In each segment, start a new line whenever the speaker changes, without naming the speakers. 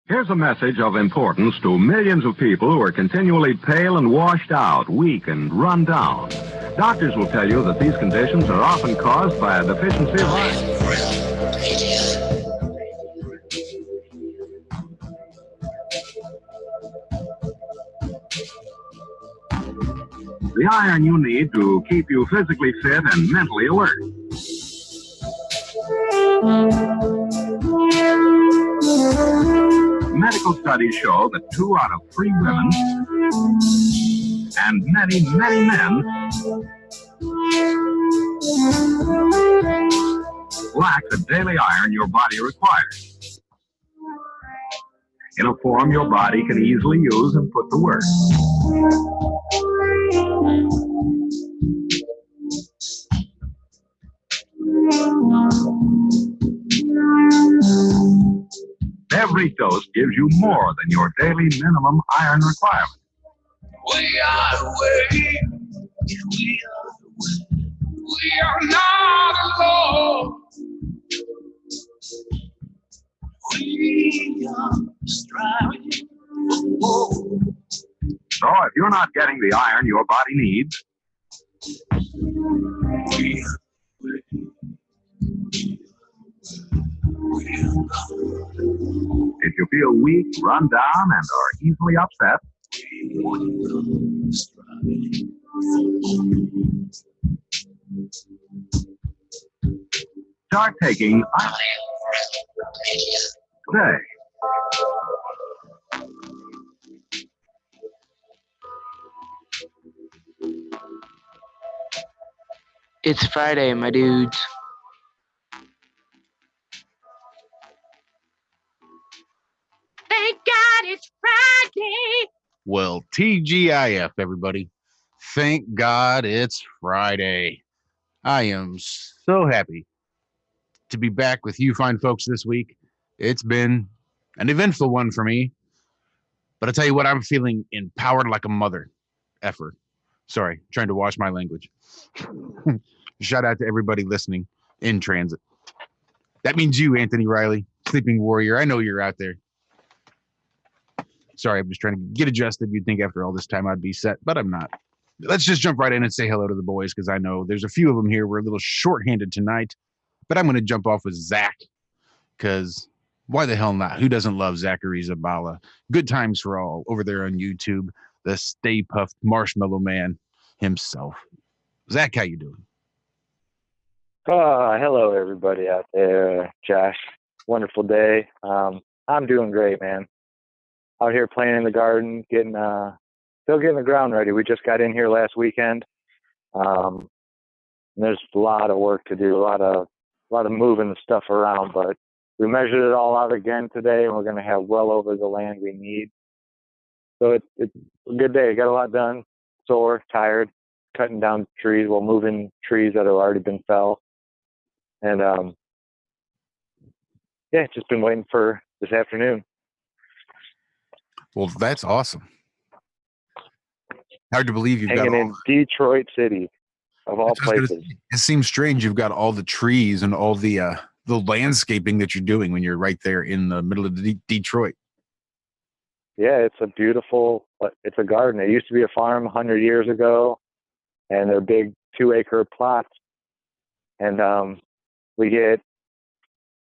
Here's a message of importance to millions of people who are continually pale and washed out, weak and run down. Doctors will tell you that these conditions are often caused by a deficiency of iron. The iron you need to keep you physically fit and mentally alert. Medical studies show that 2 out of 3 women and many, many men lack the daily iron your body requires in a form your body can easily use and put to work. Every dose gives you more than your daily minimum iron requirement.
We are the way. We are not alone. We are striving.
So if you're not getting the iron your body needs, if you feel weak, run down, and are easily upset, start taking iron today.
It's Friday, my dudes.
Thank God it's Friday.
Well, TGIF, everybody. Thank God it's Friday. I am so happy to be back with you fine folks this week. It's been an eventful one for me. But I tell you what, I'm feeling empowered like a mother effer. Sorry, trying to watch my language. Shout out to everybody listening in transit. That means you, Anthony Riley, sleeping warrior. I know you're out there. Sorry, I'm just trying to get adjusted. You'd think after all this time I'd be set, but I'm not. Let's just jump right in and say hello to the boys, because I know there's a few of them here. We're a little short-handed tonight, but I'm going to jump off with Zach, because why the hell not? Who doesn't love Zachary Zabala? Good times for all over there on YouTube. The Stay Puffed Marshmallow Man himself. Zach, how you doing?
Hello, everybody out there. Josh, wonderful day. I'm doing great, man. Out here playing in the garden, still getting the ground ready. We just got in here last weekend. And there's a lot of work to do, a lot of moving the stuff around, but we measured it all out again today, and we're going to have well over the land we need. So it's a good day. Got a lot done. Sore, tired, cutting down trees, moving trees that have already been felled. And just been waiting for this afternoon.
Well, that's awesome. Hard to believe you've
hanging
got
in Detroit City, of all places.
It seems strange you've got all the trees and all the landscaping that you're doing when you're right there in the middle of Detroit.
Yeah, it's a garden. It used to be a farm 100 years ago, and they're big 2-acre plots. And we get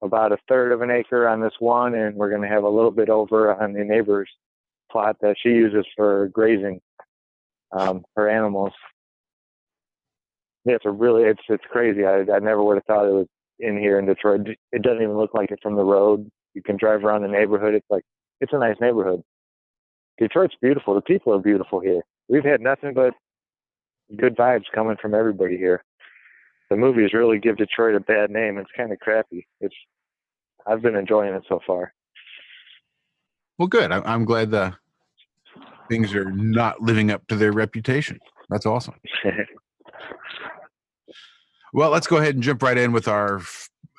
about a third of an acre on this one, and we're going to have a little bit over on the neighbor's plot that she uses for grazing her animals. Yeah, it's crazy. I never would have thought it was in here in Detroit. It doesn't even look like it from the road. You can drive around the neighborhood. It's a nice neighborhood. Detroit's beautiful. The people are beautiful here. We've had nothing but good vibes coming from everybody here. The movies really give Detroit a bad name. It's kind of crappy. I've been enjoying it so far.
Well, good. I'm glad things are not living up to their reputation. That's awesome. Well, let's go ahead and jump right in with our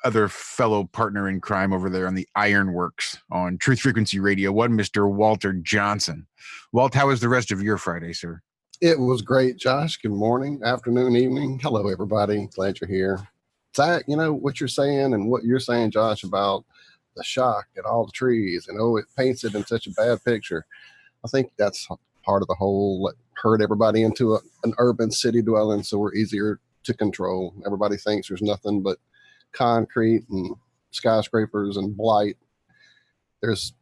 other fellow partner in crime over there on the Ironworks on Truth Frequency Radio 1, Mr. Walter Johnson. Walt, how was the rest of your Friday, sir?
It was great, Josh. Good morning, afternoon, evening. Hello, everybody. Glad you're here. Zach, what you're saying and what you're saying, Josh, about the shock at all the trees, and oh, it paints it in such a bad picture. I think that's part of the whole herd everybody into an urban city dwelling, so we're easier to control. Everybody thinks there's nothing but concrete and skyscrapers and blight. There's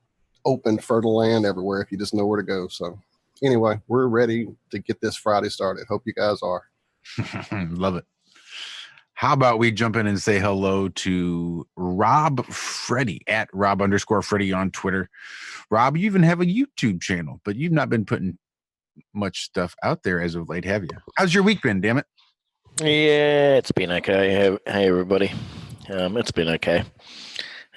open, fertile land everywhere if you just know where to go. So anyway, we're ready to get this Friday started. Hope you guys are.
Love it. How about we jump in and say hello to Rob Freddy at Rob_Freddy on Twitter. Rob, you even have a YouTube channel, but you've not been putting much stuff out there as of late, have you? How's your week been, damn it?
Yeah, it's been okay. Hey everybody. It's been okay.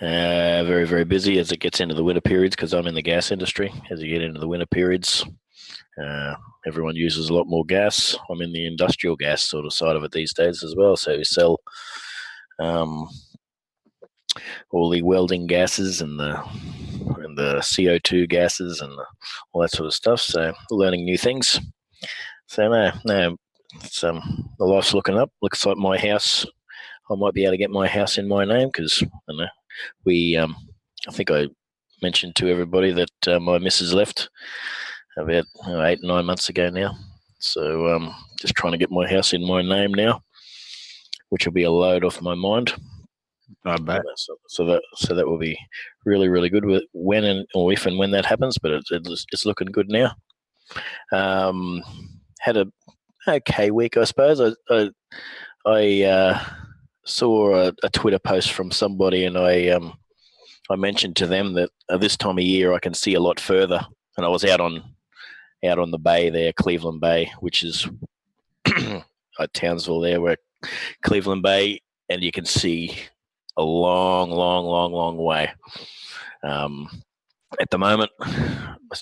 Very, very busy as it gets into the winter periods because I'm in the gas industry. As you get into the winter periods, everyone uses a lot more gas. I'm in the industrial gas sort of side of it these days as well. So we sell all the welding gases and the CO2 gases and all that sort of stuff. So learning new things. So no, it's, the life's looking up. Looks like my house. I might be able to get my house in my name because we. I think I mentioned to everybody that my missus left about 8 or 9 months ago now. So just trying to get my house in my name now, which will be a load off my mind.
Not bad.
So that will be really, really good with if and when that happens. But it's looking good now. Had a okay week, I suppose. I saw a Twitter post from somebody, and I mentioned to them that this time of year I can see a lot further. And I was out on the bay there, Cleveland Bay, which is at Townsville there, where Cleveland Bay, and you can see a long, long, long, long way. At the moment,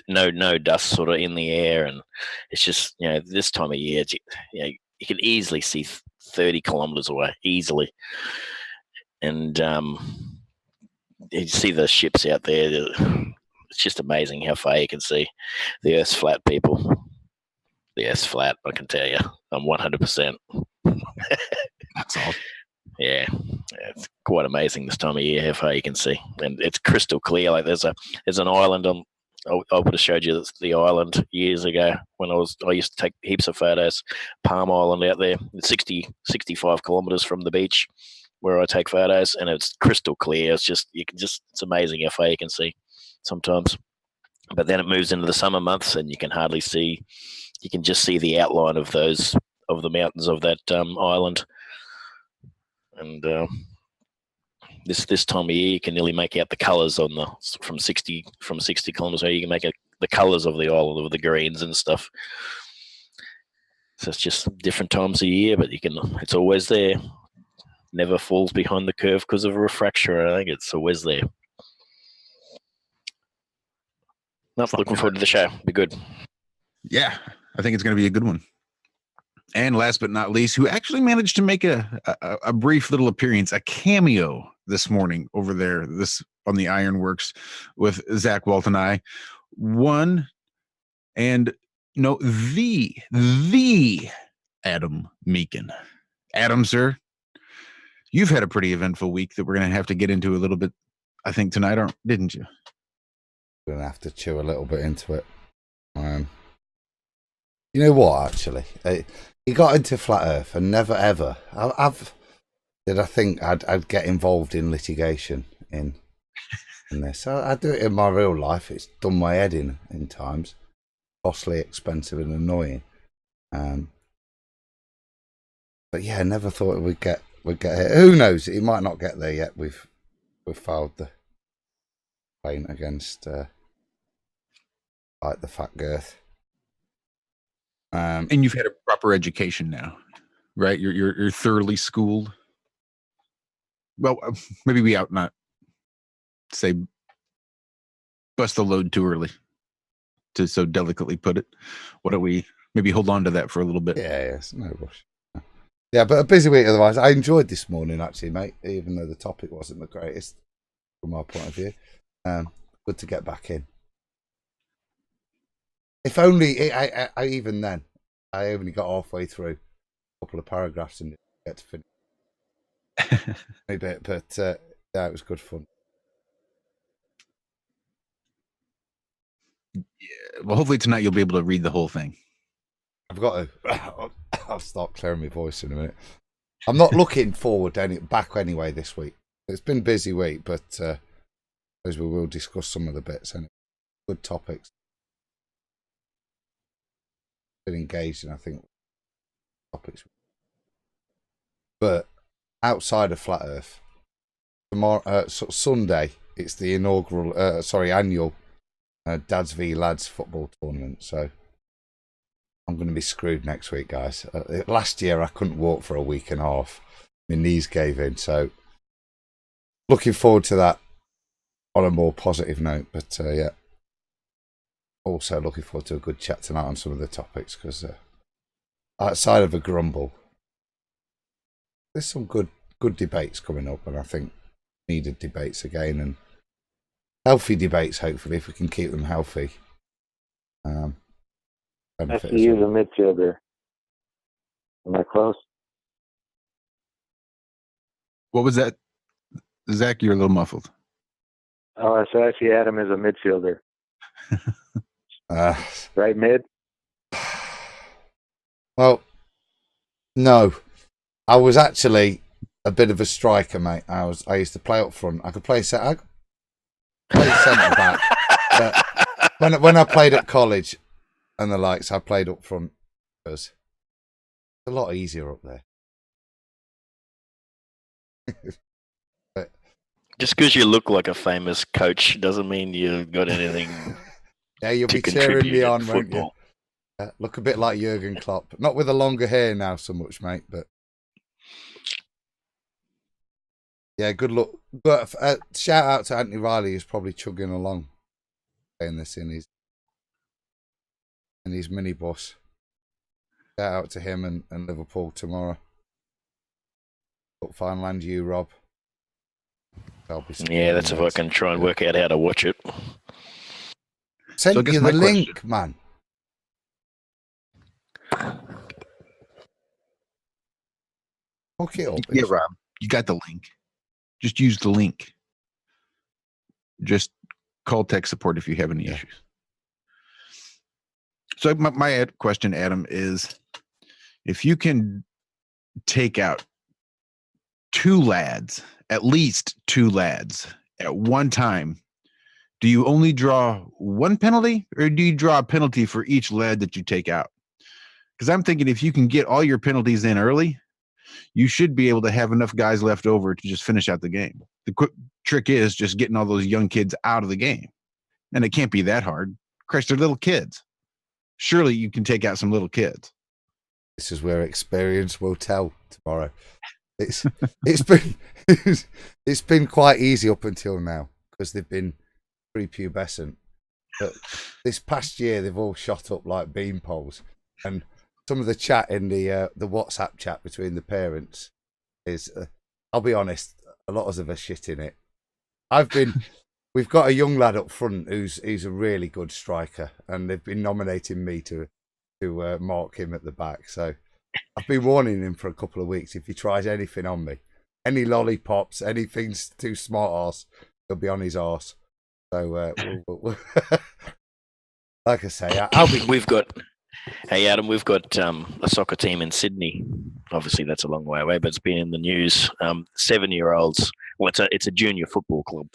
no dust sort of in the air, and it's just this time of year, you can easily see 30 kilometers away, easily, and you see the ships out there. It's just amazing how far you can see. The Earth's flat, people. The Earth's flat. I can tell you, I'm 100%.
That's all.
Yeah, it's quite amazing this time of year how far you can see, and it's crystal clear. Like there's an island on. I would have showed you the island years ago when I used to take heaps of photos. Palm Island out there, 65 kilometers from the beach where I take photos, and it's crystal clear. It's amazing how far you can see sometimes. But then it moves into the summer months, and you can hardly see. You can just see the outline of the mountains of that island. And this time of year, you can nearly make out the colours from 60 kilometres away. You can make out the colours of the island, of the greens and stuff. So it's just different times of year, but it's always there. Never falls behind the curve because of a refraction. I think it's always there. Looking forward to the show. Be good.
Yeah, I think it's going to be a good one. And last but not least, who actually managed to make a brief little appearance, a cameo this morning over there, on the Ironworks with Zach Walt and I. The Adam Meakin. Adam, sir, you've had a pretty eventful week that we're going to have to get into a little bit, I think, tonight, didn't you?
We're going to have to chew a little bit into it. You know what, actually? He got into Flat Earth and never ever. I think I'd get involved in litigation in this. I do it in my real life. It's done my head in times. Costly, expensive and annoying. But yeah, I never thought we'd get here. Who knows? It might not get there yet. We've filed the complaint against like the Fat Girth.
And you've had a proper education now, right? You're thoroughly schooled. Well, maybe we out not say bust the load too early, to so delicately put it. Why don't we maybe hold on to that for a little bit?
Yeah, yes, no rush. Yeah, but a busy week otherwise. I enjoyed this morning actually, mate. Even though the topic wasn't the greatest from my point of view. Good to get back in. If only I even then I only got halfway through a couple of paragraphs and didn't get to finish a bit, but yeah, it was good fun.
Well, hopefully tonight you'll be able to read the whole thing.
I've got to. I'll start clearing my voice in a minute. I'm not looking forward back anyway this week. It's been a busy week, but as we will discuss some of the bits and good topics. Been engaged in, I think, topics. But outside of Flat Earth, tomorrow, Sunday, it's the annual Dads v Lads football tournament. So I'm going to be screwed next week, guys. Last year I couldn't walk for a week and a half. My knees gave in. So looking forward to that on a more positive note. But yeah, also looking forward to a good chat tonight on some of the topics, because outside of a grumble, there's some good debates coming up, and I think needed debates again, and healthy debates, hopefully, if we can keep them healthy.
I see you as a midfielder. Am I close?
What was that? Zach, you're a little muffled.
Oh, so I see Adam as a midfielder. Right mid?
Well, no. I was actually a bit of a striker, mate. I used to play up front. I could play centre back. But when I played at college and the likes, I played up front. It was a lot easier up there. But,
just because you look like a famous coach doesn't mean you've got anything.
Yeah, you'll be cheering me on, won't you? Look a bit like Jurgen Klopp. Not with the longer hair now so much, mate, but yeah, good luck. But shout out to Anthony Riley, who's probably chugging along, playing this in his minibus. Shout out to him and Liverpool tomorrow. But fine land you, Rob.
Yeah, that's if I can try and work out how to watch it.
Send you the link, man. Hook it up.
Yeah, Rob, you got the link. Just use the link. Just call tech support if you have any issues. So my question, Adam, is if you can take out at least two lads at one time, do you only draw one penalty, or do you draw a penalty for each lad that you take out? Because I'm thinking if you can get all your penalties in early, you should be able to have enough guys left over to just finish out the game. The quick trick is just getting all those young kids out of the game. And it can't be that hard. Christ, they're little kids. Surely you can take out some little kids.
This is where experience will tell tomorrow. It's been it's been quite easy up until now because they've been prepubescent. But this past year they've all shot up like bean poles, and some of the chat in the WhatsApp chat between the parents is, I'll be honest, a lot of us are shitting it. We've got a young lad up front who's a really good striker, and they've been nominating me to mark him at the back. So I've been warning him for a couple of weeks. If he tries anything on me, any lollipops, anything's too smart arse, he'll be on his arse. So like I say,
Hey Adam, we've got a soccer team in Sydney. Obviously, that's a long way away, but it's been in the news. 7-year-olds. Well, it's a junior football club,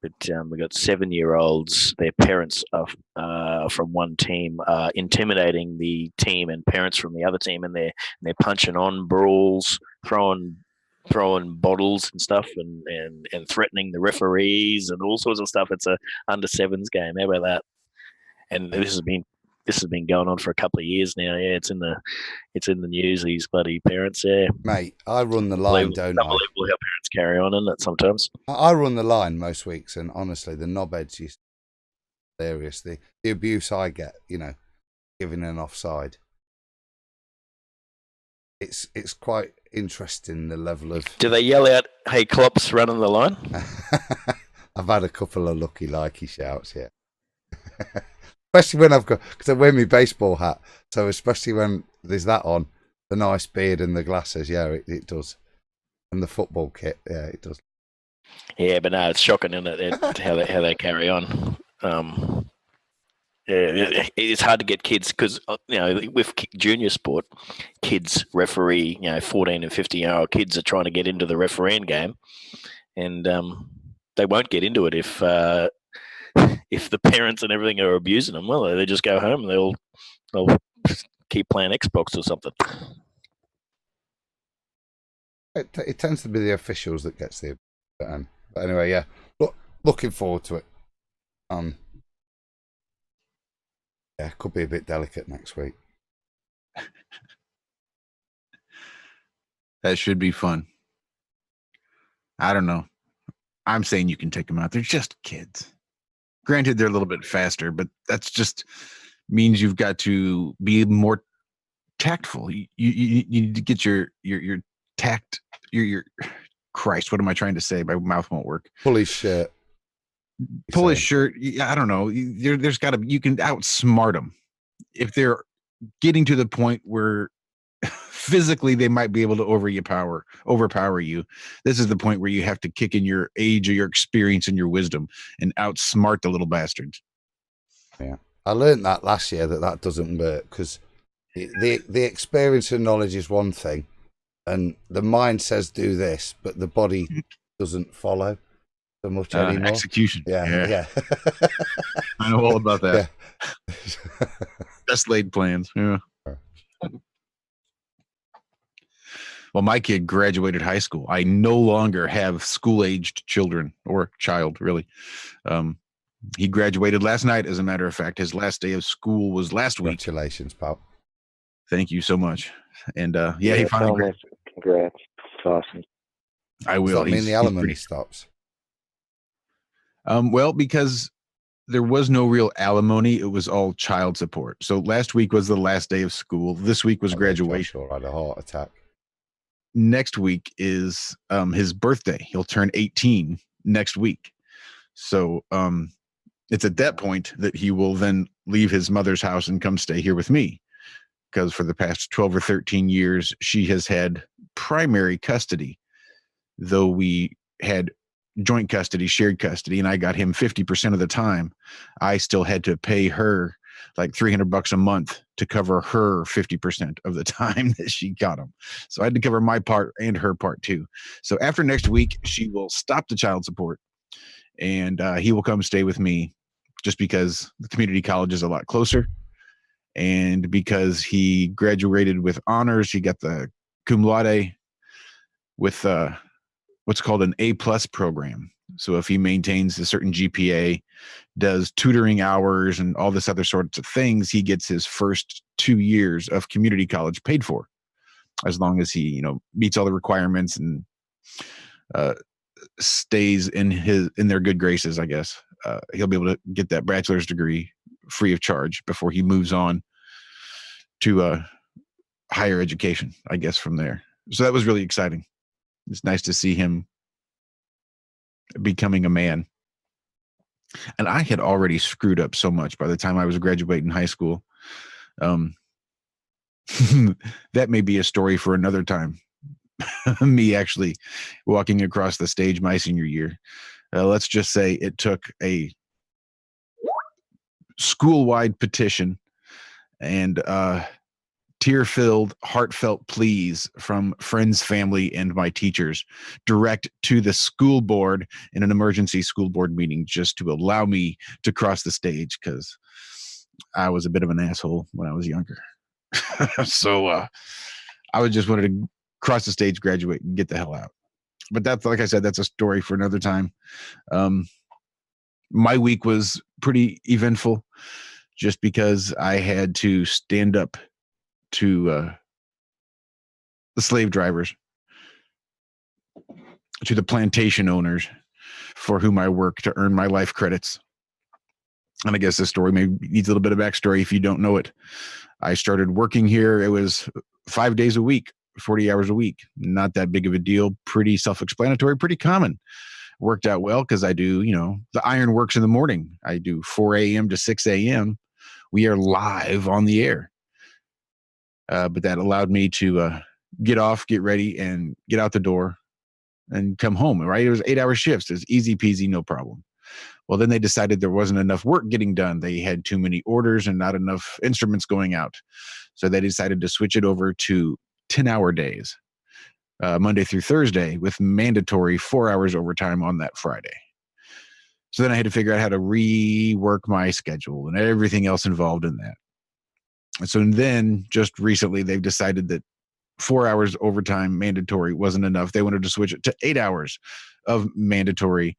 but we've got 7-year-olds. Their parents are from one team, intimidating the team and parents from the other team, and they're punching on, brawls, throwing bottles and stuff, and threatening the referees and all sorts of stuff. It's a under sevens game. How about that? And this has been going on for a couple of years now. Yeah, it's in the news. These bloody parents. Yeah,
mate, I run the line, don't I?
Unbelievable how parents carry on in it sometimes.
I run the line most weeks, and honestly, the knobheads used to be hilarious. The abuse I get, giving an offside. It's quite interesting, the level of.
Do they yell out, "Hey, Klopp's running the line"?
I've had a couple of lucky likey shouts, yeah. Especially when because I wear my baseball hat, so especially when there's that on, the nice beard and the glasses, yeah, it does. And the football kit, yeah, it does.
Yeah, but no, it's shocking, isn't it, how they carry on. it's hard to get kids because with junior sport, kids referee. 14 and 15-year-old kids are trying to get into the refereeing game, and they won't get into it if the parents and everything are abusing them. Well, they just go home and they'll keep playing Xbox or something.
It tends to be the officials that gets the. But anyway, yeah. Looking forward to it. Yeah, could be a bit delicate next week.
That should be fun. I don't know. I'm saying you can take them out. They're just kids. Granted, they're a little bit faster, but that's just means you've got to be more tactful. You need to get your tact. Your Christ, what am I trying to say? My mouth won't work.
Pull his shirt.
Yeah, I don't know. There's got to. You can outsmart them if they're getting to the point where physically they might be able to overpower you. This is the point where you have to kick in your age or your experience and your wisdom and outsmart the little bastards.
Yeah, I learned that last year that doesn't work because the experience and knowledge is one thing, and the mind says do this, but the body doesn't follow so much anymore.
Execution.
Yeah.
I know all about that.
Yeah.
Best laid plans. Yeah. Well, my kid graduated high school. I no longer have school-aged children or child, really. He graduated last night, as a matter of fact. His last day of school was last week.
Congratulations, pal.
He finally graduated.
Congrats. It's awesome.
I will.
Does that mean the alimony stops?
Well, because there was no real alimony, it was all child support. So last week was the last day of school. This week was graduation.
Joshua had a heart attack.
Next week is his birthday. He'll turn 18 next week. So it's at that point that he will then leave his mother's house and come stay here with me. Because for the past 12 or 13 years, she has had primary custody, though we had joint custody, shared custody, and I got him 50% of the time. I still had to pay her like $300 a month to cover her 50% of the time that she got him. So I had to cover my part and her part too. So after next week, she will stop the child support and he will come stay with me just because the community college is a lot closer. And because he graduated with honors, he got the cum laude with what's called an A+ program. So if he maintains a certain GPA, does tutoring hours and all this other sorts of things, he gets his first 2 years of community college paid for, as long as he, meets all the requirements and stays in their good graces, I guess. He'll be able to get that bachelor's degree free of charge before he moves on to higher education, I guess, from there. So that was really exciting. It's nice to see him becoming a man. And I had already screwed up so much by the time I was graduating high school. That may be a story for another time. Me actually walking across the stage my senior year. Let's just say it took a school-wide petition and tear-filled, heartfelt pleas from friends, family, and my teachers direct to the school board in an emergency school board meeting just to allow me to cross the stage because I was a bit of an asshole when I was younger. So I was just wanted to cross the stage, graduate, and get the hell out. But that's, like I said, that's a story for another time. My week was pretty eventful just because I had to stand up to the slave drivers, to the plantation owners for whom I work to earn my life credits. And I guess this story maybe needs a little bit of backstory if you don't know it. I started working here. It was 5 days a week, 40 hours a week. Not that big of a deal. Pretty self-explanatory, pretty common. Worked out well because I do, the iron works in the morning. I do 4 a.m. to 6 a.m. We are live on the air. But that allowed me to get off, get ready, and get out the door and come home, right? It was 8-hour shifts. It's easy peasy, no problem. Well, then they decided there wasn't enough work getting done. They had too many orders and not enough instruments going out. So they decided to switch it over to 10-hour days, Monday through Thursday, with mandatory 4 hours overtime on that Friday. So then I had to figure out how to rework my schedule and everything else involved in that. And so then just recently they've decided that 4 hours overtime mandatory wasn't enough. They wanted to switch it to 8 hours of mandatory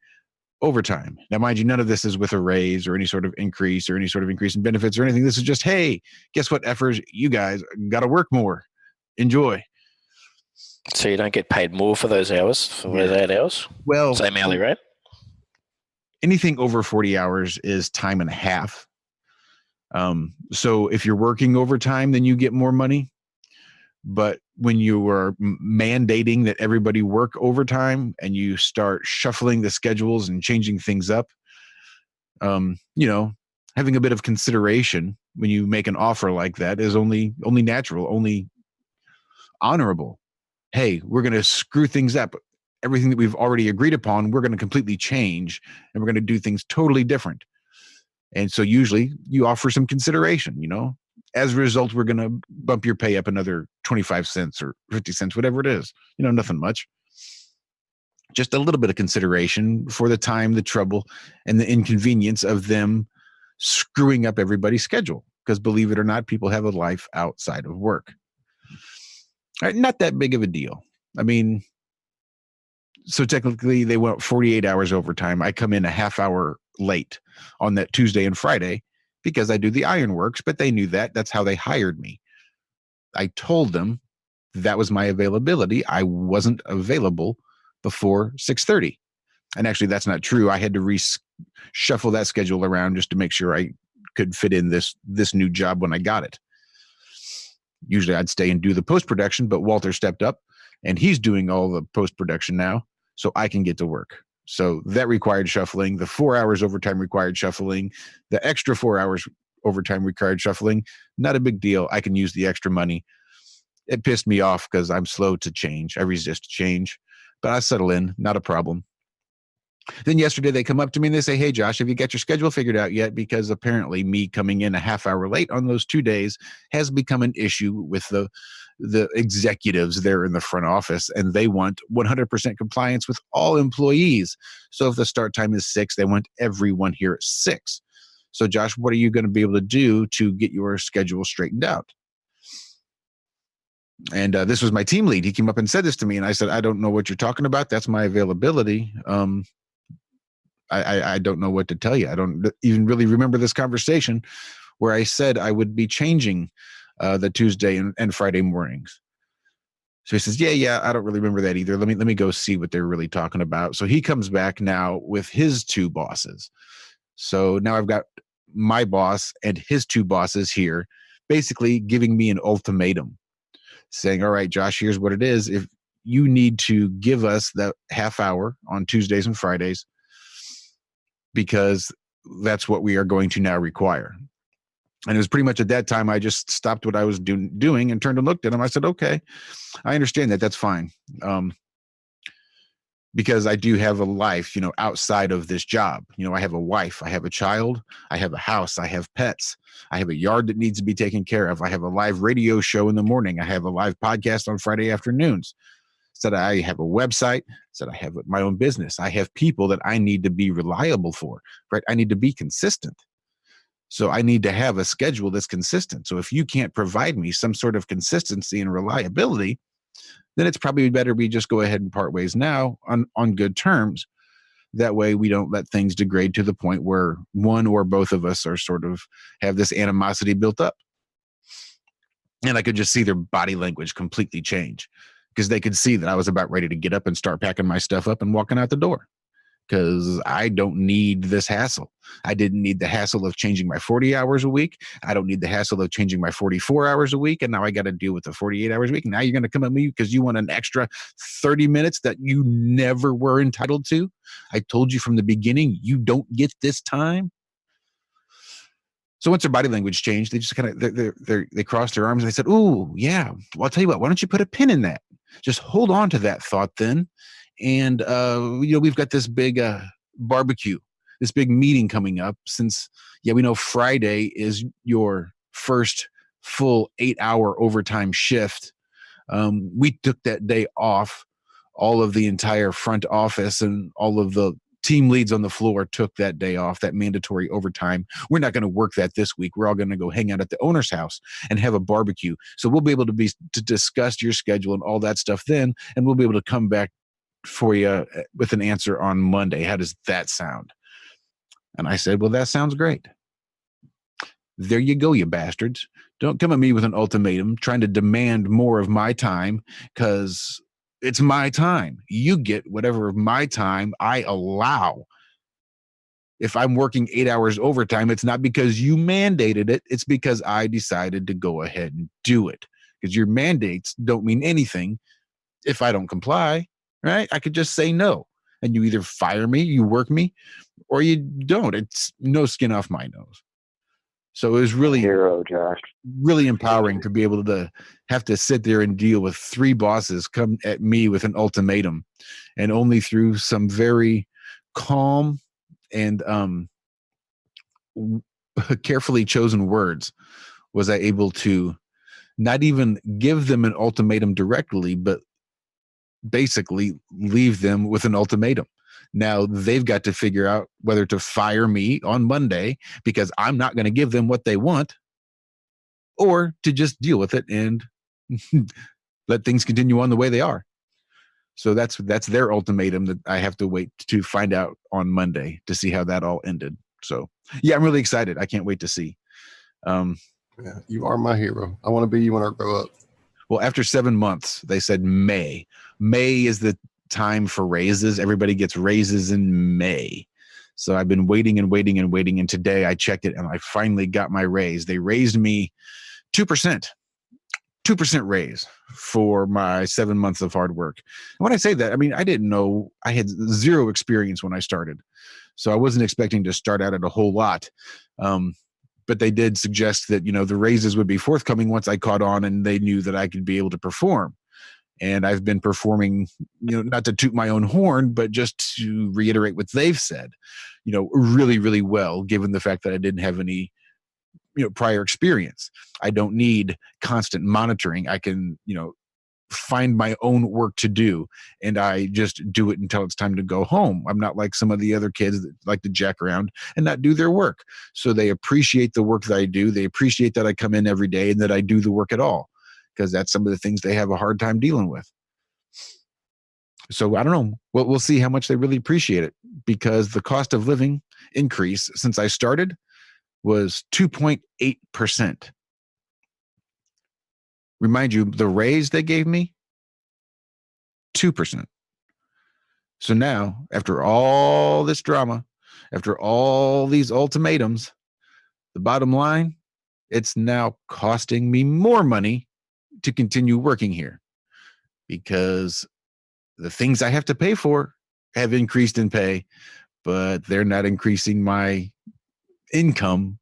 overtime. Now, mind you, none of this is with a raise or any sort of increase in benefits or anything. This is just, hey, guess what, effers? You guys got to work more. Enjoy.
So you don't get paid more for those hours, for those 8 hours?
Well,
same hourly rate?
Anything over 40 hours is time and a half. So if you're working overtime, then you get more money. But when you are mandating that everybody work overtime and you start shuffling the schedules and changing things up, having a bit of consideration when you make an offer like that is only natural, only honorable. Hey, we're going to screw things up. Everything that we've already agreed upon, we're going to completely change, and we're going to do things totally different. And so usually you offer some consideration, As a result, we're going to bump your pay up another 25 cents or 50 cents, whatever it is. Nothing much. Just a little bit of consideration for the time, the trouble, and the inconvenience of them screwing up everybody's schedule. Because believe it or not, people have a life outside of work. All right, not that big of a deal. I mean, so technically they went 48 hours overtime. I come in a half hour late on that Tuesday and Friday because I do the ironworks, but they knew that. That's how they hired me. I told them that was my availability. I wasn't available before 6:30. And actually, that's not true. I had to reshuffle that schedule around just to make sure I could fit in this new job when I got it. Usually I'd stay and do the post-production, but Walter stepped up and he's doing all the post-production now, so I can get to work. So that required shuffling. The 4 hours overtime required shuffling. The extra 4 hours overtime required shuffling. Not a big deal. I can use the extra money. It pissed me off because I'm slow to change. I resist change, but I settle in. Not a problem. Then yesterday they come up to me and they say, hey, Josh, have you got your schedule figured out yet? Because apparently me coming in a half hour late on those 2 days has become an issue with the executives there in the front office, and they want 100% compliance with all employees. So if the start time is 6, they want everyone here at 6. So Josh, what are you going to be able to do to get your schedule straightened out? And this was my team lead. He came up and said this to me, and I said, I don't know what you're talking about. That's my availability. I don't know what to tell you. I don't even really remember this conversation where I said I would be changing the Tuesday and Friday mornings. So he says, yeah, I don't really remember that either. Let me go see what they're really talking about. So he comes back now with his 2 bosses. So now I've got my boss and his 2 bosses here, basically giving me an ultimatum, saying, all right, Josh, here's what it is. If you need to give us that half hour on Tuesdays and Fridays, because that's what we are going to now require. And it was pretty much at that time I just stopped what I was doing and turned and looked at him. I said, okay, I understand that. That's fine. Because I do have a life, outside of this job. I have a wife, I have a child, I have a house, I have pets, I have a yard that needs to be taken care of. I have a live radio show in the morning. I have a live podcast on Friday afternoons. Said I have a website, said I have my own business. I have people that I need to be reliable for, right? I need to be consistent. So I need to have a schedule that's consistent. So if you can't provide me some sort of consistency and reliability, then it's probably better we just go ahead and part ways now on good terms. That way we don't let things degrade to the point where one or both of us are sort of have this animosity built up. And I could just see their body language completely change, because they could see that I was about ready to get up and start packing my stuff up and walking out the door, because I don't need this hassle. I didn't need the hassle of changing my 40 hours a week. I don't need the hassle of changing my 44 hours a week. And now I got to deal with the 48 hours a week. Now you're going to come at me because you want an extra 30 minutes that you never were entitled to. I told you from the beginning, you don't get this time. So once their body language changed, they just kind of, they crossed their arms and they said, oh, yeah, well, I'll tell you what, why don't you put a pin in that? Just hold on to that thought then. And, we've got this big barbecue this big meeting coming up, since we know Friday is your first full 8-hour overtime shift. We took that day off. All of the entire front office and all of the team leads on the floor took that day off, that mandatory overtime. We're not going to work that this week. We're all going to go hang out at the owner's house and have a barbecue. So we'll be able to discuss your schedule and all that stuff then, and we'll be able to come back for you with an answer on Monday. How does that sound? And I said, well, that sounds great. There you go, you bastards. Don't come at me with an ultimatum trying to demand more of my time, because it's my time. You get whatever of my time I allow. If I'm working 8 hours overtime, it's not because you mandated it. It's because I decided to go ahead and do it. Because your mandates don't mean anything if I don't comply, right? I could just say no. And you either fire me, you work me, or you don't. It's no skin off my nose. So it was really
hero, Josh.
Really empowering to be able to have to sit there and deal with 3 bosses come at me with an ultimatum, and only through some very calm and carefully chosen words was I able to not even give them an ultimatum directly, but basically leave them with an ultimatum. Now they've got to figure out whether to fire me on Monday because I'm not going to give them what they want, or to just deal with it and let things continue on the way they are. So that's their ultimatum that I have to wait to find out on Monday to see how that all ended. So yeah, I'm really excited. I can't wait to see.
Yeah, you are my hero. I want to be you when I grow up.
Well, after 7 months, they said May. May is the time for raises. Everybody gets raises in May. So I've been waiting and waiting and waiting. And today I checked it and I finally got my raise. They raised me 2%. 2% raise for my 7 months of hard work. And when I say that, I mean, I didn't know. I had 0 experience when I started. So I wasn't expecting to start out at a whole lot. But they did suggest that, the raises would be forthcoming once I caught on and they knew that I could be able to perform. And I've been performing, not to toot my own horn, but just to reiterate what they've said, really, really well, given the fact that I didn't have any, prior experience. I don't need constant monitoring. I can, find my own work to do, and I just do it until it's time to go home. I'm not like some of the other kids that like to jack around and not do their work. So they appreciate the work that I do. They appreciate that I come in every day and that I do the work at all, because that's some of the things they have a hard time dealing with. So I don't know. We'll see how much they really appreciate it, because the cost of living increase since I started was 2.8%. Remind you, the raise they gave me, 2%. So now, after all this drama, after all these ultimatums, the bottom line, it's now costing me more money to continue working here, because the things I have to pay for have increased in pay, but they're not increasing my income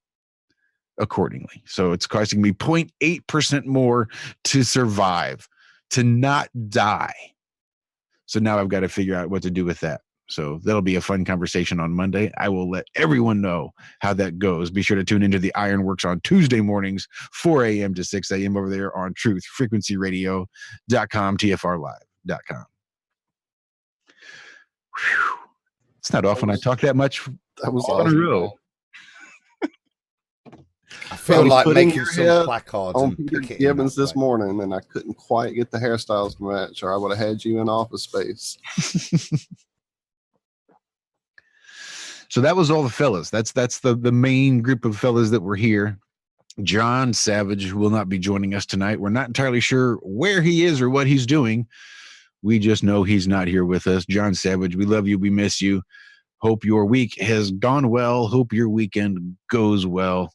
accordingly. So it's costing me 0.8% more to survive, to not die. So now I've got to figure out what to do with that. So that'll be a fun conversation on Monday. I will let everyone know how that goes. Be sure to tune into the Ironworks on Tuesday mornings, 4 a.m. to 6 a.m. over there on truthfrequencyradio.com, tfrlive.com. Whew. It's not often I talk that much
That was
all in a row.
I feel like making
your
some
head
placards
on
and
Peter
pick it in
Gibbons
that
this
way.
morning, and I couldn't quite get the hairstyles to match, or I would have had you in Office Space.
So that was all the fellas. That's the main group of fellas that were here. John Savage will not be joining us tonight. We're not entirely sure where he is or what he's doing. We just know he's not here with us. John Savage, we love you. We miss you. Hope your week has gone well. Hope your weekend goes well.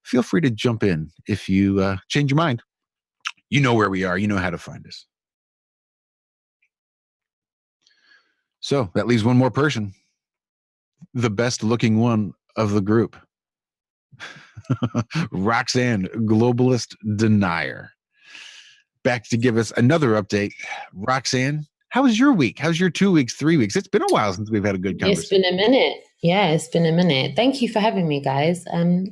Feel free to jump in if you change your mind. You know where we are. You know how to find us. So that leaves one more person. The best looking one of the group. Roxanne, globalist denier. Back to give us another update. Roxanne, how was your week? How's your 2 weeks, 3 weeks? It's been a while since we've had a good conversation.
It's been a minute. Yeah, it's been a minute. Thank you for having me, guys.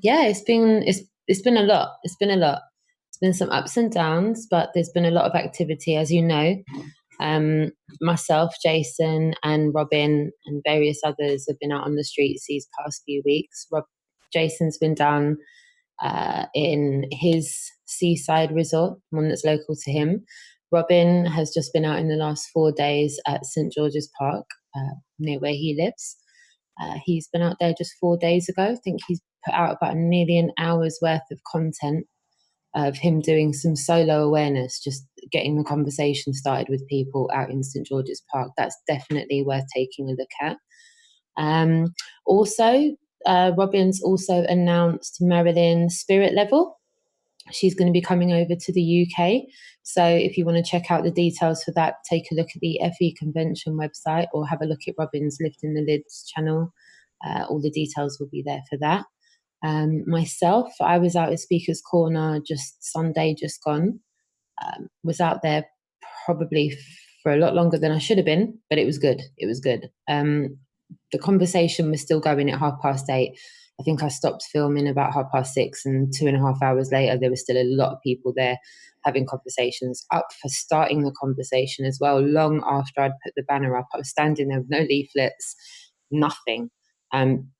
Yeah, it's been a lot. It's been a lot. It's been some ups and downs, but there's been a lot of activity, as you know. Myself, Jason, and Robin, and various others have been out on the streets these past few weeks. Jason's been down in his seaside resort, one that's local to him. Robin has just been out in the last 4 days at St George's Park, near where he lives. He's been out there just 4 days ago. I think he's put out about nearly an hour's worth of content of him doing some solo awareness, just getting the conversation started with people out in St George's Park. That's definitely worth taking a look at. Also, Robin's also announced Marilyn's spirit level. She's going to be coming over to the UK. So if you want to check out the details for that, take a look at the FE Convention website or have a look at Robin's Lifting the Lids channel. All the details will be there for that. Myself, I was out at Speaker's Corner just Sunday, just gone. Was out there probably for a lot longer than I should have been, but it was good. It was good. The conversation was still going at 8:30. I think I stopped filming about 6:30, and 2.5 hours later, there was still a lot of people there having conversations, up for starting the conversation as well, long after I'd put the banner up. I was standing there with no leaflets, nothing.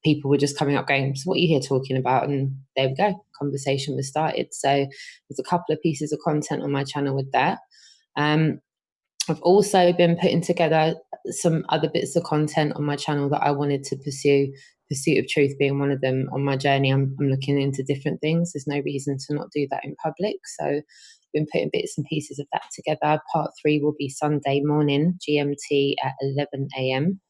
People were just coming up going, so what are you here talking about? And there we go, conversation was started. So there's a couple of pieces of content on my channel with that. I've also been putting together some other bits of content on my channel that I wanted to pursue, Pursuit of Truth being one of them. On my journey, I'm looking into different things. There's no reason to not do that in public. So I've been putting bits and pieces of that together. Part 3 will be Sunday morning, GMT at 11 a.m.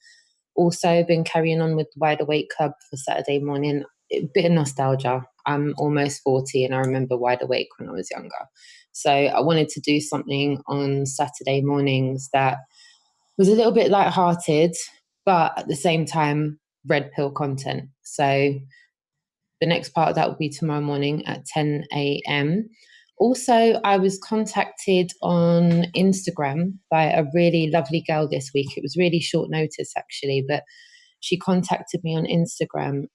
Also been carrying on with the Wide Awake Club for Saturday morning. A bit of nostalgia. I'm almost 40 and I remember Wide Awake when I was younger. So I wanted to do something on Saturday mornings that was a little bit lighthearted, but at the same time, red pill content. So the next part of that will be tomorrow morning at 10 a.m. Also, I was contacted on Instagram by a really lovely girl this week. It was really short notice, actually, but she contacted me on Instagram.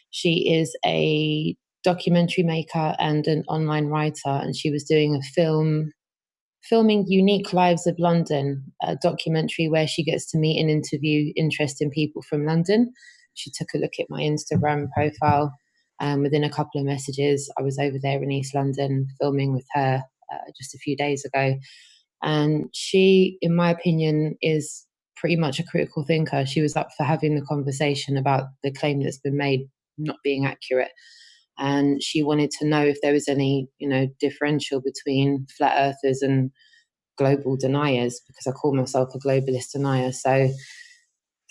She is a documentary maker and an online writer, and she was doing a filming Unique Lives of London, a documentary where she gets to meet and interview interesting people from London. She took a look at my Instagram profile. Within a couple of messages, I was over there in East London filming with her just a few days ago. And she, in my opinion, is pretty much a critical thinker. She was up for having the conversation about the claim that's been made not being accurate. And she wanted to know if there was any, differential between flat earthers and global deniers, because I call myself a globalist denier. So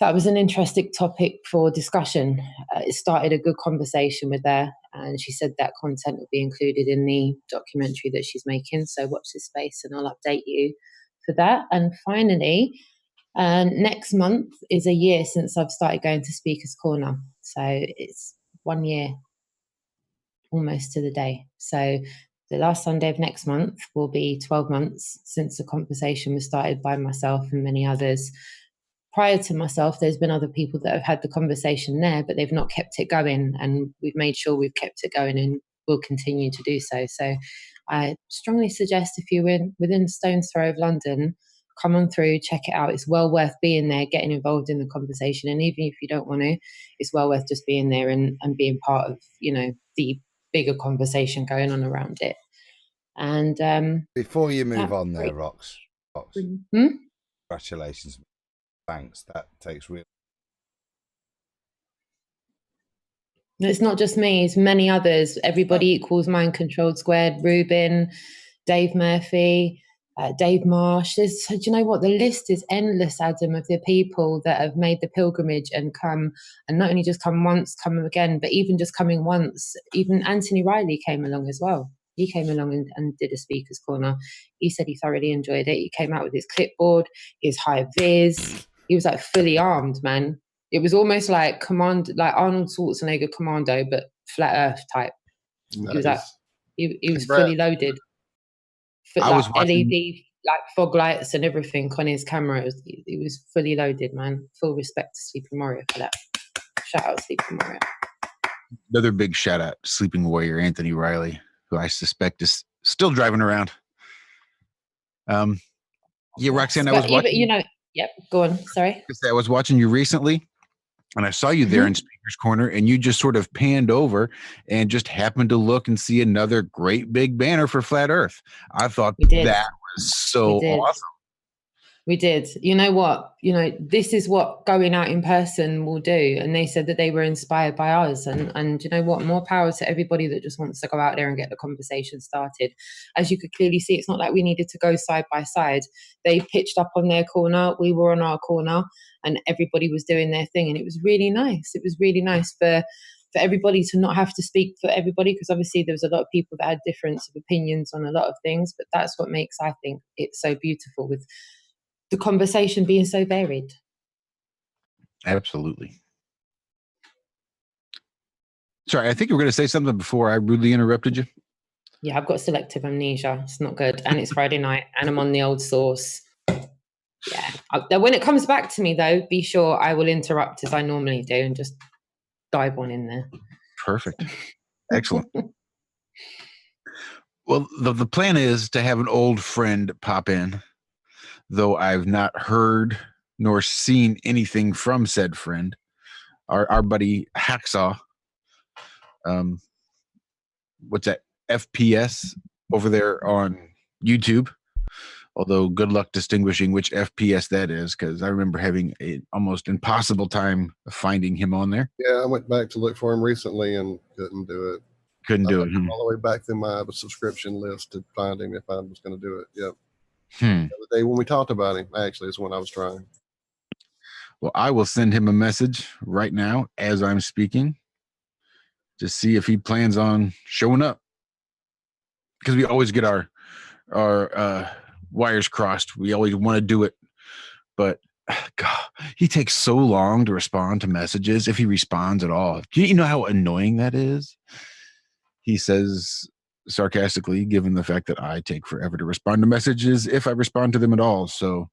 that was an interesting topic for discussion. It started a good conversation with her, and she said that content will be included in the documentary that she's making. So watch this space and I'll update you for that. And finally, next month is a year since I've started going to Speaker's Corner. So it's 1 year almost to the day. So the last Sunday of next month will be 12 months since the conversation was started by myself and many others. Prior to myself, there's been other people that have had the conversation there, but they've not kept it going. And we've made sure we've kept it going and will continue to do so. So I strongly suggest if you're within stone's throw of London, come on through, check it out. It's well worth being there, getting involved in the conversation. And even if you don't want to, it's well worth just being there and being part of, the bigger conversation going on around it. And
before you move on there, Rox, congratulations. Thanks. That takes real.
It's not just me, it's many others. Everybody Equals Mind Controlled Squared, Ruben, Dave Murphy, Dave Marsh. Do you know what? The list is endless, Adam, of the people that have made the pilgrimage and come, and not only just come once, come again, but even just coming once. Even Anthony Riley came along as well. He came along and did a Speaker's Corner. He said he thoroughly enjoyed it. He came out with his clipboard, his high vis. He was like fully armed, man. It was almost like like Arnold Schwarzenegger Commando, but flat Earth type. Nice. He was fully loaded.
I was watching...
LED, like fog lights and everything on his camera. He was fully loaded, man. Full respect to Sleepy Mario for that. Shout out Sleeping Warrior.
Another big shout out, Sleeping Warrior Anthony Riley, who I suspect is still driving around. Yeah, Roxanne, I was watching.
You know, yep. Go on. Sorry.
I was watching you recently, and I saw you there in Speaker's Corner, and you just sort of panned over and just happened to look and see another great big banner for Flat Earth. I thought that was so awesome.
We did. You know what? You know, this is what going out in person will do. And they said that they were inspired by us. And you know what? More power to everybody that just wants to go out there and get the conversation started. As you could clearly see, it's not like we needed to go side by side. They pitched up on their corner. We were on our corner and everybody was doing their thing. And it was really nice. It was really nice for everybody to not have to speak for everybody, because obviously there was a lot of people that had difference of opinions on a lot of things. But that's what makes, I think, it so beautiful, with the conversation being so varied.
Absolutely. Sorry, I think you were going to say something before I rudely interrupted you.
Yeah, I've got selective amnesia. It's not good. And it's Friday night and I'm on the old sauce. Yeah. When it comes back to me, though, be sure I will interrupt as I normally do and just dive on in there.
Perfect. Excellent. Well, the plan is to have an old friend pop in, though I've not heard nor seen anything from said friend, our buddy Hacksaw. What's that? FPS over there on YouTube. Although good luck distinguishing which FPS that is, because I remember having an almost impossible time finding him on there.
Yeah, I went back to look for him recently and couldn't do it.
Couldn't do it.
All the way back through my subscription list to find him if I was going to do it. Yep.
The
other day when we talked about him, actually, is when I was trying.
Well, I will send him a message right now as I'm speaking to see if he plans on showing up, because we always get our wires crossed. We always want to do it, but God, he takes so long to respond to messages, if he responds at all. Do you know how annoying that is? He says sarcastically, given the fact that I take forever to respond to messages, if I respond to them at all. So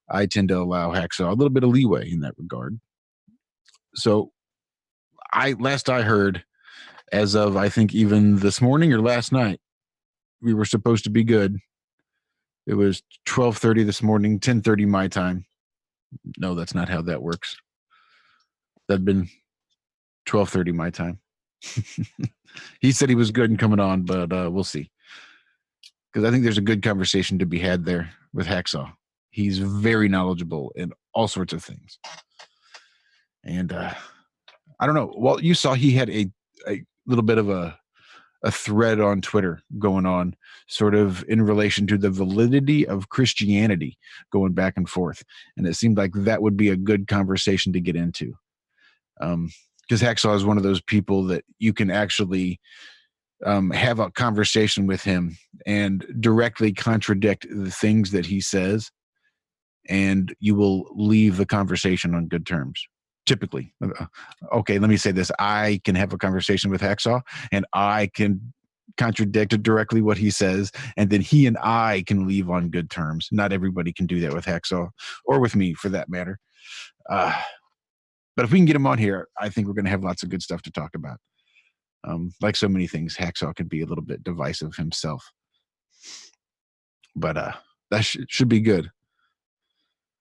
I tend to allow Hacksaw a little bit of leeway in that regard. So last I heard, as of I think even this morning or last night, we were supposed to be good. It was 12:30 this morning, 10:30 my time. No, that's not how that works. That'd been 12:30 my time. He said he was good and coming on, but we'll see. Because I think there's a good conversation to be had there with Hacksaw. He's very knowledgeable in all sorts of things. And I don't know. Well, you saw he had a little bit of a thread on Twitter going on, sort of in relation to the validity of Christianity, going back and forth. And it seemed like that would be a good conversation to get into. Because Hacksaw is one of those people that you can actually have a conversation with him and directly contradict the things that he says, and you will leave the conversation on good terms. Typically. Okay, let me say this. I can have a conversation with Hacksaw and I can contradict directly what he says, and then he and I can leave on good terms. Not everybody can do that with Hacksaw, or with me for that matter. But if we can get him on here, I think we're going to have lots of good stuff to talk about. Like so many things, Hacksaw can be a little bit divisive himself. But that should be good.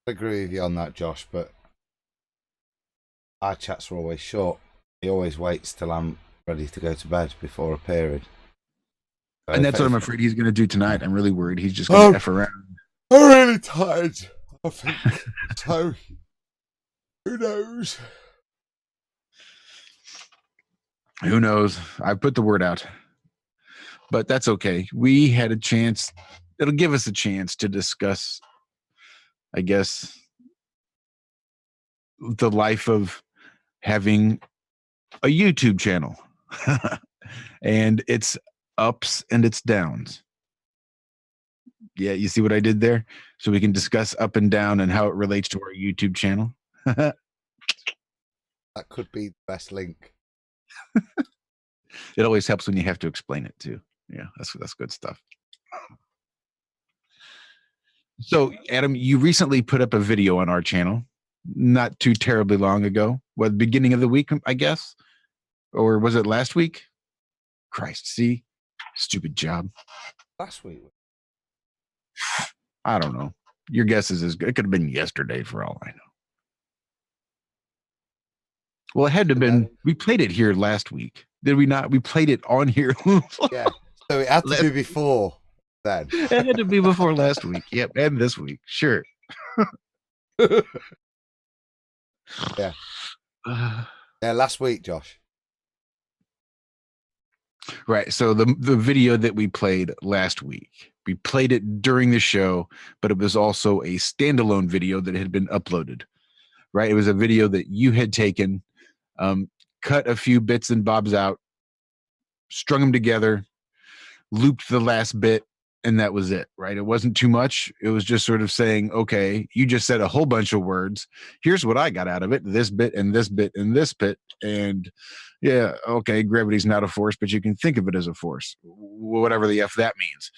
I agree with you on that, Josh, but our chats are always short. He always waits till I'm ready to go to bed before appearing. So
and that's what I'm afraid he's going to do tonight. I'm really worried he's just going to F around.
I'm really tired, I think. So, who knows?
Who knows? I put the word out. But that's okay. We had a chance. It'll give us a chance to discuss, I guess, the life of having a YouTube channel and its ups and its downs. Yeah, you see what I did there? So we can discuss up and down and how it relates to our YouTube channel.
That could be the best link.
It always helps when you have to explain it too. Yeah, that's good stuff. So, Adam, you recently put up a video on our channel, not too terribly long ago. the beginning of the week, I guess, or was it last week? Christ, see, stupid job.
Last week.
I don't know. Your guess is as good. It could have been yesterday for all I know. Well, it had to have been. We played it here last week. Did we not? We played it on here.
Yeah. So it had to be before then.
It had to be before last week. Yep. And this week. Sure.
Yeah. Yeah, last week, Josh.
Right. So the video that we played last week, we played it during the show, but it was also a standalone video that had been uploaded. Right. It was a video that you had taken, cut a few bits and bobs out, strung them together, looped the last bit, and that was it. Right. It wasn't too much. It was just sort of saying, okay, you just said a whole bunch of words. Here's what I got out of it. This bit and this bit and this bit. And yeah, okay, gravity's not a force, but you can think of it as a force, whatever the F that means.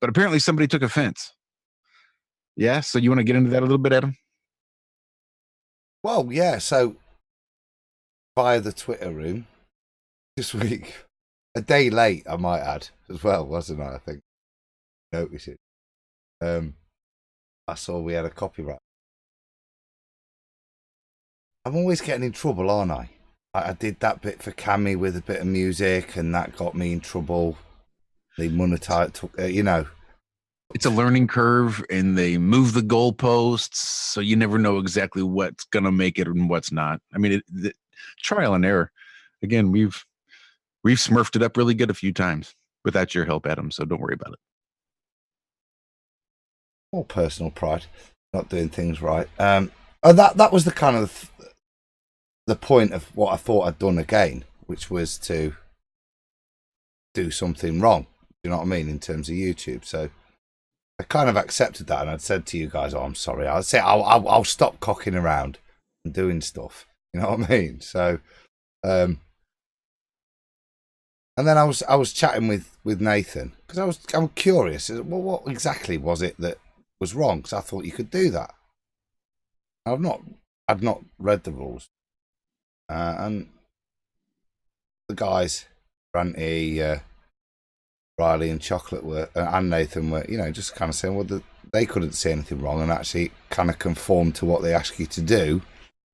But apparently somebody took offense. Yeah. So you want to get into that a little bit, Adam?
Well, yeah. So via the Twitter room this week, a day late, I might add as well, wasn't I? I think notice it. I saw we had a copyright. I'm always getting in trouble, aren't I? I did that bit for Cammy with a bit of music, and that got me in trouble. They monetized, you know.
It's a learning curve, and they move the goalposts, so you never know exactly what's gonna make it and what's not. I mean, trial and error. Again, we've smurfed it up really good a few times without your help, Adam. So don't worry about it.
More personal pride, not doing things right. That was the kind of the point of what I thought I'd done again, which was to do something wrong. You know what I mean, in terms of YouTube. So I kind of accepted that, and I'd said to you guys, "Oh, I'm sorry." I'd say I'll stop cocking around and doing stuff. You know what I mean? So, and then I was chatting with Nathan because I'm curious. Well, what exactly was it that was wrong? Because I thought you could do that. I've not read the rules, and the guys, Ranty, Riley, and Chocolate and Nathan were, you know, just kind of saying, well, they couldn't see anything wrong, and actually kind of conform to what they ask you to do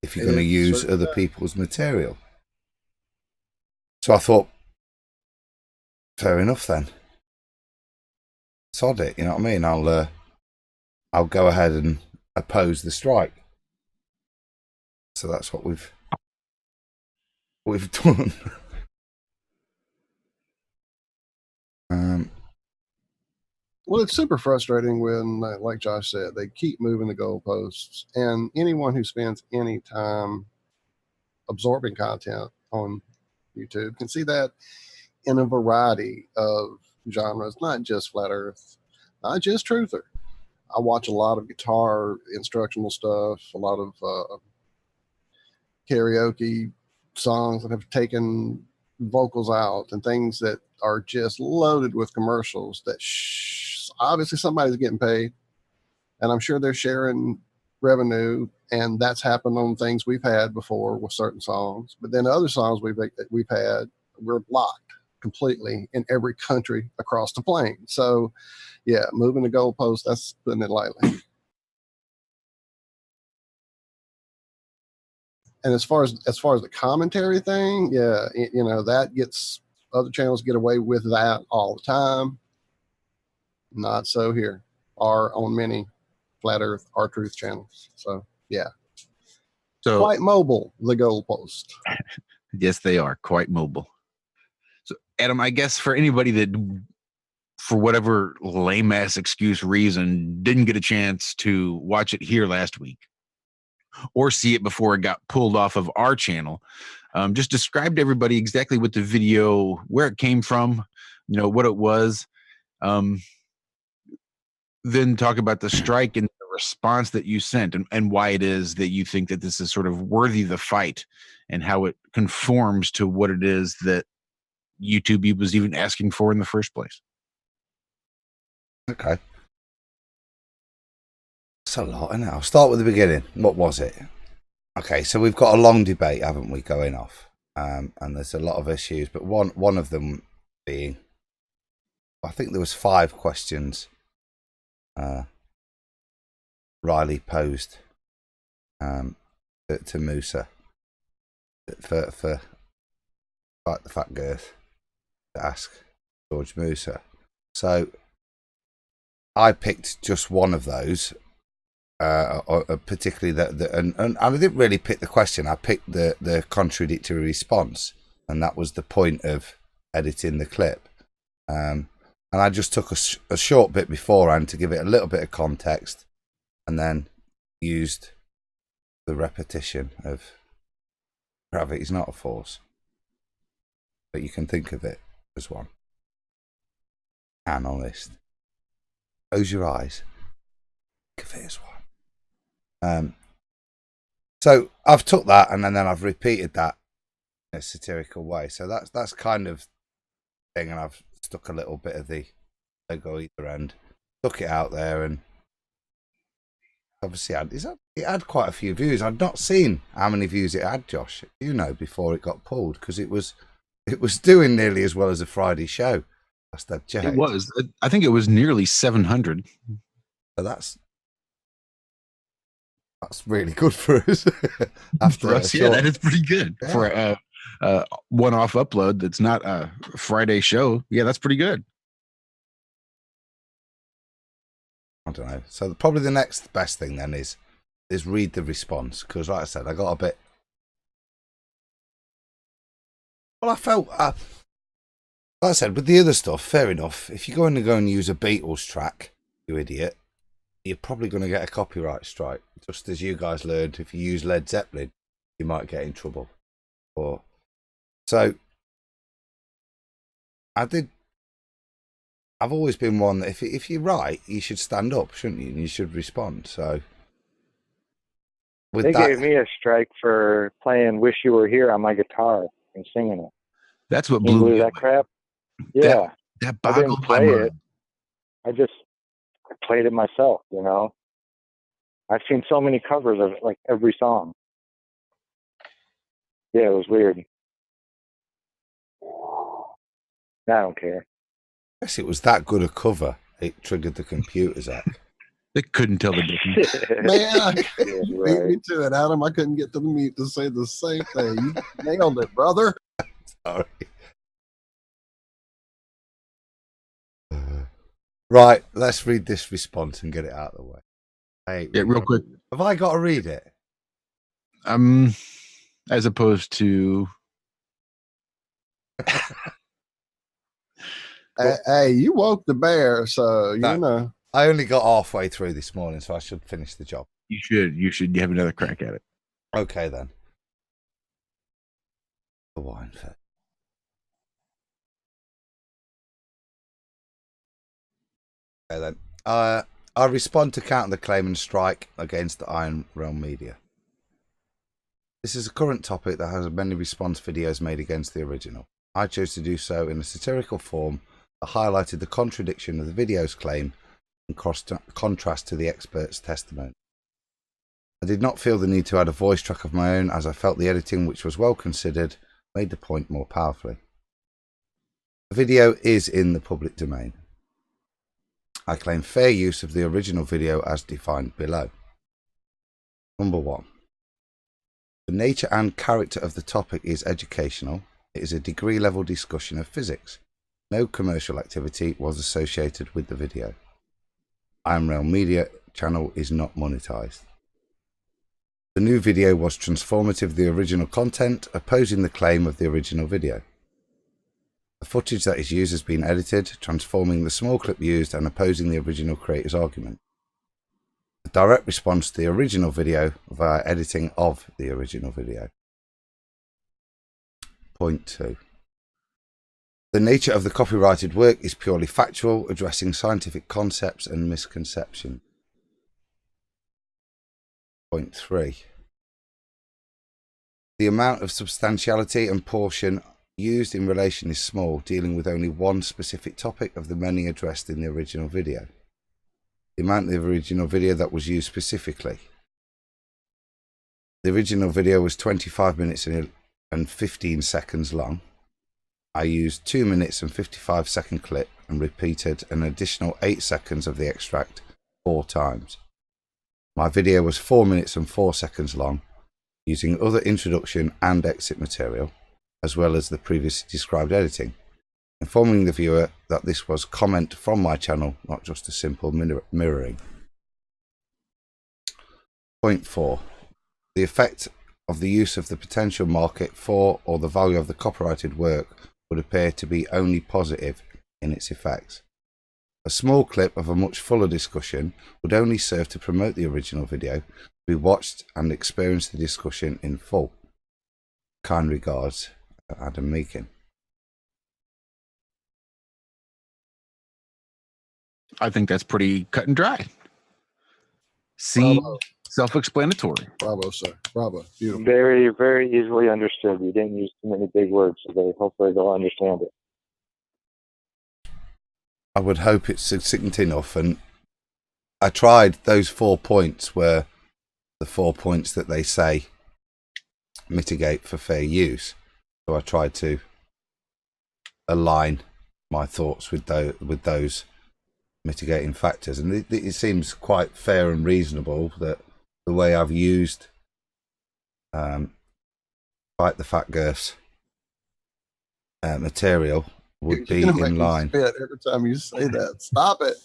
if you're going to use other people's material. So I thought, fair enough then. Sod it, you know what I mean? I'll go ahead and oppose the strike. So that's what we've done.
Well, it's super frustrating when, like Josh said, they keep moving the goalposts, and anyone who spends any time absorbing content on YouTube can see that in a variety of genres, not just flat earth, not just truther. I watch a lot of guitar instructional stuff, a lot of karaoke songs that have taken vocals out and things that are just loaded with commercials that obviously somebody's getting paid, and I'm sure they're sharing revenue, and that's happened on things we've had before with certain songs. But then other songs we've had, we're blocked completely in every country across the plane. So yeah, moving the goalpost, that's putting it lightly. And as far as the commentary thing, yeah, you know, that gets, other channels get away with that all the time. Not so here, or on many flat earth or truth channels. So yeah,
so
quite mobile, the goalpost.
Yes, they are quite mobile. So Adam, I guess for anybody that, for whatever lame ass excuse reason, didn't get a chance to watch it here last week or see it before it got pulled off of our channel, just describe to everybody exactly what the video, where it came from, you know, what it was. Then talk about the strike and the response that you sent, and why it is that you think that this is sort of worthy the fight, and how it conforms to what it is that YouTube was even asking for in the first place.
Okay. That's a lot, isn't it? I'll start with the beginning. What was it? Okay, so we've got a long debate, haven't we, going off? And there's a lot of issues, but one of them being, I think there was 5 questions Riley posed to Musa for like the fat girth to ask George Musa. So I picked just one of those, particularly and I didn't really pick the question. I picked the contradictory response, and that was the point of editing the clip. And I just took a short bit beforehand to give it a little bit of context, and then used the repetition of gravity is not a force, but you can think of it as one. And honest. Close your eyes. Think of it as one. So I've took that and then I've repeated that in a satirical way. So that's kind of thing, and I've stuck a little bit of the logo either end, took it out there, and obviously it had quite a few views. I'd not seen how many views it had, Josh, before it got pulled, because it was doing nearly as well as a Friday show.
It was. I think it was nearly 700.
So that's really good for us.
For us, yeah, that is pretty good for a one-off upload. That's not a Friday show. Yeah, that's pretty good.
I don't know. So probably the next best thing then is read the response, because like I said, I got a bit. Well, I felt. Like I said, with the other stuff, fair enough. If you're going to go and use a Beatles track, you idiot, you're probably going to get a copyright strike. Just as you guys learned, if you use Led Zeppelin, you might get in trouble. So I've always been one that if you're right, you should stand up, shouldn't you? And you should respond. So
they gave me a strike for playing "Wish You Were Here" on my guitar and singing it.
That's what blew me away.
That crap. Yeah,
that
I didn't play it. I played it myself. I've seen so many covers of it, like every song. Yeah, it was weird. I don't care.
Yes, it was that good a cover. It triggered the computers up.
They couldn't tell the difference.
Man, beat me to it, Adam. I couldn't get to the mute to say the same thing. You nailed it, brother.
Sorry. Right, let's read this response and get it out of the way. Hey,
yeah, real quick.
Have I got to read it?
As opposed to.
Hey, you woke the bear, so you know.
I only got halfway through this morning, so I should finish the job.
You should have another crack at it.
Okay then. The wine first. Okay then. I respond to counter the claim and strike against the Iron Realm Media. This is a current topic that has many response videos made against the original. I chose to do so in a satirical form that highlighted the contradiction of the video's claim in contrast to the expert's testimony. I did not feel the need to add a voice track of my own, as I felt the editing, which was well considered, made the point more powerfully. The video is in the public domain. I claim fair use of the original video as defined below. Number 1. The nature and character of the topic is educational. It is a degree level discussion of physics. No commercial activity was associated with the video. Iron Realm Media channel is not monetized. The new video was transformative of the original content, opposing the claim of the original video. The footage that is used has been edited, transforming the small clip used and opposing the original creator's argument. A direct response to the original video via editing of the original video. Point 2. The nature of the copyrighted work is purely factual, addressing scientific concepts and misconceptions. Point 3. The amount of substantiality and portion used in relation is small, dealing with only one specific topic of the many addressed in the original video. The amount of the original video that was used specifically. The original video was 25 minutes and 15 seconds long. I used 2 minutes and 55-second clip and repeated an additional 8 seconds of the extract 4 times. My video was 4 minutes and 4 seconds long, using other introduction and exit material, as well as the previously described editing, informing the viewer that this was comment from my channel, not just a simple mirroring. Point 4. The effect of the use of the potential market for or the value of the copyrighted work would appear to be only positive in its effects. A small clip of a much fuller discussion would only serve to promote the original video to be watched and experience the discussion in full. Kind regards, Adam Meakin.
I think that's pretty cut and dry. See,
Bravo.
self-explanatory.
Bravo, sir. Bravo. Beautiful.
Very, very easily understood. You didn't use too many big words, so hopefully they'll understand it.
I would hope it's succinct enough, and I tried. Those 4 points were the 4 points that they say mitigate for fair use. So I tried to align my thoughts with those mitigating factors, and it seems quite fair and reasonable that the way I've used Fight the Fat Girths material would be in line.
Every time you say that, stop it.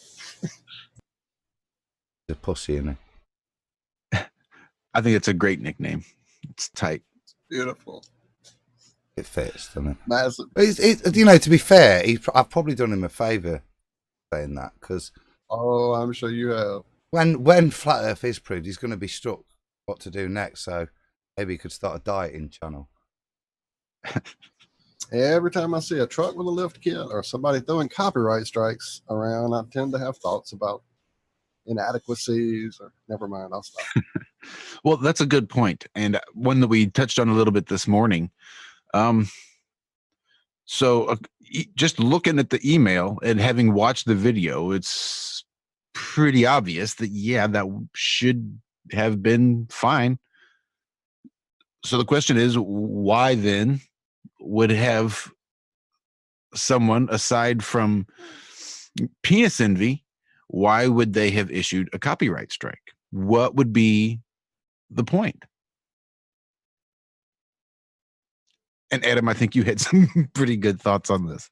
The pussy, isn't it?
I think it's a great nickname. It's tight.
It's beautiful.
It fits, doesn't it?
Massive.
You know, to be fair, I've probably done him a favour saying that, because
Oh, I'm sure you have.
when Flat Earth is proved, he's going to be struck what to do next. So maybe he could start a dieting channel.
Every time I see a truck with a lift kit or somebody throwing copyright strikes around, I tend to have thoughts about inadequacies, or never mind, I'll stop.
Well, that's a good point, and one that we touched on a little bit this morning. Just looking at the email and having watched the video, it's pretty obvious that, yeah, that should have been fine. So the question is, why then would have someone, aside from penis envy, why would they have issued a copyright strike? What would be the point? And Adam, I think you had some pretty good thoughts on this.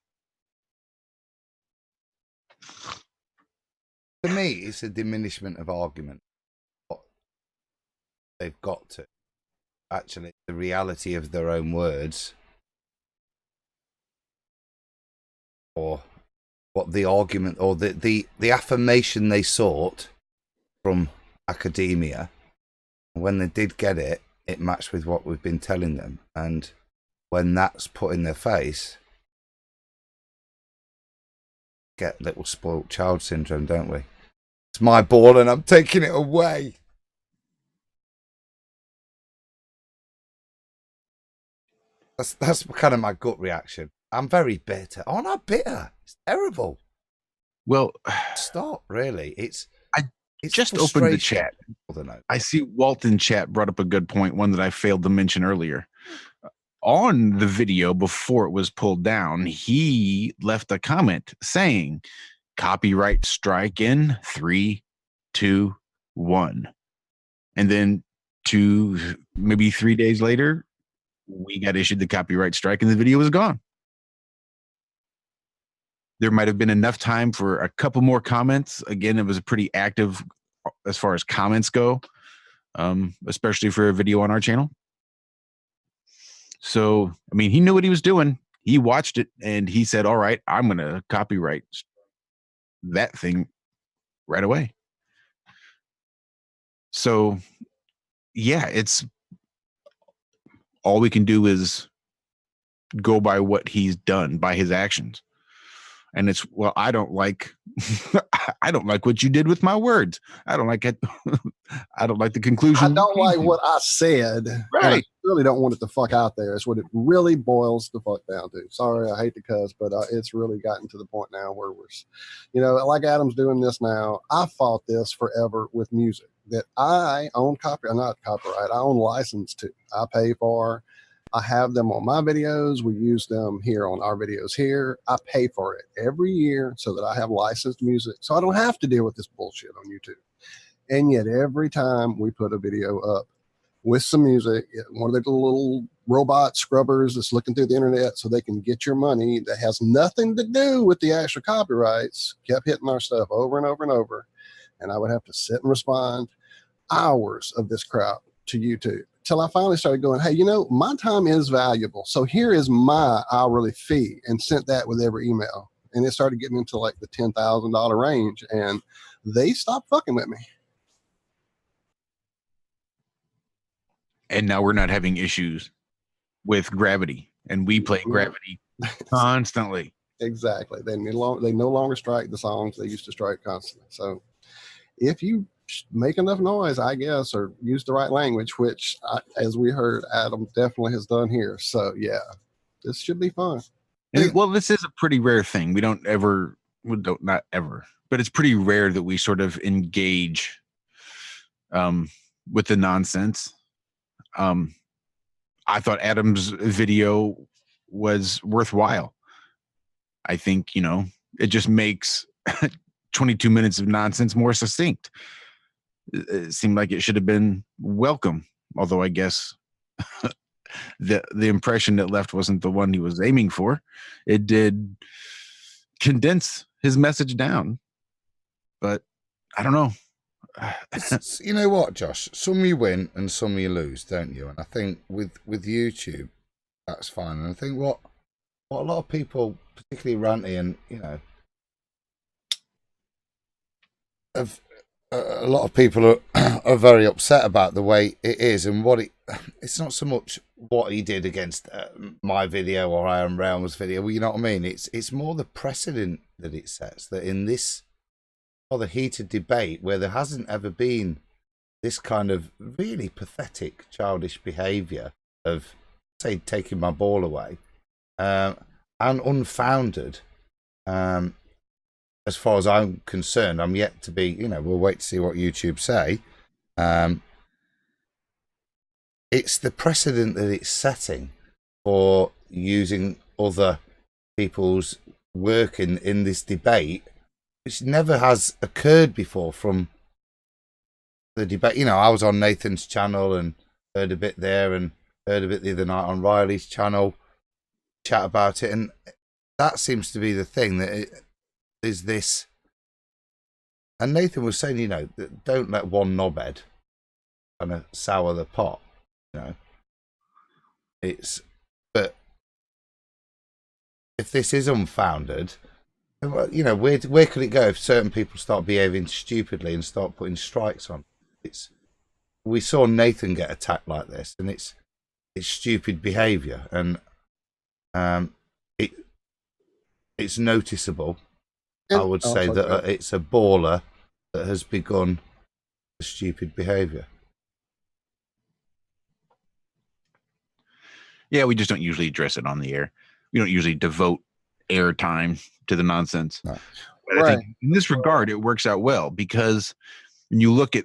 For me, it's a diminishment of argument. They've got to actually the reality of their own words, or what the argument or the affirmation they sought from academia. When they did get it, it matched with what we've been telling them, and when that's put in their face, get little spoilt child syndrome, don't we? It's my ball and I'm taking it away. That's kind of my gut reaction. I'm very bitter. Oh, I'm not bitter. It's terrible.
Well,
stop. Really, it's
just opened the chat. I see Walton chat brought up a good point, one that I failed to mention earlier. On the video before it was pulled down, he left a comment saying, "Copyright strike in 3, 2, 1." And then maybe 3 days later, we got issued the copyright strike and the video was gone. There might have been enough time for a couple more comments. Again, it was pretty active as far as comments go, especially for a video on our channel. So, I mean, he knew what he was doing. He watched it and he said, all right, I'm going to copyright that thing right away. So, yeah, it's all we can do is go by what he's done, by his actions. And it's, well, I don't like what you did with my words. I don't like it. I don't like the conclusion.
I don't like what I said.
Right.
really don't want it to fuck out there. It's what it really boils the fuck down to. Sorry, I hate to cuss, but it's really gotten to the point now where we're, like Adam's doing this now. I fought this forever with music that I own not copyright. I own license to. I pay for. I have them on my videos. We use them here on our videos here. I pay for it every year so that I have licensed music, so I don't have to deal with this bullshit on YouTube. And yet every time we put a video up with some music, one of the little robot scrubbers that's looking through the internet so they can get your money that has nothing to do with the actual copyrights, kept hitting our stuff over and over and over. And I would have to sit and respond hours of this crap to YouTube till I finally started going, hey, my time is valuable. So here is my hourly fee, and sent that with every email. And it started getting into like the $10,000 range, and they stopped fucking with me.
And now we're not having issues with gravity, and we play gravity constantly.
Exactly. They no longer strike the songs they used to strike constantly. So if you make enough noise, I guess, or use the right language, which, as we heard, Adam definitely has done here. So yeah, this should be fun.
And, well, this is a pretty rare thing. We don't ever, not ever, but it's pretty rare that we sort of engage with the nonsense. I thought Adam's video was worthwhile. I think, it just makes 22 minutes of nonsense more succinct. It seemed like it should have been welcome, although I guess the impression it left wasn't the one he was aiming for. It did condense his message down, but I don't know.
You know what, Josh? Some you win and some you lose, don't you? And I think with YouTube, that's fine. And I think what a lot of people, particularly Ranty, and a lot of people are very upset about the way it is, and it's not so much what he did against my video or Iron Realm's video. You know what I mean? It's more the precedent that it sets, that in this rather heated debate where there hasn't ever been this kind of really pathetic childish behaviour of, say, taking my ball away, and unfounded, as far as I'm concerned. I'm yet to be, we'll wait to see what YouTube say. It's the precedent that it's setting for using other people's work in this debate, which never has occurred before from the debate. I was on Nathan's channel and heard a bit there, and heard a bit the other night on Riley's channel, chat about it, and that seems to be the thing, that is this. And Nathan was saying, that don't let one knobhead kind of sour the pot. But if this is unfounded, where could it go if certain people start behaving stupidly and start putting strikes on? We saw Nathan get attacked like this, and it's stupid behaviour, and it's noticeable. I would say that it's a baller that has begun the stupid behaviour.
Yeah, we just don't usually address it on the air. We don't usually devote air time to the nonsense. No. But I think in this regard, it works out well, because when you look at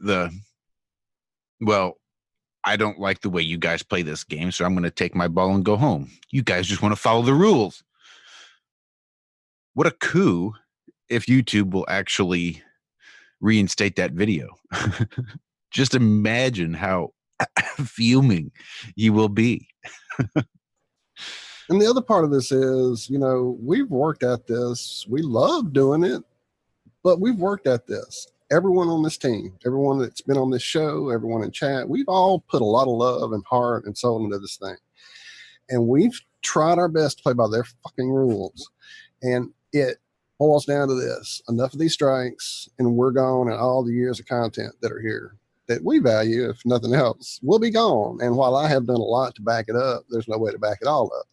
I don't like the way you guys play this game, so I'm going to take my ball and go home. You guys just want to follow the rules. What a coup if YouTube will actually reinstate that video. Just imagine how fuming you will be.
And the other part of this is, we've worked at this. We love doing it, but we've worked at this. Everyone on this team, everyone that's been on this show, everyone in chat, we've all put a lot of love and heart and soul into this thing. And we've tried our best to play by their fucking rules. And it boils down to this: enough of these strikes, and we're gone, and all the years of content that are here that we value, if nothing else, will be gone. And while I have done a lot to back it up, there's no way to back it all up.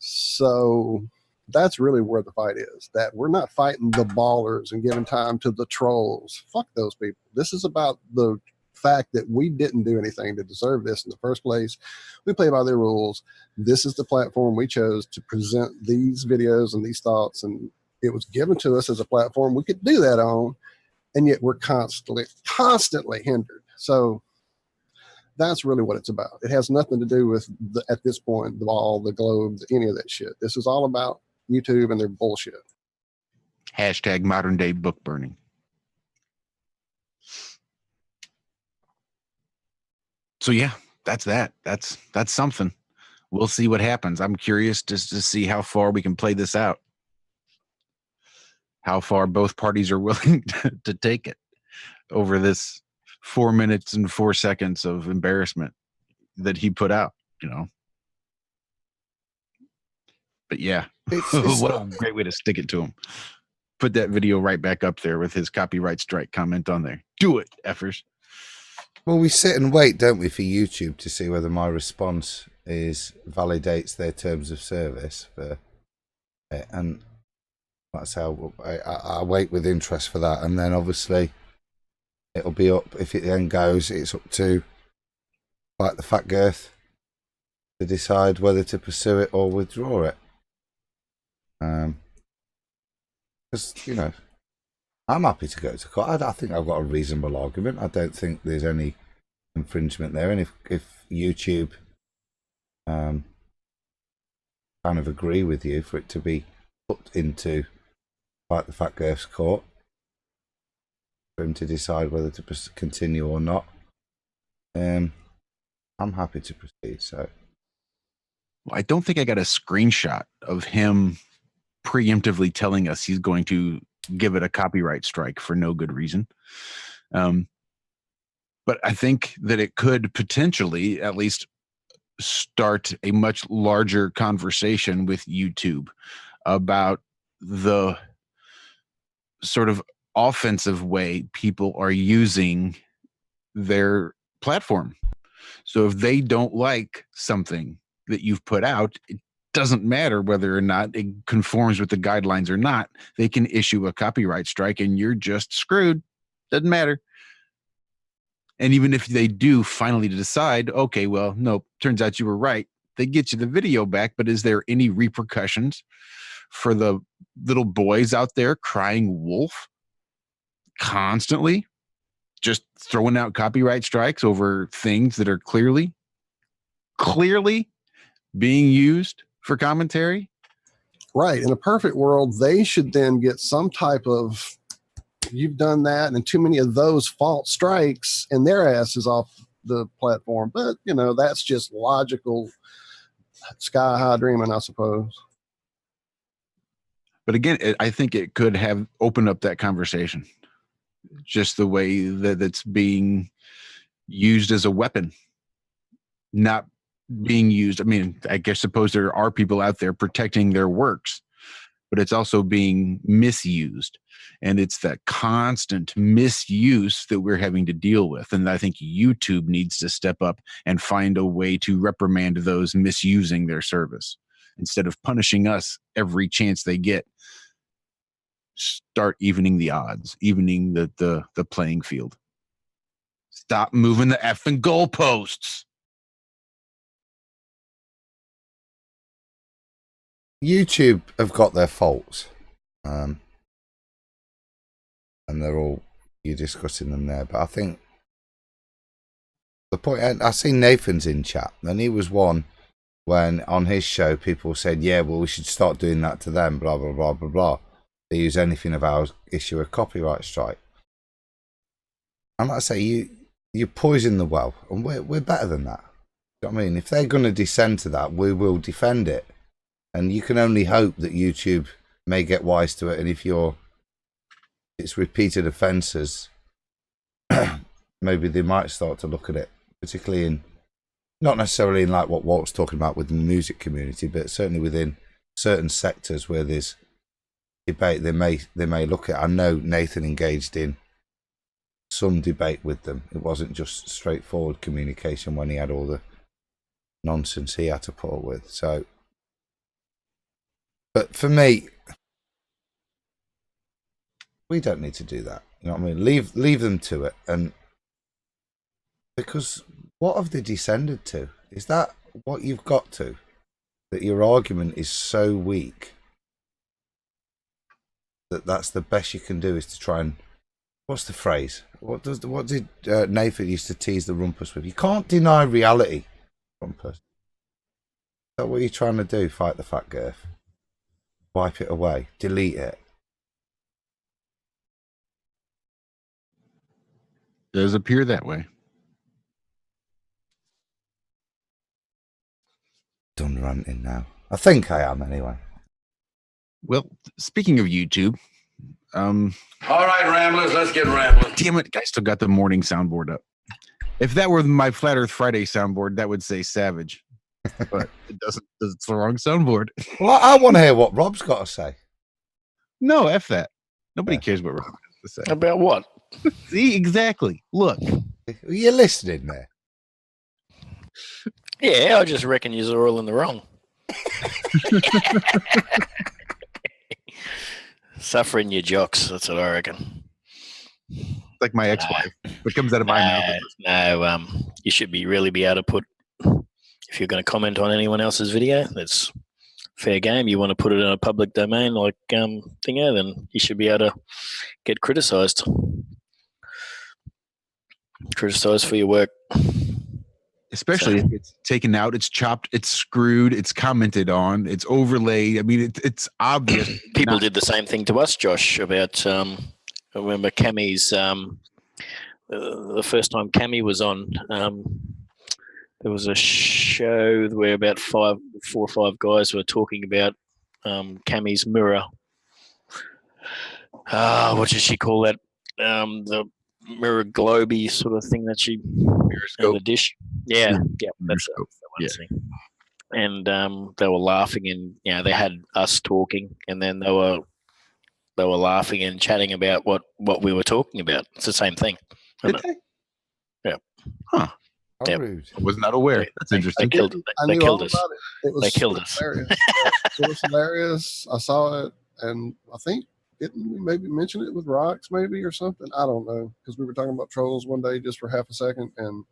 So that's really where the fight is, that we're not fighting the ballers and giving time to the trolls. Fuck those people. This is about the fact that we didn't do anything to deserve this in the first place. We play by their rules. This is the platform we chose to present these videos and these thoughts, and it was given to us as a platform we could do that on, and yet we're constantly hindered. So that's really what it's about. It has nothing to do with, at this point, the ball, the globe, any of that shit. This is all about YouTube and their bullshit.
Hashtag modern day book burning. So yeah, that's that. That's something. We'll see what happens. I'm curious just to see how far we can play this out. How far both parties are willing to take it over this 4 minutes and 4 seconds of embarrassment that he put out, you know. But yeah, what a great way to stick it to him. Put that video right back up there with his copyright strike comment on there. Do it, effers.
Well, we sit and wait, don't we, for YouTube to see whether my response validates their terms of service for it, and that's how I wait with interest for that. And then obviously it'll be up. If it then goes, it's up to like the Fat Girth to decide whether to pursue it or withdraw it. Because, you know, I'm happy to go to court. I think I've got a reasonable argument. I don't think there's any infringement there. And if YouTube kind of agree with you for it to be put into like the Fat Girth's court, for him to decide whether to continue or not, I'm happy to proceed. So,
well, I don't think I got a screenshot of him preemptively telling us he's going to give it a copyright strike for no good reason. But I think that it could potentially at least start a much larger conversation with YouTube about the sort of offensive way people are using their platform. So if they don't like something that you've put out, it doesn't matter whether or not it conforms with the guidelines or not. They can issue a copyright strike and you're just screwed. Doesn't matter. And even if they do finally decide, okay, well, nope, turns out you were right, they get you the video back, but is there any repercussions for the little boys out there crying wolf constantly, just throwing out copyright strikes over things that are clearly being used for commentary?
Right. In a perfect world, they should then get some type of, you've done that and too many of those false strikes, and their ass is off the platform. But, you know, that's just logical sky high dreaming, I suppose.
But again, I think it could have opened up that conversation. Just the way that it's being used as a weapon, not being used. I mean, I guess suppose there are people out there protecting their works, but it's also being misused. And it's that constant misuse that we're having to deal with. And I think YouTube needs to step up and find a way to reprimand those misusing their service instead of punishing us every chance they get. Start evening the odds, evening the playing field. Stop moving the effing goalposts.
YouTube have got their faults, and you're discussing them there. But I think the point, I see Nathan's in chat, and he was one when on his show people said, yeah, well, we should start doing that to them, blah, blah, blah, blah, blah. They use anything of ours, issue a copyright strike. And like I say, you poison the well, and we're better than that. You know what I mean? If they're going to descend to that, we will defend it. And you can only hope that YouTube may get wise to it. And if it's repeated offences, maybe they might start to look at it, particularly in, not necessarily in like what Walt's talking about with the music community, but certainly within certain sectors where there's debate, they may look at. I know Nathan engaged in some debate with them. It wasn't just straightforward communication when he had all the nonsense he had to put up with. So, but for me, we don't need to do that. You know what I mean? Leave them to it. And Because what have they descended to? Is that what you've got to? That your argument is so weak that's the best you can do is to try and, what's the phrase? What did Nathan used to tease the rumpus with? You can't deny reality, rumpus. Is that what you're trying to do? Fight the fat girth? Wipe it away? Delete it?
Does appear that way.
Done ranting now. I think I am anyway.
Well, speaking of YouTube,
all right, ramblers, let's get rambling.
Damn it, I still got the morning soundboard up. If that were my Flat Earth Friday soundboard, that would say Savage, but it doesn't. It's the wrong soundboard.
Well, I want to hear what Rob's got to say.
No, F that. Nobody cares what Rob has to say.
About what?
See, exactly. Look,
you're listening there.
Yeah, I just reckon you're all in the wrong. Suffering your jocks, that's what I reckon.
Like my ex-wife. What comes out of my mouth?
No, you should really be able to put, if you're going to comment on anyone else's video, that's fair game. You want to put it in a public domain like Thingo, then you should be able to get criticised. Criticised for your work.
Especially if it's taken out, it's chopped, it's screwed, it's commented on, it's overlaid. I mean, it's obvious.
People did the same thing to us, Josh, about, I remember Cammy's, the first time Cammy was on, there was a show where about 4 or 5 guys were talking about Cammy's mirror. What did she call that? The mirror globey sort of thing that she on the dish. Yeah, that's the one thing. And they were laughing, and they had us talking, and then they were laughing and chatting about what we were talking about. It's the same thing.
Did they?
Yeah.
Huh.
Yep.
I was not aware. That's interesting.
They killed us. They killed us.
Hilarious. It was hilarious. I saw it, and I think didn't we maybe mention it with rocks maybe or something? I don't know, because we were talking about trolls one day just for half a second, and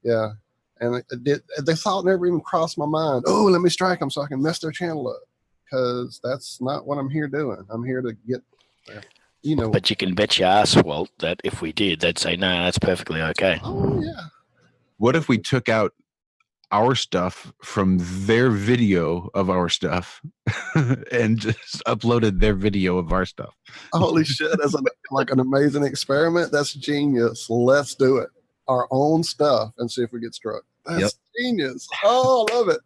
and the thought never even crossed my mind. Oh, let me strike them so I can mess their channel up, because that's not what I'm here doing. I'm here to get,
But you can bet your ass, Walt, that if we did, they'd say, no, that's perfectly okay.
Oh yeah.
What if we took out our stuff from their video of our stuff and just uploaded their video of our stuff?
Holy shit, that's like an amazing experiment. That's genius. Let's do it. Our own stuff and see if we get struck. That's genius. Oh, I love it.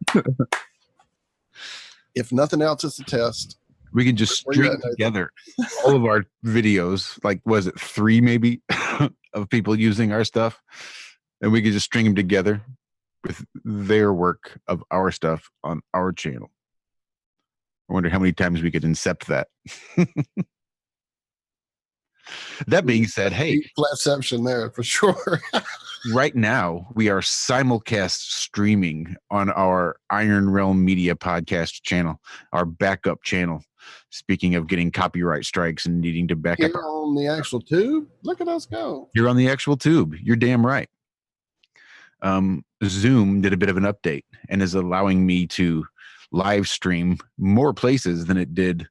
If nothing else, it's a test.
We can just string together all of our videos, like, was it 3 maybe, of people using our stuff? And we could just string them together with their work of our stuff on our channel. I wonder how many times we could incept that. That being said, hey,
flatception there for sure.
Right now we are simulcast streaming on our Iron Realm Media podcast channel, our backup channel. Speaking of getting copyright strikes and needing to back up
on the actual tube, look at us go.
You're on the actual tube. You're damn right. Zoom did a bit of an update and is allowing me to live stream more places than it did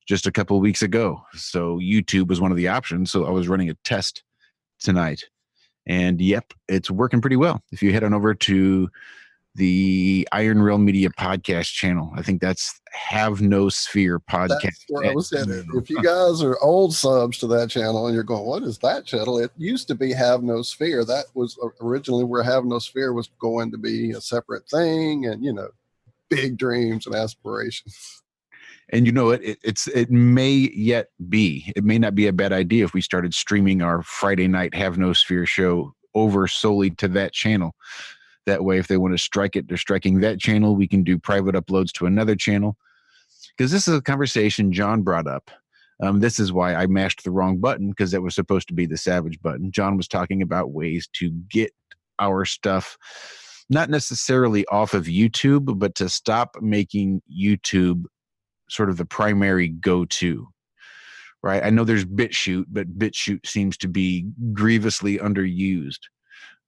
just a couple of weeks ago. So YouTube was one of the options. So I was running a test tonight, and yep, it's working pretty well. If you head on over to the Iron Realm Media podcast channel, I think that's Have No Sphere podcast.
That's where I was headed. If you guys are old subs to that channel and you're going, what is that channel? It used to be Have No Sphere. That was originally where Have No Sphere was going to be a separate thing, and big dreams and aspirations.
And it may yet be. It may not be a bad idea if we started streaming our Friday night Have No Sphere show over solely to that channel. That way, if they want to strike it, they're striking that channel. We can do private uploads to another channel. Because this is a conversation John brought up. This is why I mashed the wrong button, because that was supposed to be the Savage button. John was talking about ways to get our stuff, not necessarily off of YouTube, but to stop making YouTube sort of the primary go-to. Right? I know there's BitChute, but BitChute seems to be grievously underused.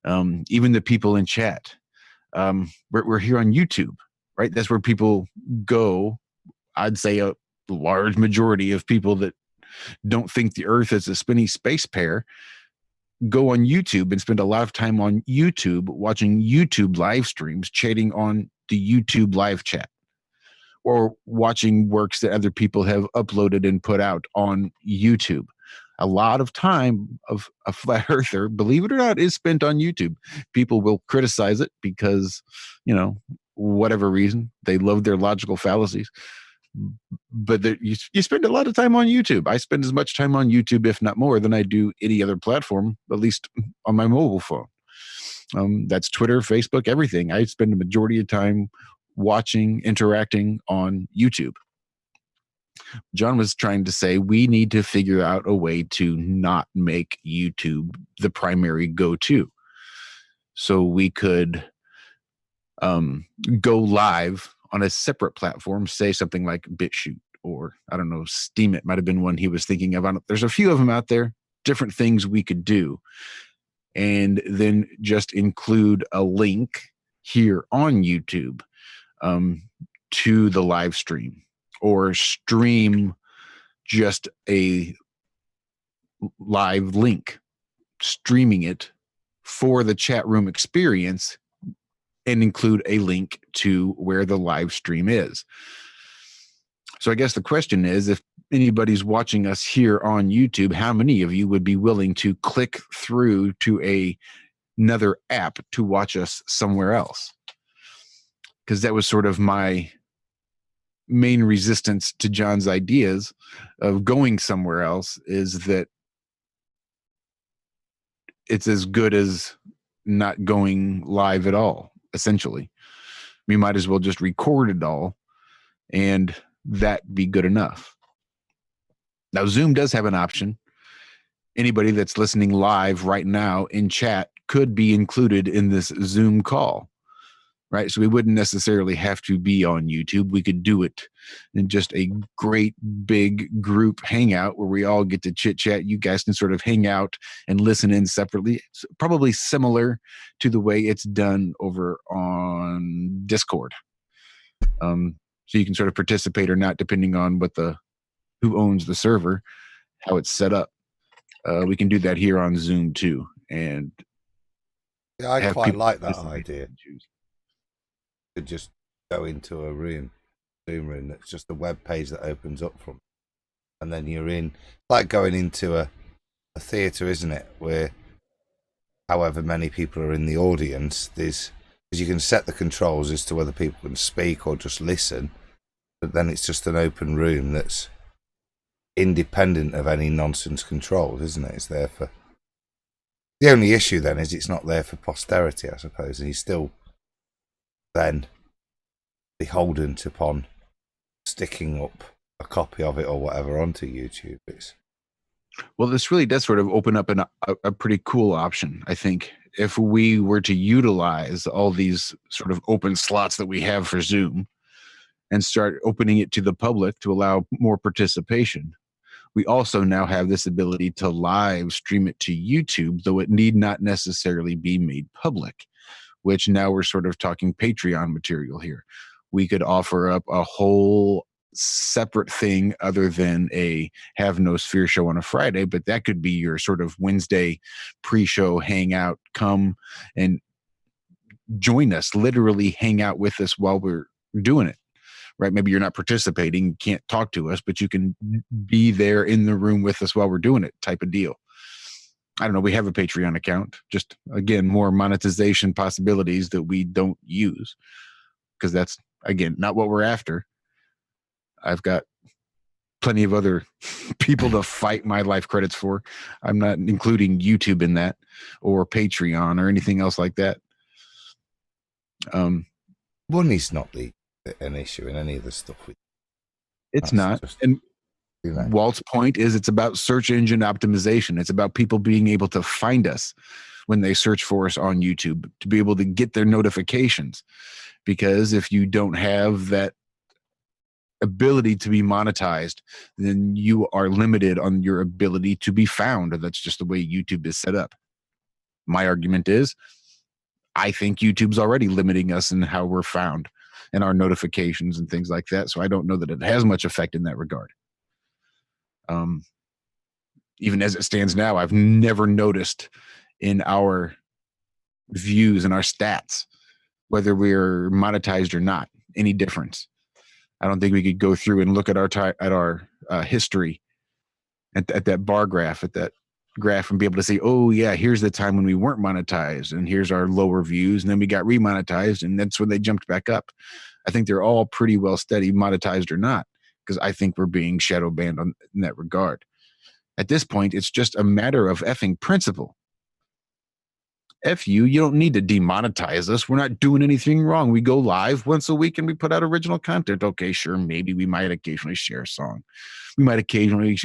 even the people in chat. We're here on YouTube, right? That's where people go. I'd say a large majority of people that don't think the Earth is a spinny space pear go on YouTube and spend a lot of time on YouTube watching YouTube live streams, chatting on the YouTube live chat, or watching works that other people have uploaded and put out on YouTube. A lot of time of a flat earther, believe it or not, is spent on YouTube. People will criticize it because, whatever reason, they love their logical fallacies. But you spend a lot of time on YouTube. I spend as much time on YouTube, if not more, than I do any other platform, at least on my mobile phone. That's Twitter, Facebook, everything. I spend a majority of time watching, interacting on YouTube. John was trying to say we need to figure out a way to not make YouTube the primary go-to. So we could go live on a separate platform, say something like BitChute, or I don't know, Steam. It might have been one he was thinking of. There's a few of them out there, different things we could do. And then just include a link here on YouTube to the live stream, or stream just a live link, streaming it for the chat room experience, and include a link to where the live stream is. So I guess the question is, if anybody's watching us here on YouTube, how many of you would be willing to click through to another app to watch us somewhere else? Because that was sort of my main resistance to John's ideas of going somewhere else, is that it's as good as not going live at all. Essentially, we might as well just record it all and that be good enough. Now, Zoom does have an option. Anybody that's listening live right now in chat could be included in this Zoom call, right? So we wouldn't necessarily have to be on YouTube. We could do it in just a great big group hangout where we all get to chit chat. You guys can sort of hang out and listen in separately. It's probably similar to the way it's done over on Discord. So you can sort of participate or not, depending on who owns the server, how it's set up. We can do that here on Zoom too. And
yeah, I quite like that idea. To just go into a room, Zoom room, that's just a web page that opens up from, and then you're in, like going into a theatre, isn't it? Where however many people are in the audience, because you can set the controls as to whether people can speak or just listen, but then it's just an open room that's independent of any nonsense controls, isn't it? It's there for, the only issue then is it's not there for posterity, I suppose, and you still then beholden upon sticking up a copy of it or whatever onto YouTube.
Well, this really does sort of open up a pretty cool option, I think, if we were to utilize all these sort of open slots that we have for Zoom and start opening it to the public to allow more participation. We also now have this ability to live stream it to YouTube, though it need not necessarily be made public, which now we're sort of talking Patreon material here. We could offer up a whole separate thing other than a Have No Sphere show on a Friday, but that could be your sort of Wednesday pre-show hangout. Come and join us, literally hang out with us while we're doing it, right? Maybe you're not participating, can't talk to us, but you can be there in the room with us while we're doing it, type of deal. I don't know. We have a Patreon account, just again, more monetization possibilities that we don't use, because that's, again, not what we're after. I've got plenty of other people to fight my life credits for. I'm not including YouTube in that, or Patreon or anything else like that.
Money's not an issue in any of the stuff.
It's not. And Walt's point is it's about search engine optimization. It's about people being able to find us when they search for us on YouTube, to be able to get their notifications. Because if you don't have that ability to be monetized, then you are limited on your ability to be found. That's just the way YouTube is set up. My argument is, I think YouTube's already limiting us in how we're found and our notifications and things like that. So I don't know that it has much effect in that regard. Even as it stands now, I've never noticed in our views and our stats, whether we're monetized or not, any difference. I don't think we could go through and look at our history at that bar graph, at that graph, and be able to say, oh yeah, here's the time when we weren't monetized, and here's our lower views, and then we got remonetized, and that's when they jumped back up. I think they're all pretty well steady, monetized or not, because I think we're being shadow banned in that regard. At this point, it's just a matter of effing principle. F you don't need to demonetize us. We're not doing anything wrong. We go live once a week and we put out original content. Okay, sure, maybe we might occasionally share a song. We might occasionally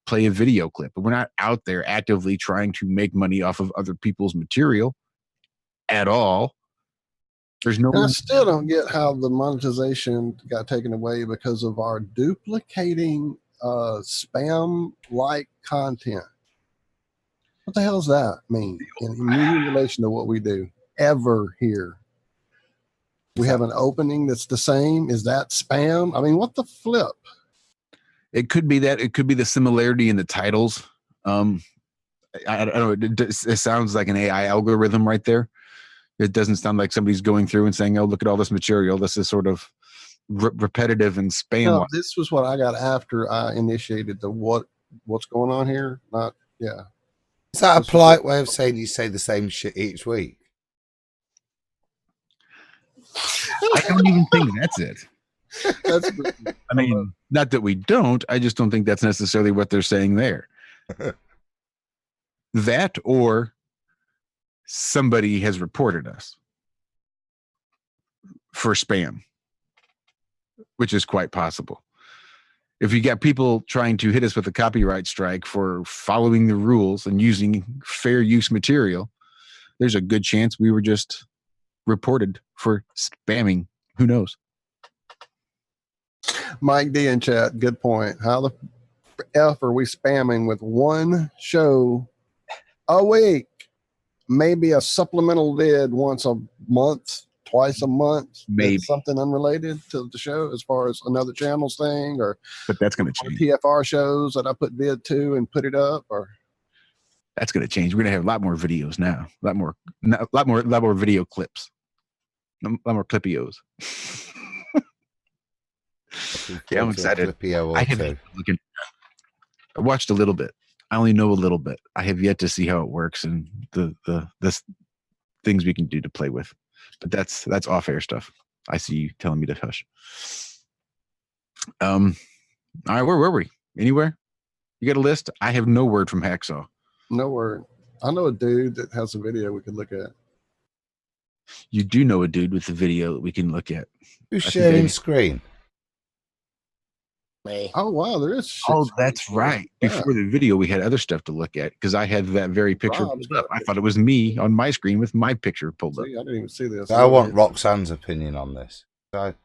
play a video clip, but we're not out there actively trying to make money off of other people's material at all. There's no.
And I still don't get how the monetization got taken away because of our duplicating spam-like content. What the hell does that mean in relation to what we do ever here? We have an opening that's the same. Is that spam? I mean, what the flip?
It could be that. It could be the similarity in the titles. I don't know. It sounds like an AI algorithm right there. It doesn't sound like somebody's going through and saying, oh, look at all this material. This is sort of repetitive and spam.
No, this was what I got after I initiated the what's going on here. Not, yeah.
Is that a polite way of saying you say the same shit each week?
I don't even think that's it. I mean, not that we don't. I just don't think that's necessarily what they're saying there. That or somebody has reported us for spam, which is quite possible. If you got people trying to hit us with a copyright strike for following the rules and using fair use material, there's a good chance we were just reported for spamming. Who knows?
Mike D in chat, good point. How the F are we spamming with one show a week? Maybe a supplemental vid once a month, twice a month.
Maybe
something unrelated to the show as far as another channel's thing,
but that's going to change.
TFR shows that I put vid to and put it up, or
that's going to change. We're going to have a lot more videos now, a lot more video clips, a lot more clippios. Yeah, I'm excited. I watched a little bit. I only know a little bit. I have yet to see how it works and the things we can do to play with. But that's off-air stuff. I see you telling me to hush. All right, where were we? Anywhere? You got a list? I have no word from Hacksaw.
No word. I know a dude that has a video we could look at.
You do know a dude with a video that we can look at.
Who's sharing screen?
Me.
Oh wow, there is.
Oh, that's right. Before the video, we had other stuff to look at because I had that very picture pulled up. I thought it was me on my screen with my picture pulled up.
I didn't even see this.
I want Roxanne's opinion on this.
Rox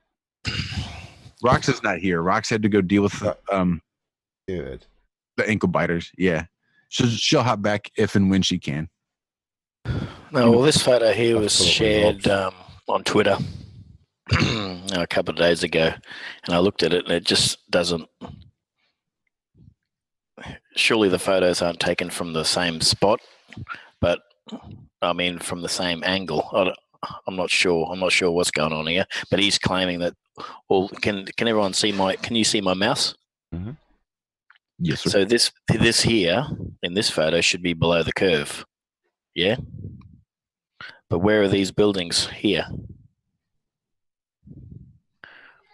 is not here. Rox had to go deal with the ankle biters. Yeah, she'll hop back if and when she can.
No, well, this photo here was shared on Twitter a couple of days ago, and I looked at it, and it just doesn't. Surely the photos aren't taken from the same spot, but I mean from the same angle. I'm not sure. I'm not sure what's going on here, but he's claiming that. Well, can everyone see my? Can you see my mouse?
Mm-hmm. Yes, sir.
So this here in this photo should be below the curve. Yeah. But where are these buildings here?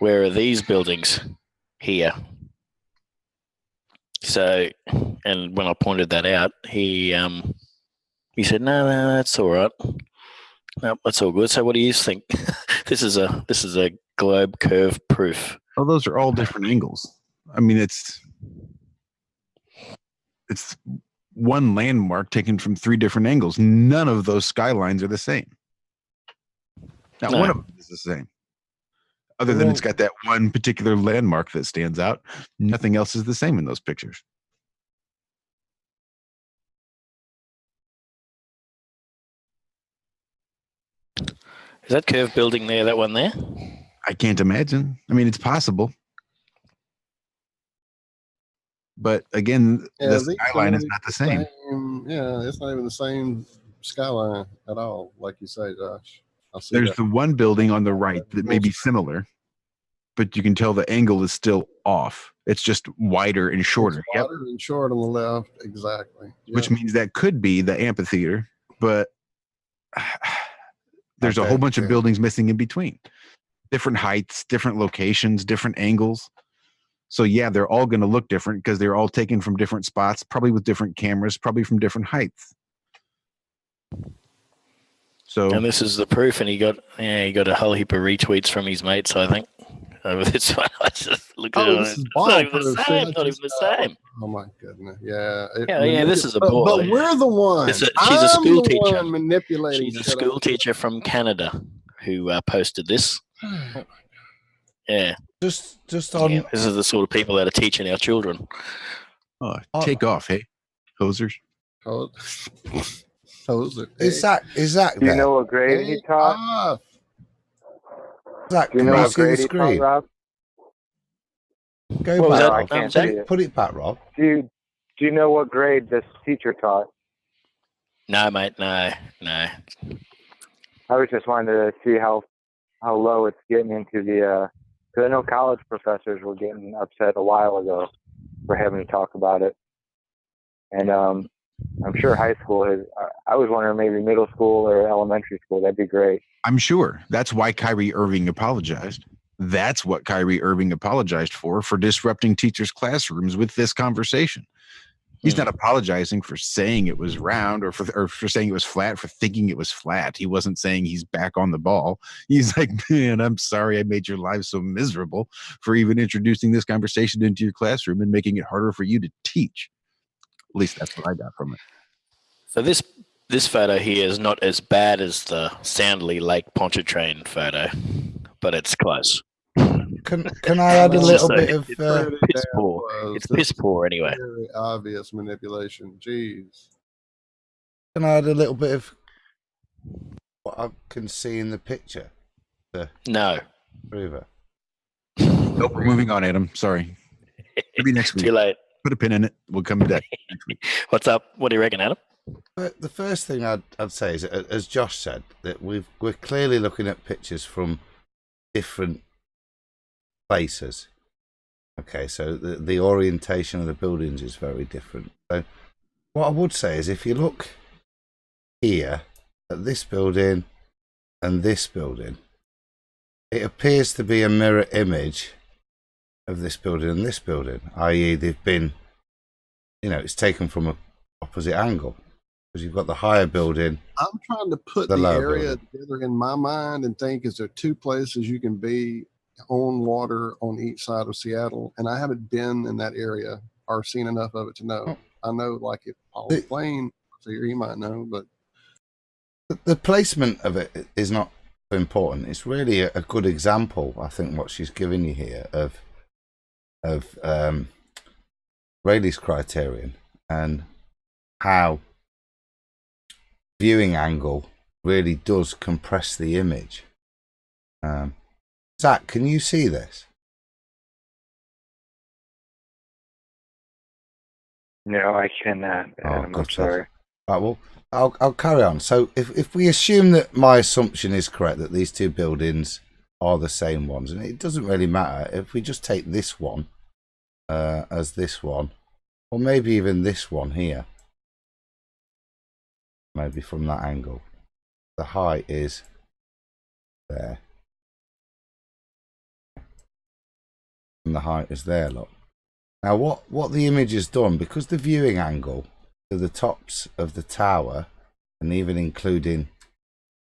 Where are these buildings here? So, and when I pointed that out, he said, no, that's all right. No, that's all good. So what do you think? This is a globe curve proof.
Oh, those are all different angles. I mean, it's one landmark taken from three different angles. None of those skylines are the same. Now, one of them is the same. Other than it's got that one particular landmark that stands out, nothing else is the same in those pictures.
Is that curved building there, that one there?
I can't imagine. I mean, it's possible. But again, the skyline is not the same.
Yeah, it's not even the same skyline at all, like you say, Josh.
There's the one building on the right that may be similar, but you can tell the angle is still off. It's just wider and shorter.
It's wider and short on the left, exactly.
Which means that could be the amphitheater, but there's a whole bunch of buildings missing in between. Different heights, different locations, different angles. So yeah, they're all going to look different because they're all taken from different spots, probably with different cameras, probably from different heights. So,
and this is the proof, and he got a whole heap of retweets from his mates, I think, over this one. I just looked at it. It's not even the same. Not even the same.
Oh my goodness! Yeah.
This is a boy.
But we're the ones.
She's a school teacher.
Manipulating.
She's a school teacher from Canada who posted this. Yeah.
Just on.
Yeah, this is the sort of people that are teaching our children.
Oh, take off, hey, hosers.
Is that?
Do you know what grade he taught?
Zach,
do you know what grade he taught, Rob?
Go back. No, I can't see it. Put it back, Rob.
Do you know what grade this teacher taught?
No, mate. No.
I was just wanting to see how low it's getting into the. Because I know college professors were getting upset a while ago for having to talk about it, and I'm sure high school has. I was wondering maybe middle school or elementary school. That'd be great.
I'm sure that's why Kyrie Irving apologized. That's what Kyrie Irving apologized for disrupting teachers' classrooms with this conversation. He's not apologizing for saying it was round or for saying it was flat, for thinking it was flat. He wasn't saying he's back on the ball. He's like, man, I'm sorry I made your life so miserable for even introducing this conversation into your classroom and making it harder for you to teach. At least that's what I got from it.
So this photo here is not as bad as the Soundley Lake Pontchartrain photo, but it's close.
Can I add a little bit of
piss poor? It's piss poor anyway.
Very obvious manipulation. Jeez.
Can I add a little bit of what I can see in the picture?
No.
Prove it.
Nope, we're moving on, Adam. Sorry. Maybe next week.
Too late.
Put a pin in it. We'll come back.
What's up? What do you reckon, Adam?
But the first thing I'd say is, as Josh said, that we're clearly looking at pictures from different places. Okay, so the orientation of the buildings is very different. So what I would say is, if you look here at this building and this building, it appears to be a mirror image of this building and this building, i.e. they've been, it's taken from an opposite angle, because you've got the higher building.
I'm trying to put the area together in my mind and think, is there two places you can be on water on each side of Seattle? And I haven't been in that area or seen enough of it to know. I know, like, if Paul Plain here, he might know, but
the placement of it is not important. It's really a good example, I think, what she's giving you here of Rayleigh's criterion and how viewing angle really does compress the image. Zach, can you see this?
No, I cannot. I'm sorry.
Right, well, I'll carry on. So if we assume that my assumption is correct, that these two buildings are the same ones, and it doesn't really matter if we just take this one as this one, or maybe even this one here, maybe from that angle, the height is there and the height is there. Look, now what the image has done, because the viewing angle to the tops of the tower, and even including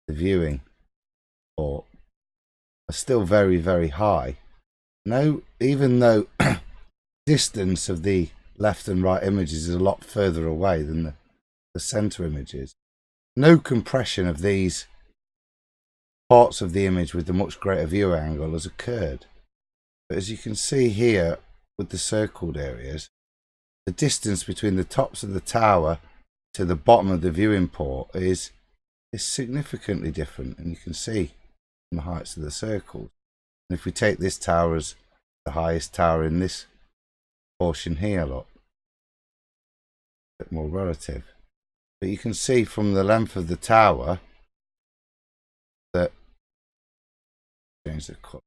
the viewing port, are still very, very high. Now, even though distance of the left and right images is a lot further away than the center images, no compression of these parts of the image with the much greater view angle has occurred. But as you can see here with the circled areas, the distance between the tops of the tower to the bottom of the viewing port is significantly different, and you can see and the heights of the circles. And if we take this tower as the highest tower in this portion here, look, a bit more relative. But you can see from the length of the tower that, change the cut,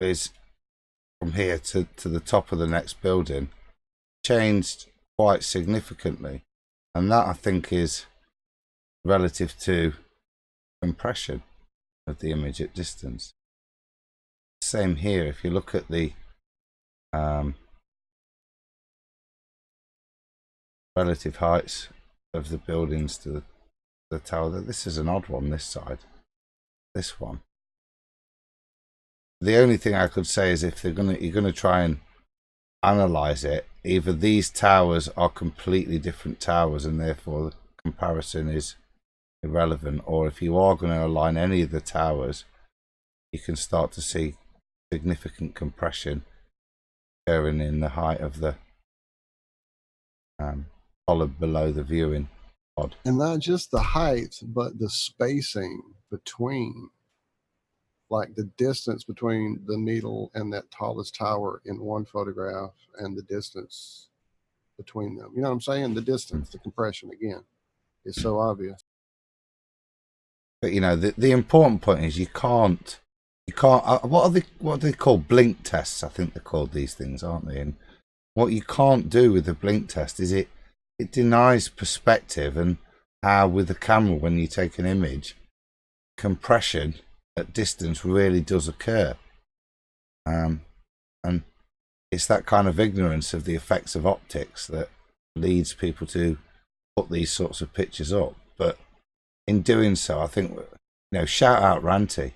is from here to the top of the next building changed quite significantly, and that I think is relative to compression of the image at distance. Same here, if you look at the relative heights of the buildings to the tower. This is an odd one, this side, this one. The only thing I could say is if you're gonna try and analyze it, either these towers are completely different towers and therefore the comparison is irrelevant, or if you are going to align any of the towers, you can start to see significant compression occurring in the height of the column below the viewing pod.
And not just the height, but the spacing between, like the distance between the needle and that tallest tower in one photograph and the distance between them. You know what I'm saying? The distance, the compression again is so obvious.
But you know, the important point is you can't what are they called? Blink tests, I think they're called, these things, aren't they? And what you can't do with the blink test is it denies perspective, and how with the camera, when you take an image, compression at distance really does occur. And it's that kind of ignorance of the effects of optics that leads people to put these sorts of pictures up. But in doing so, I think, shout out Ranty,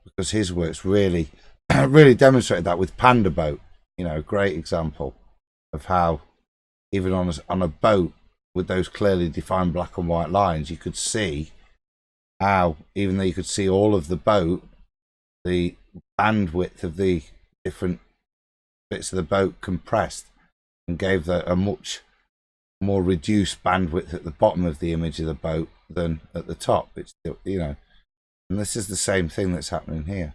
because his work's really really demonstrated that with Panda Boat. A great example of how even on a boat with those clearly defined black and white lines, you could see how, even though you could see all of the boat, the bandwidth of the different bits of the boat compressed and gave a much more reduced bandwidth at the bottom of the image of the boat than at the top. It's, and this is the same thing that's happening here.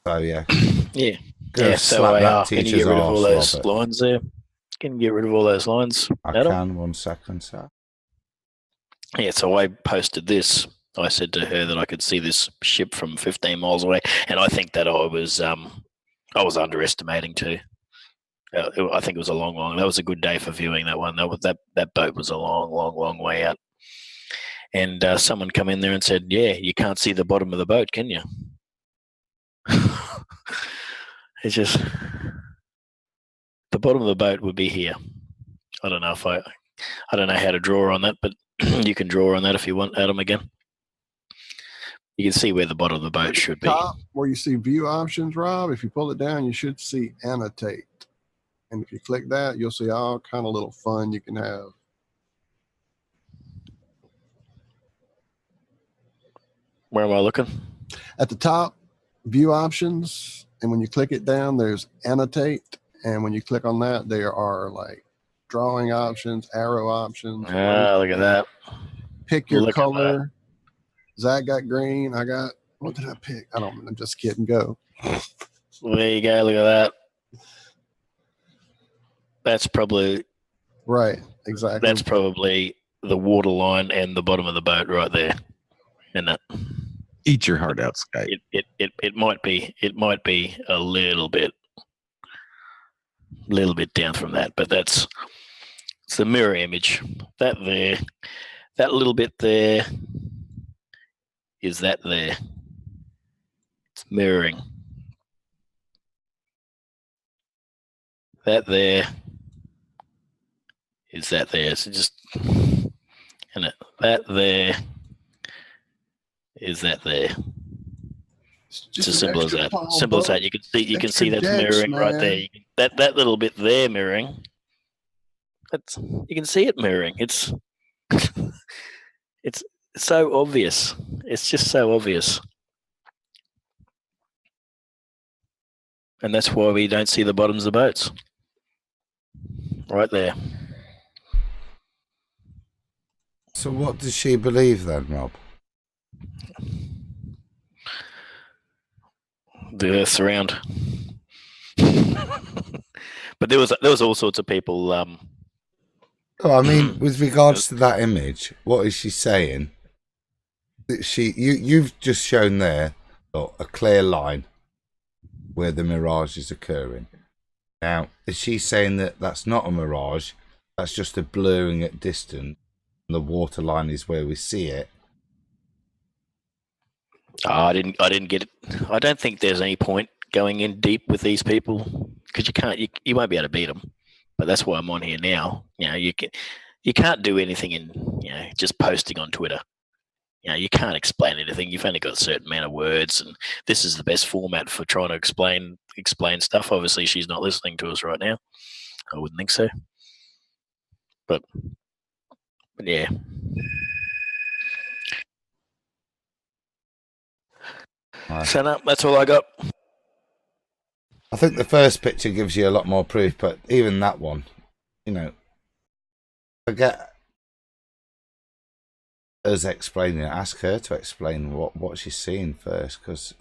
So yeah.
So can you get rid of all those lines there? Can you get rid of all those lines?
I can. 1 second, sir.
Yeah, so I posted this. I said to her that I could see this ship from 15 miles away, and I think that I was underestimating too. I think it was a long. That was a good day for viewing that one. That boat was a long way out. And someone come in there and said, "Yeah, you can't see the bottom of the boat, can you?" It's just the bottom of the boat would be here. I don't know I don't know how to draw on that, but you can draw on that if you want, Adam, again. You can see where the bottom of the boat should be.
Top, where you see view options, Rob, if you pull it down, you should see annotate. And if you click that, you'll see all kind of little fun you can have.
Where am I looking?
At the top, view options. And when you click it down, there's annotate. And when you click on that, there are like drawing options, arrow options.
Look at that.
Pick your color. Zach got green. What did I pick? I'm just kidding. Go.
There you go. Look at that. That's probably
right. Exactly.
That's probably the water line and the bottom of the boat right there. Isn't it?
Eat your heart out, Sky.
It might be a little bit down from that, but it's the mirror image. That little bit there is that there. It's mirroring. That there is that there. So just, and that there is that there. It's as simple as that. Simple as that. You can see that's mirroring right there. That little bit there mirroring. You can see it mirroring. It's so obvious. It's just so obvious. And that's why we don't see the bottoms of boats. Right there.
So what does she believe then, Rob?
The Earth's round. But there was all sorts of people.
Oh, I mean, with regards to that image, what is she saying? That you've just shown there a clear line where the mirage is occurring. Now, is she saying that that's not a mirage? That's just a blurring at distance. And the water line is where we see it.
I didn't get it. I don't think there's any point going in deep with these people because you won't be able to beat them. But that's why I'm on here now. You can't do anything in just posting on Twitter. You can't explain anything. You've only got a certain amount of words, and this is the best format for trying to explain stuff. Obviously, she's not listening to us right now. I wouldn't think so. But yeah. So no, that's all I got.
I think the first picture gives you a lot more proof, but even that one, forget us explaining it. Ask her to explain what she's seeing first, because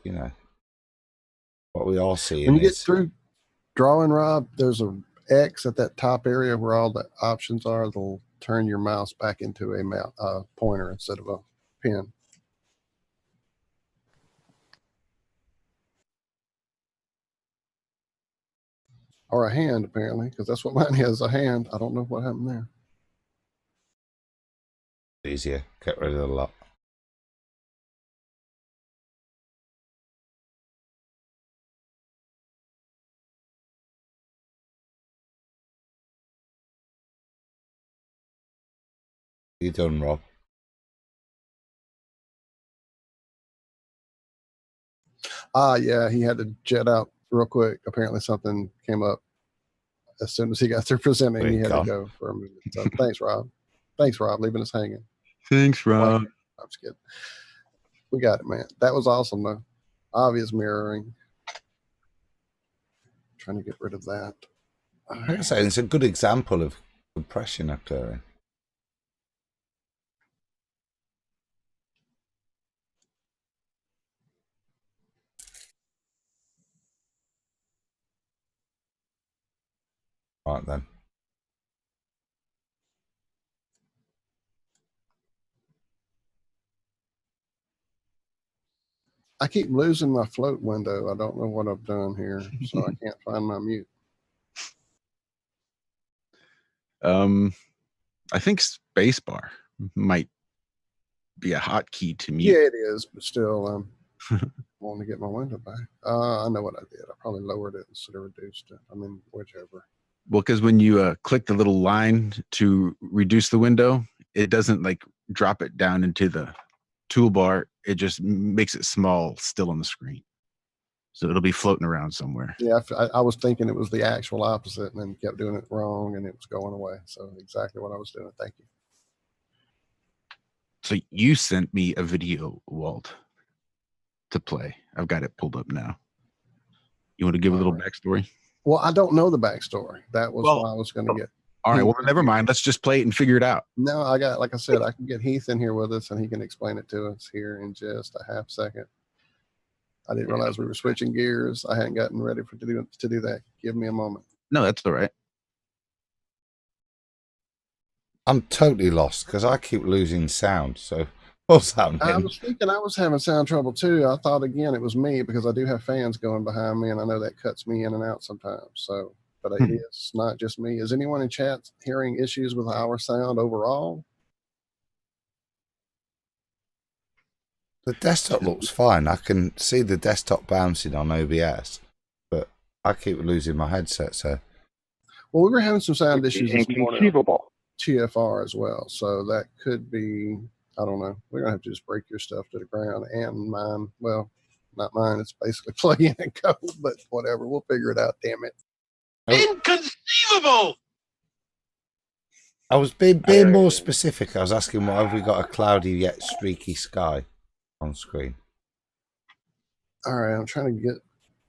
what we are seeing.
When you get through drawing, Rob, there's a X at that top area where all the options are. They'll turn your mouse back into a pointer instead of a pen. Or a hand, apparently, because that's what mine is, a hand. I don't know what happened there.
Easier. Get rid of the lot. You done, Rob?
Yeah, he had to jet out real quick. Apparently something came up as soon as he got through presenting. He had to go for a minute. So thanks, Rob. Thanks, Rob, leaving us hanging.
Thanks, Rob.
I'm just kidding. We got it, man. That was awesome, though. Obvious mirroring. Trying to get rid of that.
Like I say, it's a good example of compression occurring. Right then.
I keep losing my float window. I don't know what I've done here, so I can't find my mute.
I think spacebar might be a hotkey to mute.
Yeah, it is, but still, wanting to get my window back. I know what I did. I probably lowered it instead of reduced it. I mean, whichever.
Well, because when you click the little line to reduce the window, it doesn't like drop it down into the toolbar. It just makes it small still on the screen. So it'll be floating around somewhere.
Yeah, I was thinking it was the actual opposite and then kept doing it wrong and it was going away. So exactly what I was doing. Thank you.
So you sent me a video, Walt, to play. I've got it pulled up now. You want to give a little backstory?
Well, I don't know the backstory. That was why I was going to get.
All right, well, never mind. Let's just play it and figure it out.
No, like I said, I can get Heath in here with us and he can explain it to us here in just a half second. I didn't realize we were switching gears. I hadn't gotten ready to do that. Give me a moment.
No, that's all right.
I'm totally lost because I keep losing sound. So what's happening?
I was thinking I was having sound trouble too. I thought again it was me because I do have fans going behind me and I know that cuts me in and out sometimes. So, but it is not just me. Is anyone in chat hearing issues with our sound overall?
The desktop looks fine. I can see the desktop bouncing on OBS, but I keep losing my headset. So,
well, we were having some sound issues this morning.
Inconceivable.
TFR as well, so that could be. I don't know. We're gonna have to just break your stuff to the ground and mine. Well, not mine. It's basically plug in and go, but whatever. We'll figure it out. Damn it!
Inconceivable.
I was being more specific. I was asking, why have we got a cloudy yet streaky sky on screen?
All right, I'm trying to get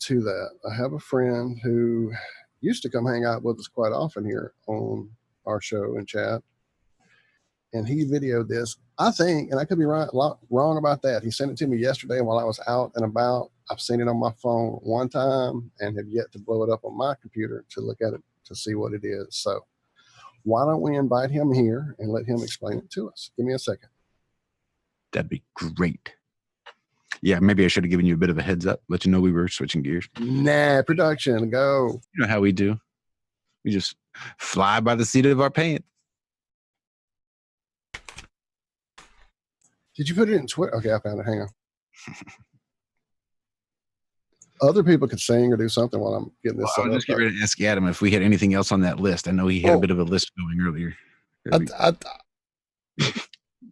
to that. I have a friend who used to come hang out with us quite often here on our show and chat. And he videoed this, I think, and I could be wrong about that. He sent it to me yesterday while I was out and about. I've seen it on my phone one time and have yet to blow it up on my computer to look at it to see what it is. So why don't we invite him here and let him explain it to us? Give me a second.
That'd be great. Yeah, maybe I should have given you a bit of a heads up, let you know we were switching gears.
Nah, production, go.
You know how we do. We just fly by the seat of our pants.
Did you put it in Twitter? Okay, I found it. Hang on. Other people could sing or do something while I'm getting this.
Well, I'll just get ready to ask Adam if we had anything else on that list. I know he had a bit of a list going earlier.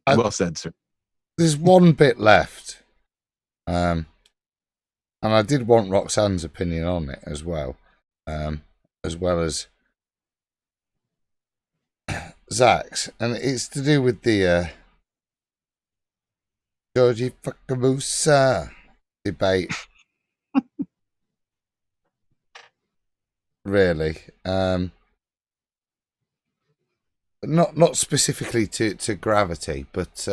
Well said, sir.
There's one bit left. And I did want Roxanne's opinion on it as well as Zach's, and it's to do with the Georgie Fuckabusa debate. Really, not specifically to gravity, but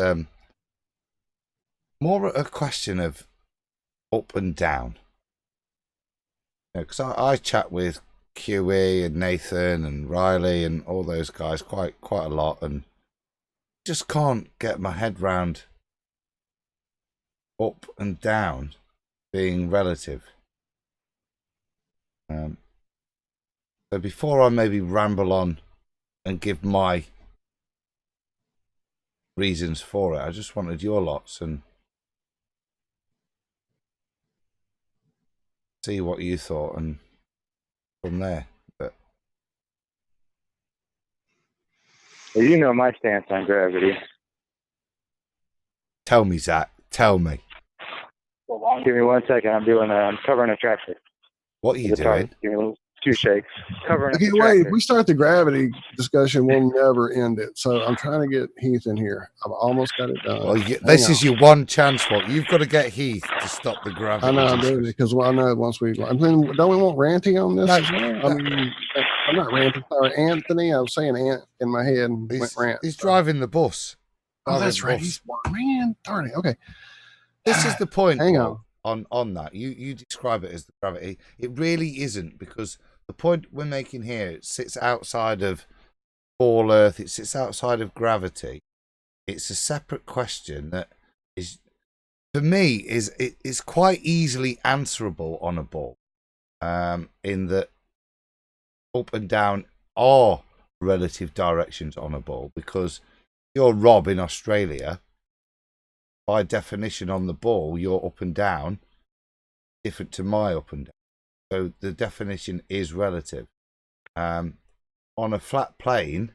more a question of up and down. Because I chat with QE and Nathan and Riley and all those guys quite a lot, and just can't get my head round up and down being relative. So before I maybe ramble on and give my reasons for it, I just wanted your lots and see what you thought, and from there. But
you know my stance on gravity.
Tell me, Zach. Tell me.
Give me 1 second. I'm covering a tractor.
What are you doing?
Give me 2 shakes. Covering.
Okay, wait. If we start the gravity discussion, we'll never end it. So I'm trying to get Heath in here. I've almost got it done.
Well, this is your one chance for it. You've got to get Heath to stop the gravity.
I know I'm doing it because I know once we. I mean, don't we want Ranty on this as well? I mean, I'm not Ranty. Sorry, Anthony. I was saying Ant in my head and went Rant.
He's driving the bus.
Oh, that's right. He's man. Darn it. Okay.
This is the point.
Hang
on that. You describe it as the gravity. It really isn't, because the point we're making here, it sits outside of ball Earth. It sits outside of gravity. It's a separate question that is, for me, is quite easily answerable on a ball. In that up and down are relative directions on a ball, because you're Rob in Australia. By definition, on the ball, your up and down different to my up and down. So the definition is relative. On a flat plane,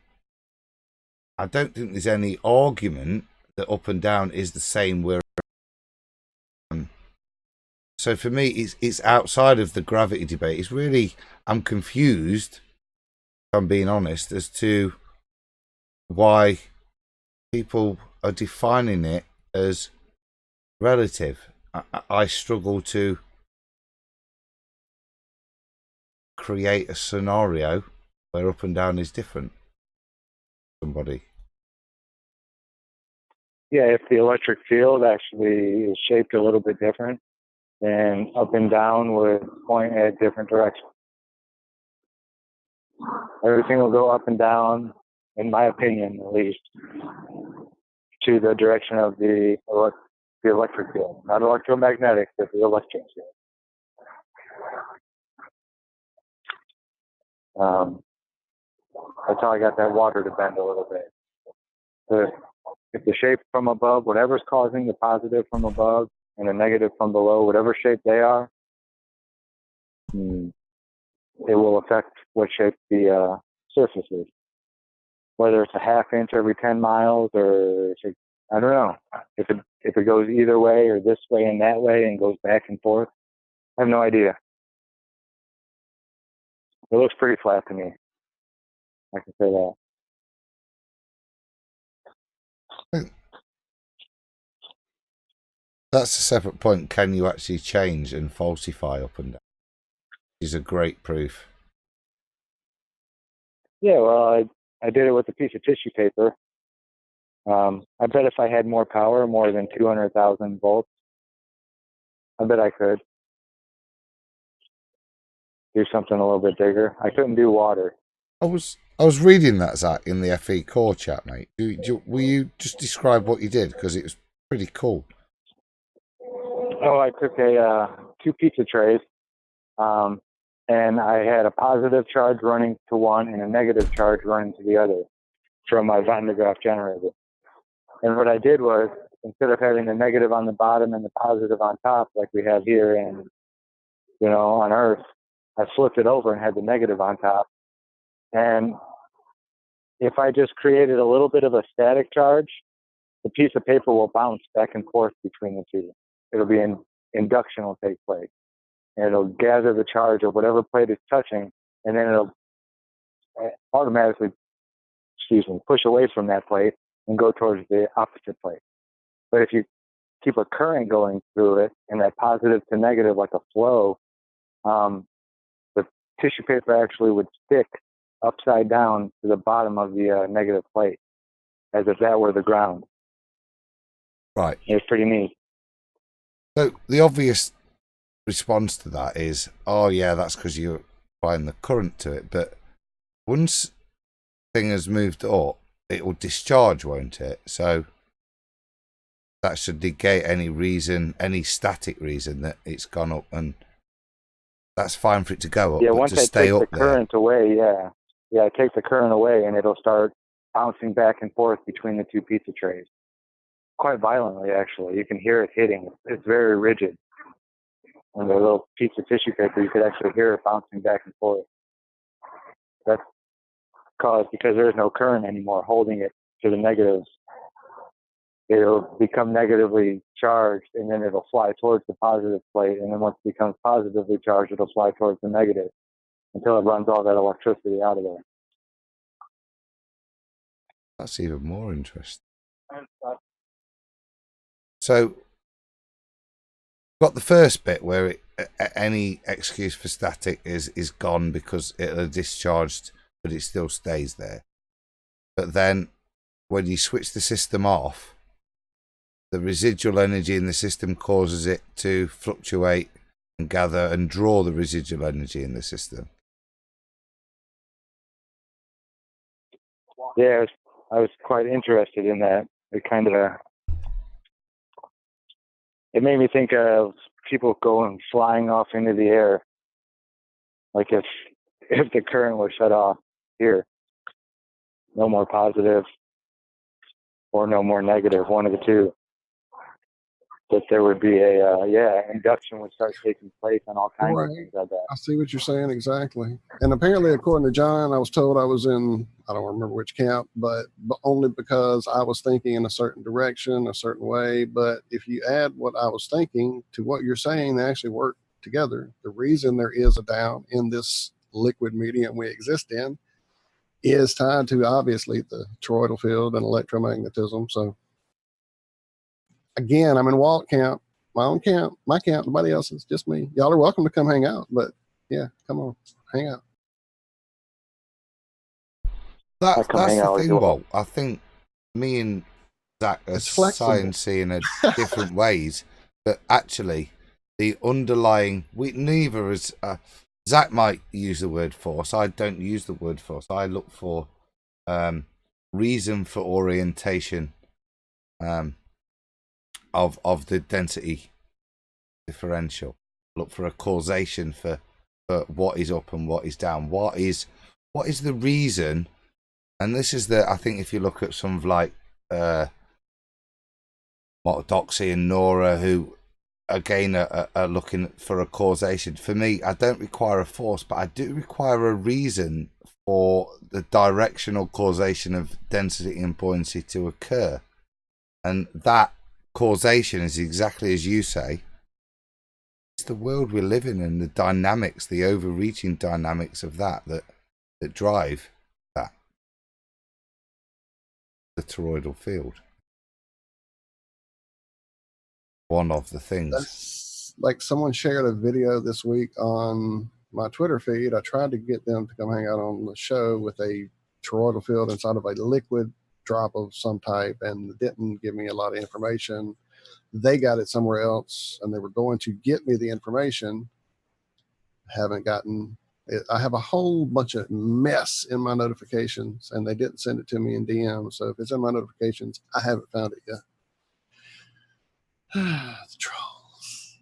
I don't think there's any argument that up and down is the same. So for me, it's outside of the gravity debate. It's really, I'm confused, if I'm being honest, as to why people are defining it as relative. I struggle to create a scenario where up and down is different. Somebody.
Yeah, if the electric field actually is shaped a little bit different, then up and down would point at different directions. Everything will go up and down, in my opinion at least, to the direction of the electric field. Not electromagnetic, but the electric field. That's how I got that water to bend a little bit. If the shape from above, whatever's causing the positive from above and the negative from below, whatever shape they are, it will affect what shape the surface is. Whether it's a ½ inch every 10 miles or I don't know. If it goes either way or this way and that way and goes back and forth, I have no idea. It looks pretty flat to me. I can say that.
That's a separate point. Can you actually change and falsify up and down? is a great proof.
Yeah, well, I did it with a piece of tissue paper. I bet if I had more power, more than 200,000 volts, I bet I could do something a little bit bigger. I couldn't do water.
I was reading that, Zach, in the FE core chat, mate. Will you just describe what you did? Because it was pretty cool.
Oh, I took two pizza trays, and I had a positive charge running to one and a negative charge running to the other from my Van de Graaff generator. And what I did was, instead of having the negative on the bottom and the positive on top, like we have here and, on Earth, I flipped it over and had the negative on top. And if I just created a little bit of a static charge, the piece of paper will bounce back and forth between the two. It'll be induction will take place. And it'll gather the charge of whatever plate it's touching, and then it'll automatically, push away from that plate and go towards the opposite plate. But if you keep a current going through it, and that positive to negative like a flow, the tissue paper actually would stick upside down to the bottom of the negative plate, as if that were the ground.
Right.
It's pretty neat.
So the obvious response to that is, oh yeah, that's because you're applying the current to it. But once thing has moved up, it will discharge, won't it? So that should negate any static reason that it's gone up, and that's fine for it to go up.
Yeah,
but
once
to
I
stay
take
up
the current away, I take the current away, and it'll start bouncing back and forth between the two pizza trays. Quite violently, actually. You can hear it hitting. It's very rigid. On the little piece of tissue paper, you could actually hear it bouncing back and forth. That's caused because there's no current anymore holding it to the negatives. It'll become negatively charged, and then it'll fly towards the positive plate, and then once it becomes positively charged, it'll fly towards the negative until it runs all that electricity out of there.
That's even more interesting. So, got the first bit where any excuse for static is gone because it'll have discharged, but it still stays there. But then, when you switch the system off, the residual energy in the system causes it to fluctuate and gather and draw the residual energy in the system.
Yeah, I was quite interested in that. It made me think of people going flying off into the air. Like if the current was shut off here, no more positive or no more negative, one of the two. That there would be induction would start taking place on all kinds of things like that.
I see what you're saying exactly. And apparently, according to John, I was told I was in, I don't remember which camp, but only because I was thinking in a certain direction, a certain way. But if you add what I was thinking to what you're saying, they actually work together. The reason there is a down in this liquid medium we exist in is tied to, obviously, the toroidal field and electromagnetism. So, again, I'm in Walt camp, my own camp, my camp, nobody else's, just me. Y'all are welcome to come hang out, but yeah, come on, hang out.
That's the thing, Walt. I think me and Zach are sciencey in different ways, but actually, the underlying, neither is. Zach might use the word force. I don't use the word force. I look for reason for orientation. Of the density differential. Look for a causation for what is up and what is down. What is the reason? And this is I think if you look at some of like Doxy and Nora, who again are looking for a causation. For me, I don't require a force, but I do require a reason for the directional causation of density and buoyancy to occur. And that causation is exactly as you say. It's the world we live in and the dynamics, the overreaching dynamics of that drive that. The toroidal field. One of the things.
That's like someone shared a video this week on my Twitter feed. I tried to get them to come hang out on the show with a toroidal field inside of a liquid drop of some type, and didn't give me a lot of information. They got it somewhere else, and they were going to get me the information. Haven't gotten it. I have a whole bunch of mess in my notifications, and they didn't send it to me in DM. So if it's in my notifications, I haven't found it yet. The trolls.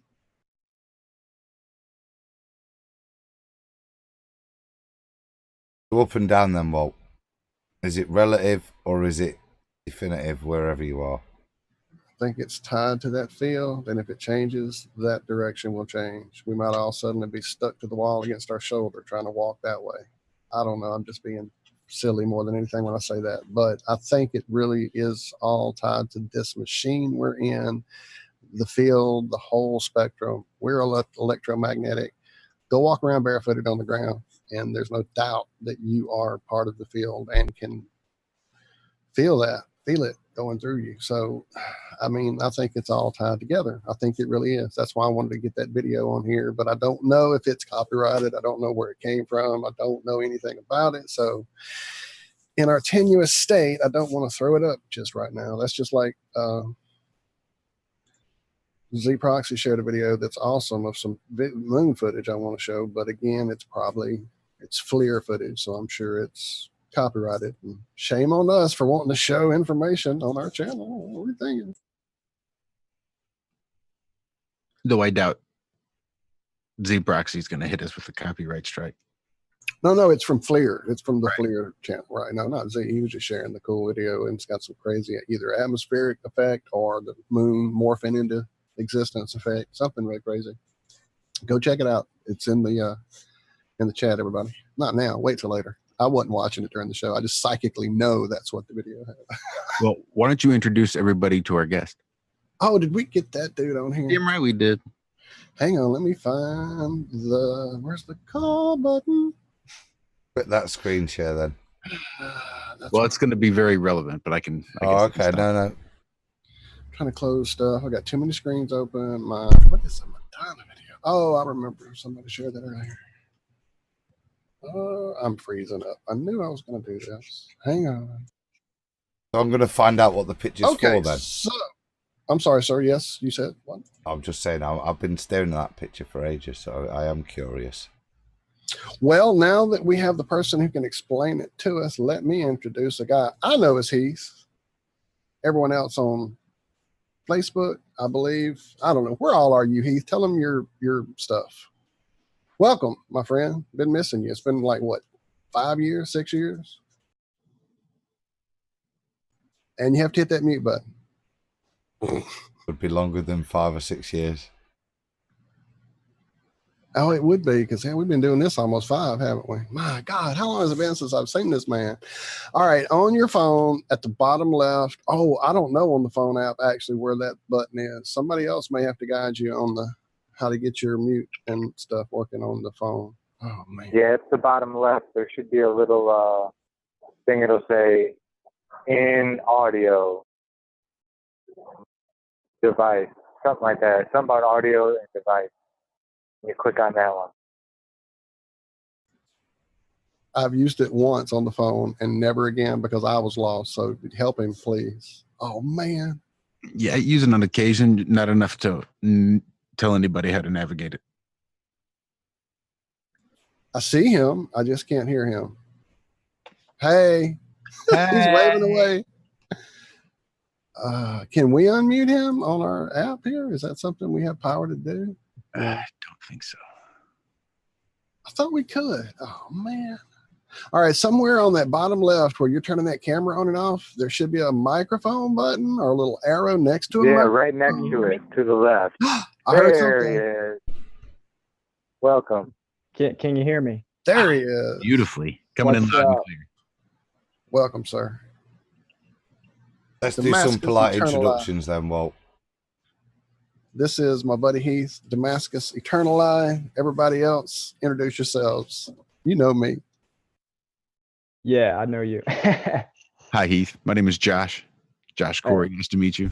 Go up and down then, Walt. Is it relative or is it definitive wherever you are?
I think it's tied to that field, and if it changes, that direction will change. We might all suddenly be stuck to the wall against our shoulder trying to walk that way. I don't know. I'm just being silly more than anything when I say that, but I think it really is all tied to this machine we're in, the field, the whole spectrum. We're electromagnetic. Go walk around barefooted on the ground, and there's no doubt that you are part of the field and can feel it going through you. So, I mean, I think it's all tied together. I think it really is. That's why I wanted to get that video on here, but I don't know if it's copyrighted. I don't know where it came from. I don't know anything about it. So in our tenuous state, I don't want to throw it up just right now. That's just like Z Proxy shared a video that's awesome of some moon footage I want to show, but again, it's FLIR footage, so I'm sure it's copyrighted. And shame on us for wanting to show information on our channel. What are we thinking?
Though I doubt Z Proxy's going to hit us with a copyright strike.
No, it's from FLIR. It's from the FLIR channel, right? No, not Z. He was just sharing the cool video, and it's got some crazy either atmospheric effect or the moon morphing into existence effect, something really crazy. Go check it out. It's in the chat, everybody. Not now. Wait till later. I wasn't watching it during the show. I just psychically know that's what the video had.
Well, why don't you introduce everybody to our guest?
Oh, did we get that dude on here?
Damn right we did.
Hang on, let me find where's the call button?
Put that screen share then.
Well, it's going to be very relevant, but I can.
Oh, okay. No.
Trying to close stuff. I got too many screens open. What is my Madonna video? Oh, I remember somebody shared that earlier. I'm freezing up. I knew I was going to do this. Hang on.
So I'm going to find out what the picture's for then.
So, I'm sorry, sir. Yes, you said what?
I'm just saying, I've been staring at that picture for ages, so I am curious.
Well, now that we have the person who can explain it to us, let me introduce a guy I know as Heath. Everyone else on Facebook, I believe. I don't know. Where all are you, Heath? Tell them your stuff. Welcome, my friend. Been missing you. It's been like, what, 5 years, 6 years? And you have to hit that mute button.
Would be longer than 5 or 6 years.
Oh, it would be, because we've been doing this almost 5, haven't we? My God, how long has it been since I've seen this man? All right, on your phone at the bottom left. Oh, I don't know on the phone app actually where that button is. Somebody else may have to guide you on how to get your mute and stuff working on the phone. Oh, man.
Yeah, it's the bottom left. There should be a little thing. It'll say in audio device, something like that. Something about audio and device. You click on that one.
I've used it once on the phone and never again because I was lost. So help him, please. Oh, man.
Yeah, use it on occasion, not enough to tell anybody how to navigate it.
I see him. I just can't hear him. Hey. He's waving away. Can we unmute him on our app here? Is that something we have power to do?
I don't think so.
I thought we could. Oh, man. All right. Somewhere on that bottom left where you're turning that camera on and off, there should be a microphone button or a little arrow next to it.
Yeah, right next to it, to the left. There he is. Welcome.
Can you hear me?
There he is.
Beautifully. Coming in loud and clear.
Welcome, sir.
Let's do some polite introductions then, Walt.
This is my buddy Heath, Damascus, Eternali. Everybody else, introduce yourselves. You know me.
Yeah, I know you.
Hi, Heath. My name is Josh. Josh Corey. Nice to meet you.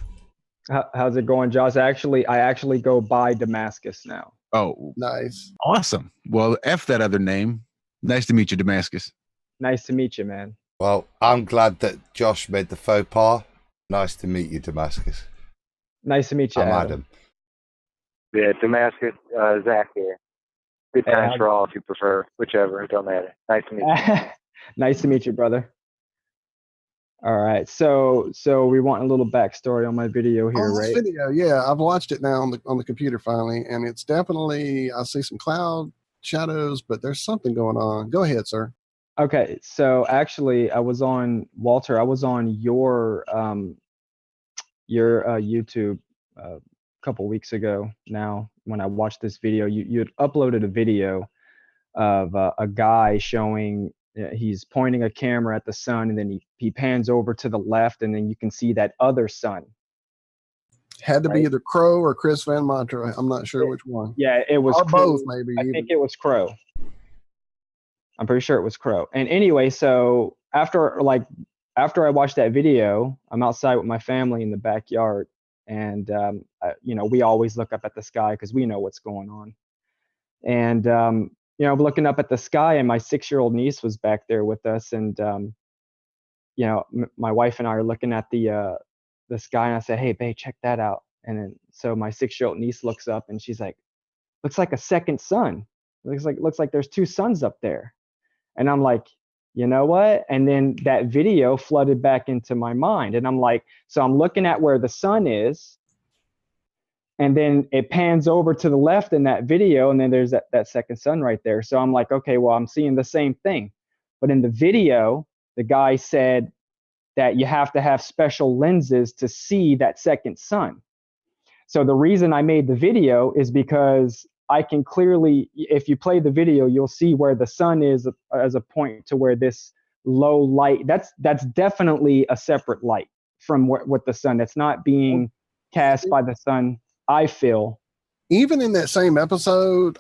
How's it going, Josh? I actually go by Damascus now.
Oh,
Nice.
awesome. Well, F that other name. Nice to meet you, Damascus.
Nice to meet you, man.
Well, I'm glad that Josh made the faux pas. Nice to meet you, Damascus.
Nice to meet you,
I'm
Adam.
Yeah, Damascus, Zach here. Good
Hey,
times for all if you prefer, whichever. It don't matter. Nice to meet you.
Nice to meet you, brother. All right, so we want a little backstory on my video here,
On this
right?
video, yeah, I've watched it now on the computer finally, and it's definitely, I see some cloud shadows, but there's something going on. Go ahead, sir.
Okay, so actually, I was on your YouTube a couple weeks ago now when I watched this video. You had uploaded a video of a guy showing he's pointing a camera at the sun, and then he pans over to the left, and then you can see that other sun.
Had to be
Right.
either Crow or Chris Van Montre. I'm not sure which one.
Yeah, it was
Or
Crow.
both, maybe.
I
even.
think it was Crow. I'm pretty sure it was Crow. And anyway, so after I watched that video, I'm outside with my family in the backyard, and we always look up at the sky because we know what's going on. And looking up at the sky, and my 6-year-old niece was back there with us, and my wife and I are looking at the sky, and I said, "Hey, babe, check that out." And then so my 6-year-old niece looks up, and she's like, "Looks like a second sun. Looks like there's 2 suns up there." And I'm like, you know what? And then that video flooded back into my mind. And I'm like, so I'm looking at where the sun is. And then it pans over to the left in that video. And then there's that second sun right there. So I'm like, okay, well, I'm seeing the same thing. But in the video, the guy said that you have to have special lenses to see that second sun. So the reason I made the video is because I can clearly, if you play the video, you'll see where the sun is as a point to where this low light, that's definitely a separate light from what the sun, that's not being cast by the sun, I feel.
Even in that same episode,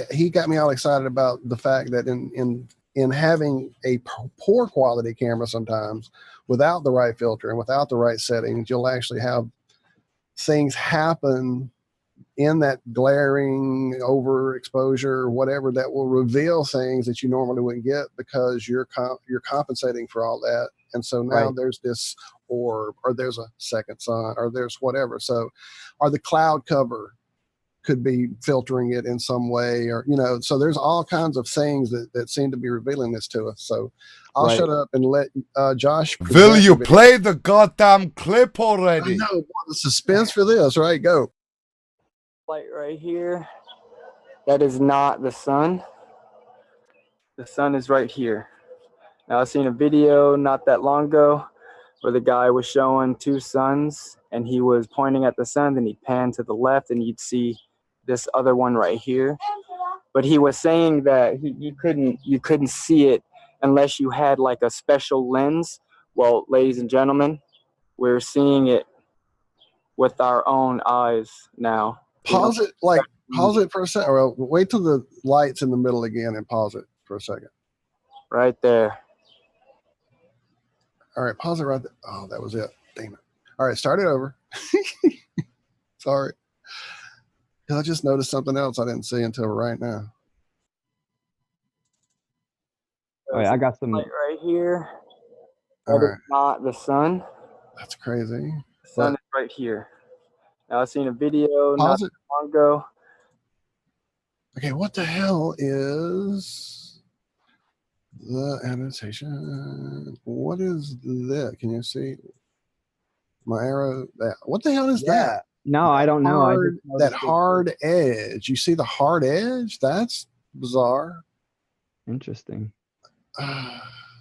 he got me all excited about the fact that in having a poor quality camera sometimes without the right filter and without the right settings, you'll actually have things happen in that glaring overexposure or whatever that will reveal things that you normally wouldn't get because you're compensating for all that. And so now
Right.
there's this orb, or there's a second sun, or there's whatever. So, or the cloud cover could be filtering it in some way, or, so there's all kinds of things that seem to be revealing this to us. So I'll
Right.
shut up and let Josh.
Will you play the goddamn clip already?
I know, the suspense for this, right? Go.
Light right here, that is not the sun. The sun is right here. Now, I've seen a video not that long ago where the guy was showing 2 suns, and he was pointing at the sun, then he'd pan to the left, and you'd see this other one right here. But he was saying that you couldn't see it unless you had like a special lens. Well, ladies and gentlemen, we're seeing it with our own eyes now.
Pause it for a second. Well, wait till the light's in the middle again and pause it for a second.
Right there.
All right, pause it right there. Oh, that was it. Damn it. All right, start it over. Sorry. Because I just noticed something else I didn't see until right now.
All right, I got some light right here. That
All
is
right.
not the sun.
That's crazy.
The sun is right here. Now, I've seen a video not
Pause it.
long ago.
Okay, what the hell is the annotation? What is that? Can you see my arrow? That what the hell is that?
No, I don't know.
That hard edge. You see the hard edge? That's bizarre.
Interesting.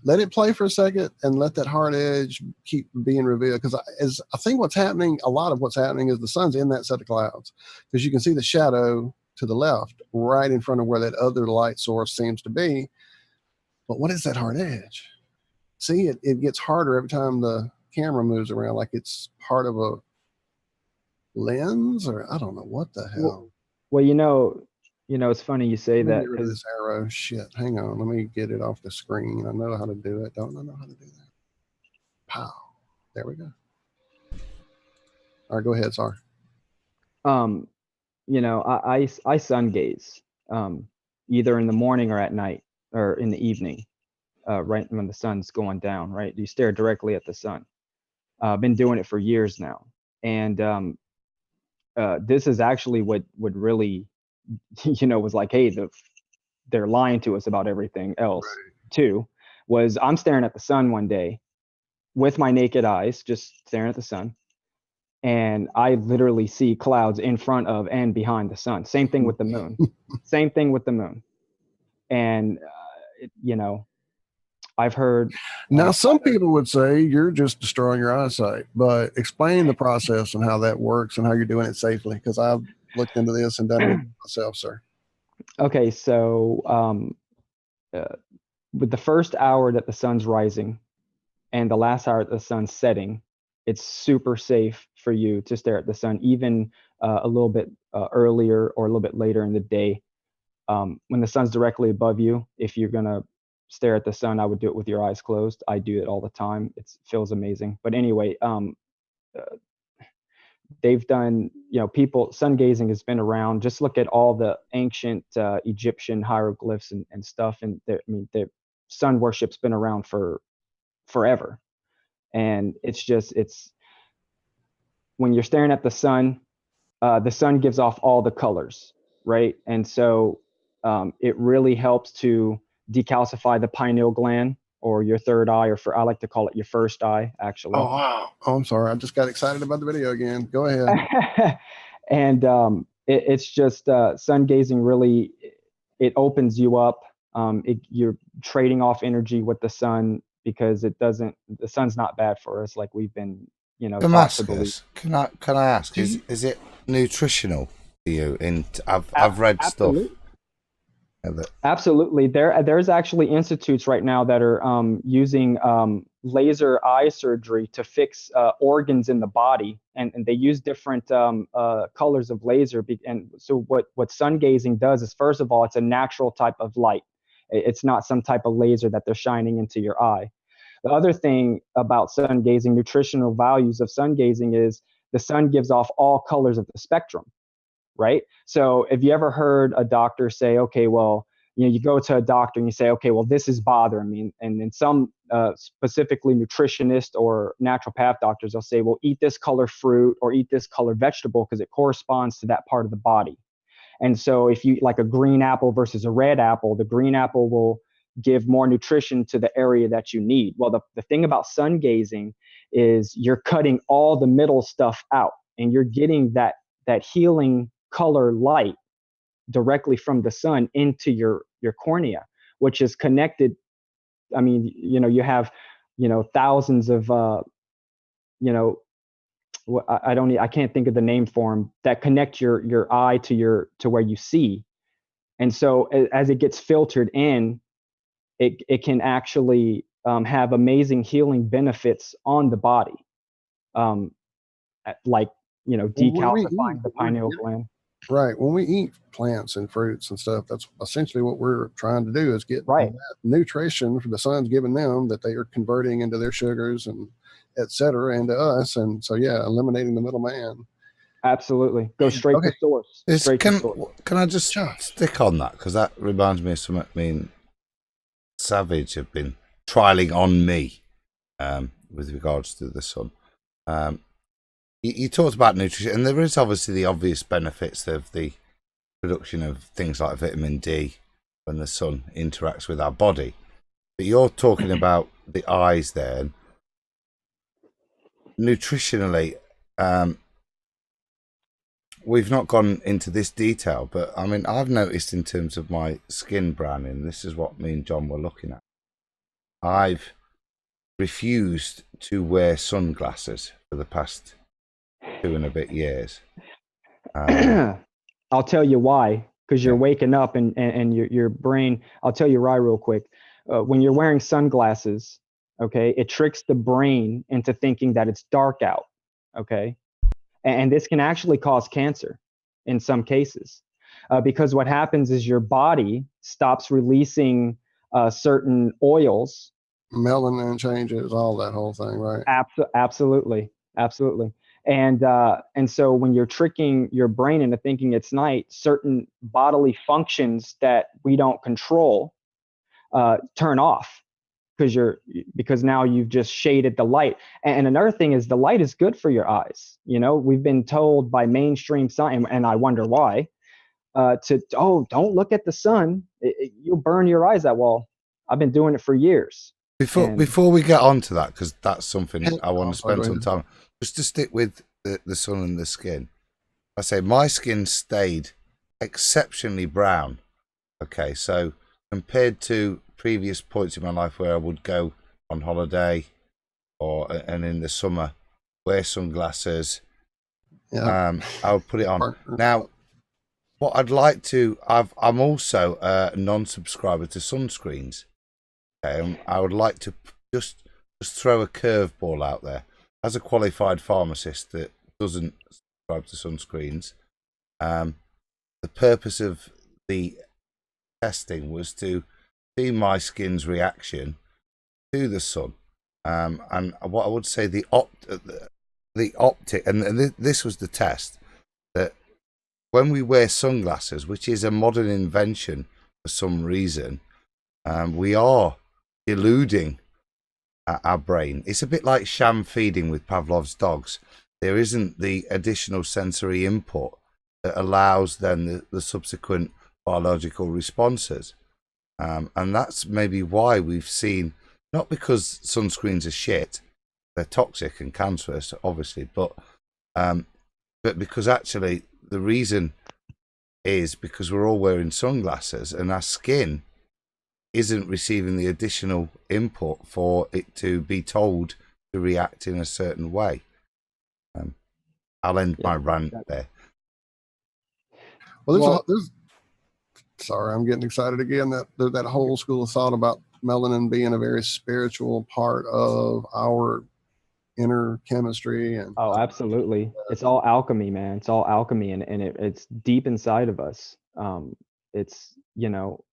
Let it play for a second and let that hard edge keep being revealed. Because I think what's happening, a lot of what's happening is the sun's in that set of clouds. Because you can see the shadow to the left, right in front of where that other light source seems to be. But what is that hard edge? See, it gets harder every time the camera moves around, like it's part of a lens, or I don't know what the hell.
Well, it's funny you say that,
Get rid of this arrow. Shit, hang on. Let me get it off the screen. I know how to do it. Don't I know how to do that? Pow. There we go. All right, go ahead. Sorry.
I sun gaze, either in the morning or at night or in the evening, right when the sun's going down, right? You stare directly at the sun. I've been doing it for years now. And this is actually what really, was like, hey, they're lying to us about everything else too, was I'm staring at the sun one day with my naked eyes, just staring at the sun. And I literally see clouds in front of and behind the sun. Same thing with the moon. Same thing with the moon. And, I've heard.
Now, some people would say you're just destroying your eyesight, but explain the process and how that works and how you're doing it safely, because I've looked into this and done it myself, sir.
Okay, so with the first hour that the sun's rising and the last hour that the sun's setting, it's super safe for you to stare at the sun, even a little bit earlier or a little bit later in the day. When the sun's directly above you, if you're going to stare at the sun, I would do it with your eyes closed. I do it all the time. It feels amazing. But anyway, they've done, people, sun gazing has been around. Just look at all the ancient Egyptian hieroglyphs and stuff. And the sun worship's been around for forever. And it's when you're staring at the sun gives off all the colors, right? And so it really helps to decalcify the pineal gland, or your third eye, or I like to call it your first eye, actually.
Oh, wow. Oh, I'm sorry. I just got excited about the video again. Go ahead.
And it's just sun gazing really, it opens you up. You're trading off energy with the sun, because the sun's not bad for us, like we've been,
Damascus, can I ask, is it nutritional to you? I've read
absolutely.
stuff.
Absolutely. There's actually institutes right now that are using laser eye surgery to fix organs in the body, and they use different colors of laser. And so what sun gazing does is, first of all, it's a natural type of light. It's not some type of laser that they're shining into your eye. The other thing about sun gazing, nutritional values of sun gazing, is the sun gives off all colors of the spectrum. Right? So if you ever heard a doctor say, okay, well, you go to a doctor and you say, okay, well, this is bothering me. And then some specifically nutritionist or naturopath doctors, they'll say, well, eat this color fruit or eat this color vegetable because it corresponds to that part of the body. And so if you like a green apple versus a red apple, the green apple will give more nutrition to the area that you need. Well, the thing about sun gazing is you're cutting all the middle stuff out, and you're getting that healing color light directly from the sun into your cornea, which is connected. I mean, you have, thousands of, I can't think of the name for them, that connect your eye to where you see. And so as it gets filtered in, it can actually have amazing healing benefits on the body. Like, decalcifying the pineal gland.
Right. When we eat plants and fruits and stuff, that's essentially what we're trying to do, is get that nutrition from the sun's giving them, that they are converting into their sugars and et cetera, into us. And so, yeah, eliminating the middleman.
Absolutely. Go straight to source.
Can I just stick on that? Because that reminds me of something me and Savage have been trialing on me with regards to the sun. You talked about nutrition, and there is obviously the obvious benefits of the production of things like vitamin D when the sun interacts with our body. But you're talking about the eyes there. Nutritionally, we've not gone into this detail, but I mean, I've noticed in terms of my skin browning, this is what me and John were looking at. I've refused to wear sunglasses for the past 2 and a bit years.
I'll tell you why, because you're waking up and your brain, I'll tell you why real quick. When you're wearing sunglasses, okay, it tricks the brain into thinking that it's dark out, okay? And this can actually cause cancer in some cases, because what happens is your body stops releasing certain oils.
Melanin changes, all that whole thing, right?
Absolutely. And so when you're tricking your brain into thinking it's night, certain bodily functions that we don't control turn off because now you've just shaded the light. And another thing is the light is good for your eyes. You know, we've been told by mainstream science, and I wonder why, don't look at the sun. You'll burn your eyes out. Well, I've been doing it for years.
Before we get on to that, because that's something I want to spend some time, just to stick with the sun and the skin. I say my skin stayed exceptionally brown. Okay, so compared to previous points in my life where I would go on holiday and in the summer wear sunglasses, I would put it on. Now, what I'd like to, I'm also a non-subscriber to sunscreens. Okay, I would like to just throw a curveball out there. As a qualified pharmacist that doesn't subscribe to sunscreens, the purpose of the testing was to see my skin's reaction to the sun. And what I would say the optic, and this was the test, that when we wear sunglasses, which is a modern invention for some reason, we are deluding our brain. It's a bit like sham feeding with Pavlov's dogs. There isn't the additional sensory input that allows then the subsequent biological responses. And that's maybe why we've seen, not because sunscreens are shit, they're toxic and cancerous, obviously, but because actually the reason is because we're all wearing sunglasses and our skin isn't receiving the additional input for it to be told to react in a certain way. I'll end my rant there.
Well, there's sorry, I'm getting excited again. That whole school of thought about melanin being a very spiritual part of our inner chemistry. And
absolutely, it's all alchemy, man. It's all alchemy, and it's deep inside of us. It's, you know,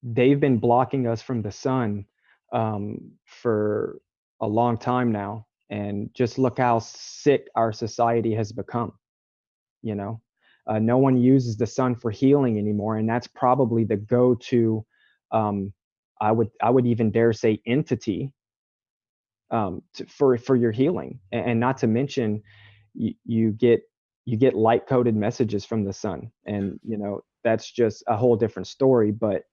they've been blocking us from the sun for a long time now, and just look how sick our society has become. You know, no one uses the sun for healing anymore, and that's probably the go-to. I would even dare say entity for your healing, and not to mention you get light-coded messages from the sun, and you know that's just a whole different story. But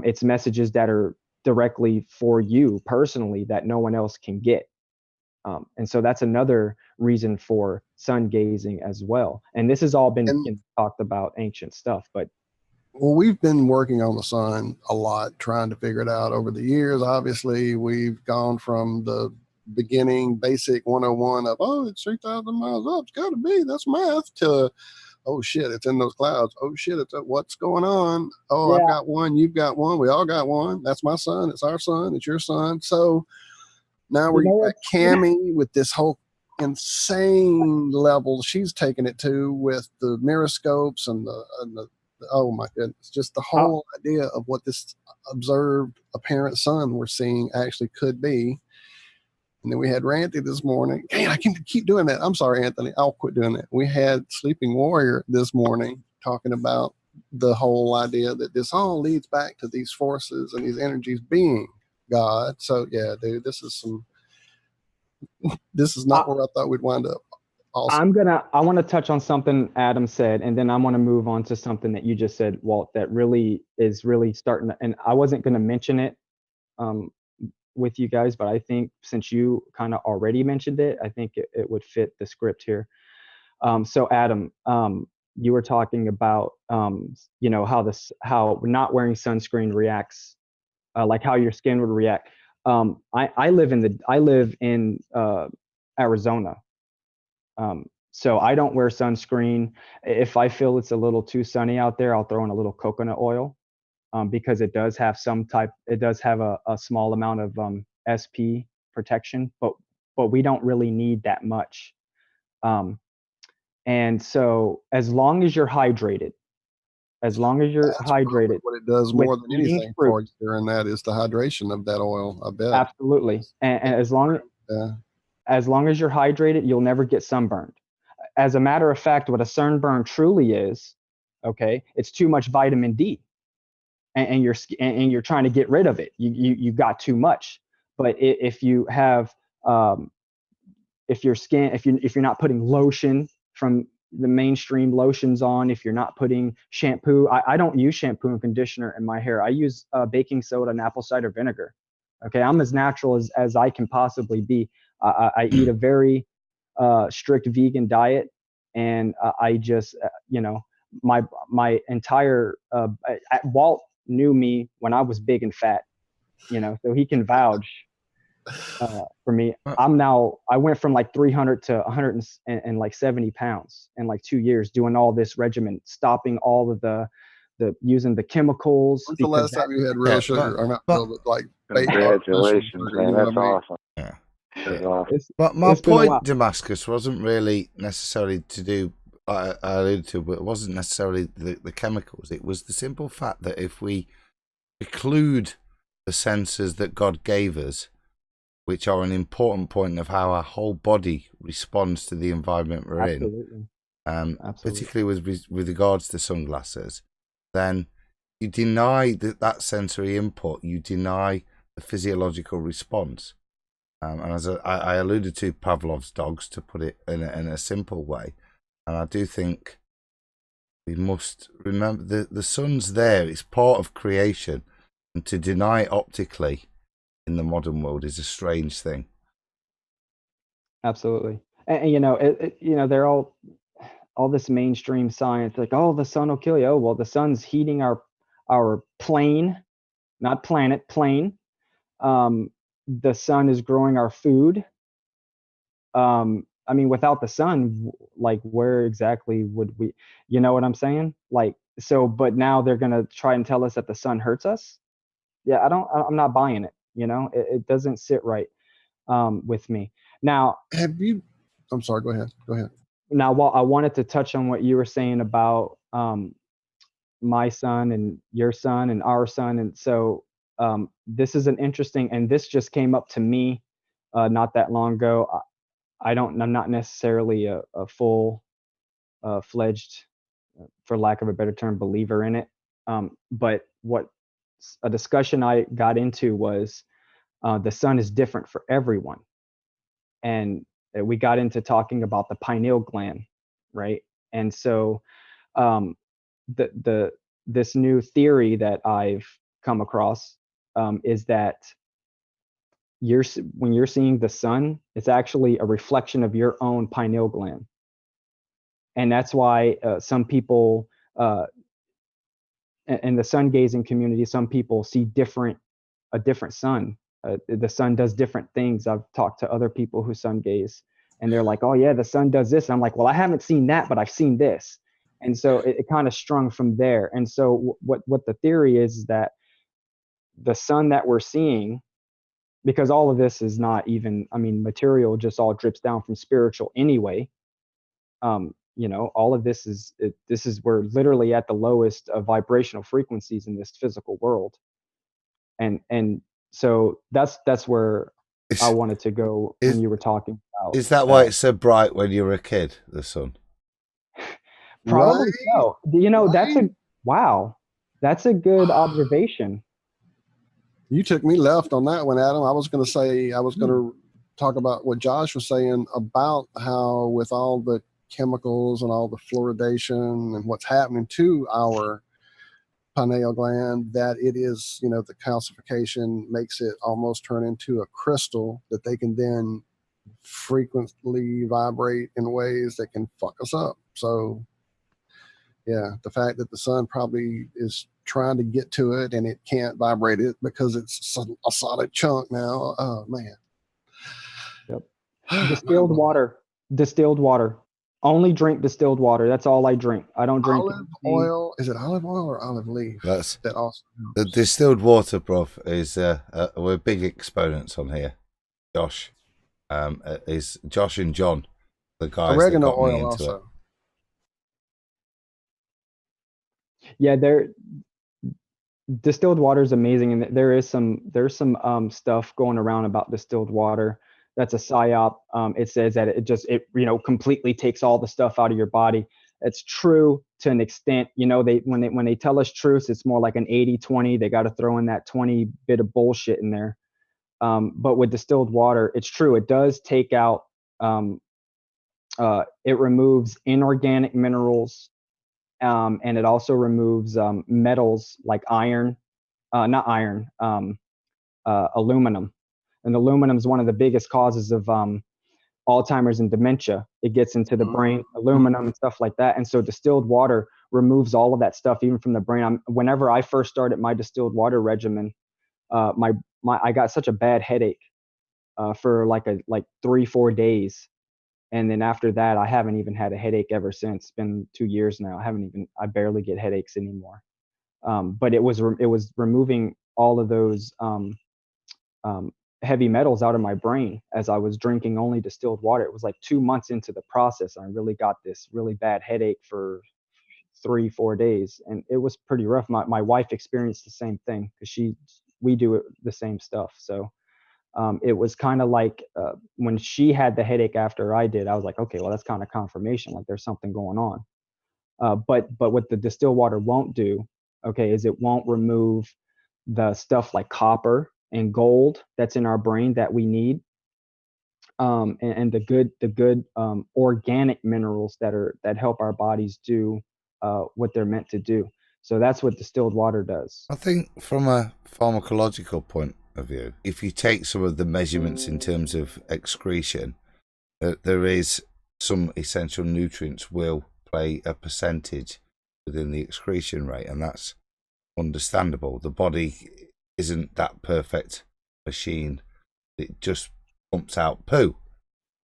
it's messages that are directly for you personally that no one else can get. And so that's another reason for sun gazing as well. And this has all been talked about, ancient stuff, but.
Well, we've been working on the sun a lot, trying to figure it out over the years. Obviously, we've gone from the beginning basic 101 of, it's 3,000 miles up, it's got to be, that's math, to, oh shit, it's in those clouds. Oh shit, what's going on? Oh, yeah. I've got one, you've got one, we all got one. That's my sun, it's our sun, it's your sun. So now we're at Cammie with this whole insane level she's taken it to with the miroscopes and the oh my goodness, just the whole idea of what this observed apparent sun we're seeing actually could be. And then we had Ranty this morning. Hey, I can keep doing that. I'm sorry, Anthony. I'll quit doing that. We had Sleeping Warrior this morning talking about the whole idea that this all leads back to these forces and these energies being God. So yeah, dude, this is not where I thought we'd wind up.
Awesome. I want to touch on something Adam said, and then I want to move on to something that you just said, Walt, that really is starting to, and I wasn't going to mention it with you guys, but I think since you kind of already mentioned it, I think it would fit the script here. So Adam, you were talking about, you know, how not wearing sunscreen reacts, like how your skin would react. I live in Arizona. So I don't wear sunscreen. If I feel it's a little too sunny out there, I'll throw in a little coconut oil, because it does have a small amount of SP protection, but we don't really need that much. And so as long as you're hydrated, what
it does more than anything for you during that is the hydration of that oil, I bet.
Absolutely. And as long as As long as you're hydrated, you'll never get sunburned. As a matter of fact, what a sunburn truly is, okay, it's too much vitamin D, and you're trying to get rid of it. You've got too much. But if you have if you're not putting lotion from the mainstream lotions on, if you're not putting shampoo, I don't use shampoo and conditioner in my hair. I use baking soda and apple cider vinegar. Okay, I'm as natural as I can possibly be. I eat a very strict vegan diet, and I just my entire Walt knew me when I was big and fat, so he can vouch for me. I went from like 300 to 170 pounds in like 2 years, doing all this regimen, stopping all of the using the chemicals.
When's the last time you had real sugar? Or not real, but like
Congratulations, man. That's awesome.
Yeah.
That's awesome.
But my point, Damascus, wasn't really necessarily to do, I alluded to, but it wasn't necessarily the chemicals. It was the simple fact that if we include the senses that God gave us, which are an important point of how our whole body responds to the environment we're in, particularly with regards to sunglasses, then you deny that sensory input, you deny the physiological response. And as I alluded to Pavlov's dogs, to put it in a simple way, and I do think we must remember the sun's there, it's part of creation, and to deny it optically in the modern world is a strange thing.
Absolutely. And they're all this mainstream science, like, oh, the sun will kill you. Oh, well, the sun's heating our plane, not planet, plane. The sun is growing our food. I mean, without the sun, like, where exactly would we, you know what I'm saying? Like, so, but now they're going to try and tell us that the sun hurts us. Yeah, I'm not buying it. It doesn't sit right with me. Now,
I'm sorry, go ahead.
Now, while I wanted to touch on what you were saying about my son and your son and our son. And so this is an interesting, and this just came up to me not that long ago. I'm not necessarily a full fledged, for lack of a better term, believer in it. But what a discussion I got into was the sun is different for everyone. And we got into talking about the pineal gland, right? And so this new theory that I've come across is that when you're seeing the sun, it's actually a reflection of your own pineal gland. And that's why some people in the sun gazing community, some people see a different sun. The sun does different things. I've talked to other people who sun gaze, and they're like, oh yeah, the sun does this. And I'm like, well, I haven't seen that, but I've seen this. And so it kind of strung from there. And so what the theory is that the sun that we're seeing, because all of this is not even, I mean, material just all drips down from spiritual anyway. All of this is we're literally at the lowest vibrational frequencies in this physical world. And so that's where I wanted to go when you were talking about.
Is that why it's so bright when you were a kid, the sun?
Probably so. That's a good observation.
You took me left on that one, Adam. I was going to talk about what Josh was saying about how with all the chemicals and all the fluoridation and what's happening to our pineal gland, that it is, the calcification makes it almost turn into a crystal that they can then frequently vibrate in ways that can fuck us up. So yeah, the fact that the sun probably is trying to get to it and it can't vibrate it because it's a solid chunk now. Oh man.
Yep. Distilled water. Only drink distilled water. That's all I drink. I don't drink
olive oil. Is it olive oil or olive leaf?
That
also helps.
The distilled water, prof, is we're big exponents on here. Josh, is Josh and John, the guys
oregano
that got me
oil
into
also.
it.
Yeah, distilled water is amazing, and there's some stuff going around about distilled water that's a psyop. It says that it completely takes all the stuff out of your body. It's true to an extent. When they tell us truths, it's more like an 80-20. They got to throw in that 20 bit of bullshit in there. But with distilled water, it's true. It does take out. It removes inorganic minerals, and it also removes metals like iron, not iron, aluminum. And aluminum is one of the biggest causes of Alzheimer's and dementia. It gets into the brain, aluminum and stuff like that. And so distilled water removes all of that stuff, even from the brain. Whenever I first started my distilled water regimen, I got such a bad headache for like 3-4 days. And then after that, I haven't even had a headache ever since. It's been 2 years now. I barely get headaches anymore. But it was removing all of those heavy metals out of my brain as I was drinking only distilled water. It was like 2 months into the process. I really got this really bad headache for 3-4 days, and it was pretty rough. My wife experienced the same thing because we do the same stuff. So it was kind of like when she had the headache after I did, I was like, okay, well, that's kind of confirmation, like there's something going on. But what the distilled water won't do, okay, is it won't remove the stuff like copper and gold that's in our brain that we need, and the good organic minerals that help our bodies do what they're meant to do. So that's what distilled water does.
I think from a pharmacological point of view, if you take some of the measurements in terms of excretion, there is some essential nutrients will play a percentage within the excretion rate, and that's understandable. The body isn't that perfect machine. It just pumps out poo,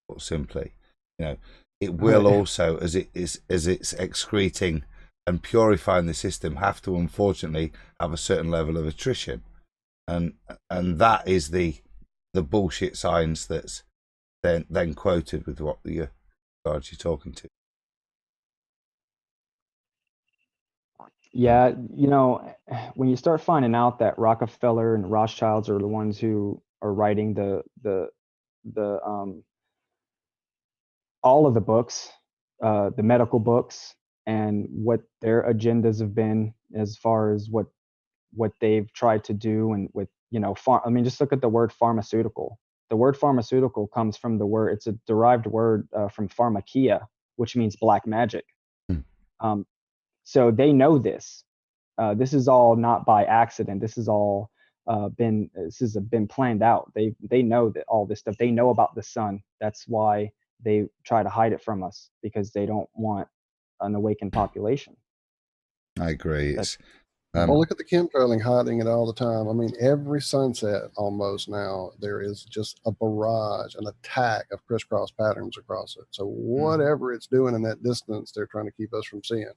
put simply. It will also, as it's excreting and purifying the system, have to unfortunately have a certain level of attrition, and that is the bullshit science that's then quoted with what the guards you're talking to.
Yeah, when you start finding out that Rockefeller and Rothschilds are the ones who are writing the all of the books, the medical books, and what their agendas have been as far as what they've tried to do, and with just look at the word pharmaceutical. The word pharmaceutical comes from the word, it's a derived word from pharmakia, which means black magic. So they know this. This is all not by accident. This is all been planned out. They know that all this stuff. They know about the sun. That's why they try to hide it from us, because they don't want an awakened population.
I agree.
Well, look at the chemtrailing, hiding it all the time. I mean, every sunset almost now, there is just a barrage, an attack of crisscross patterns across it. So whatever it's doing in that distance, they're trying to keep us from seeing.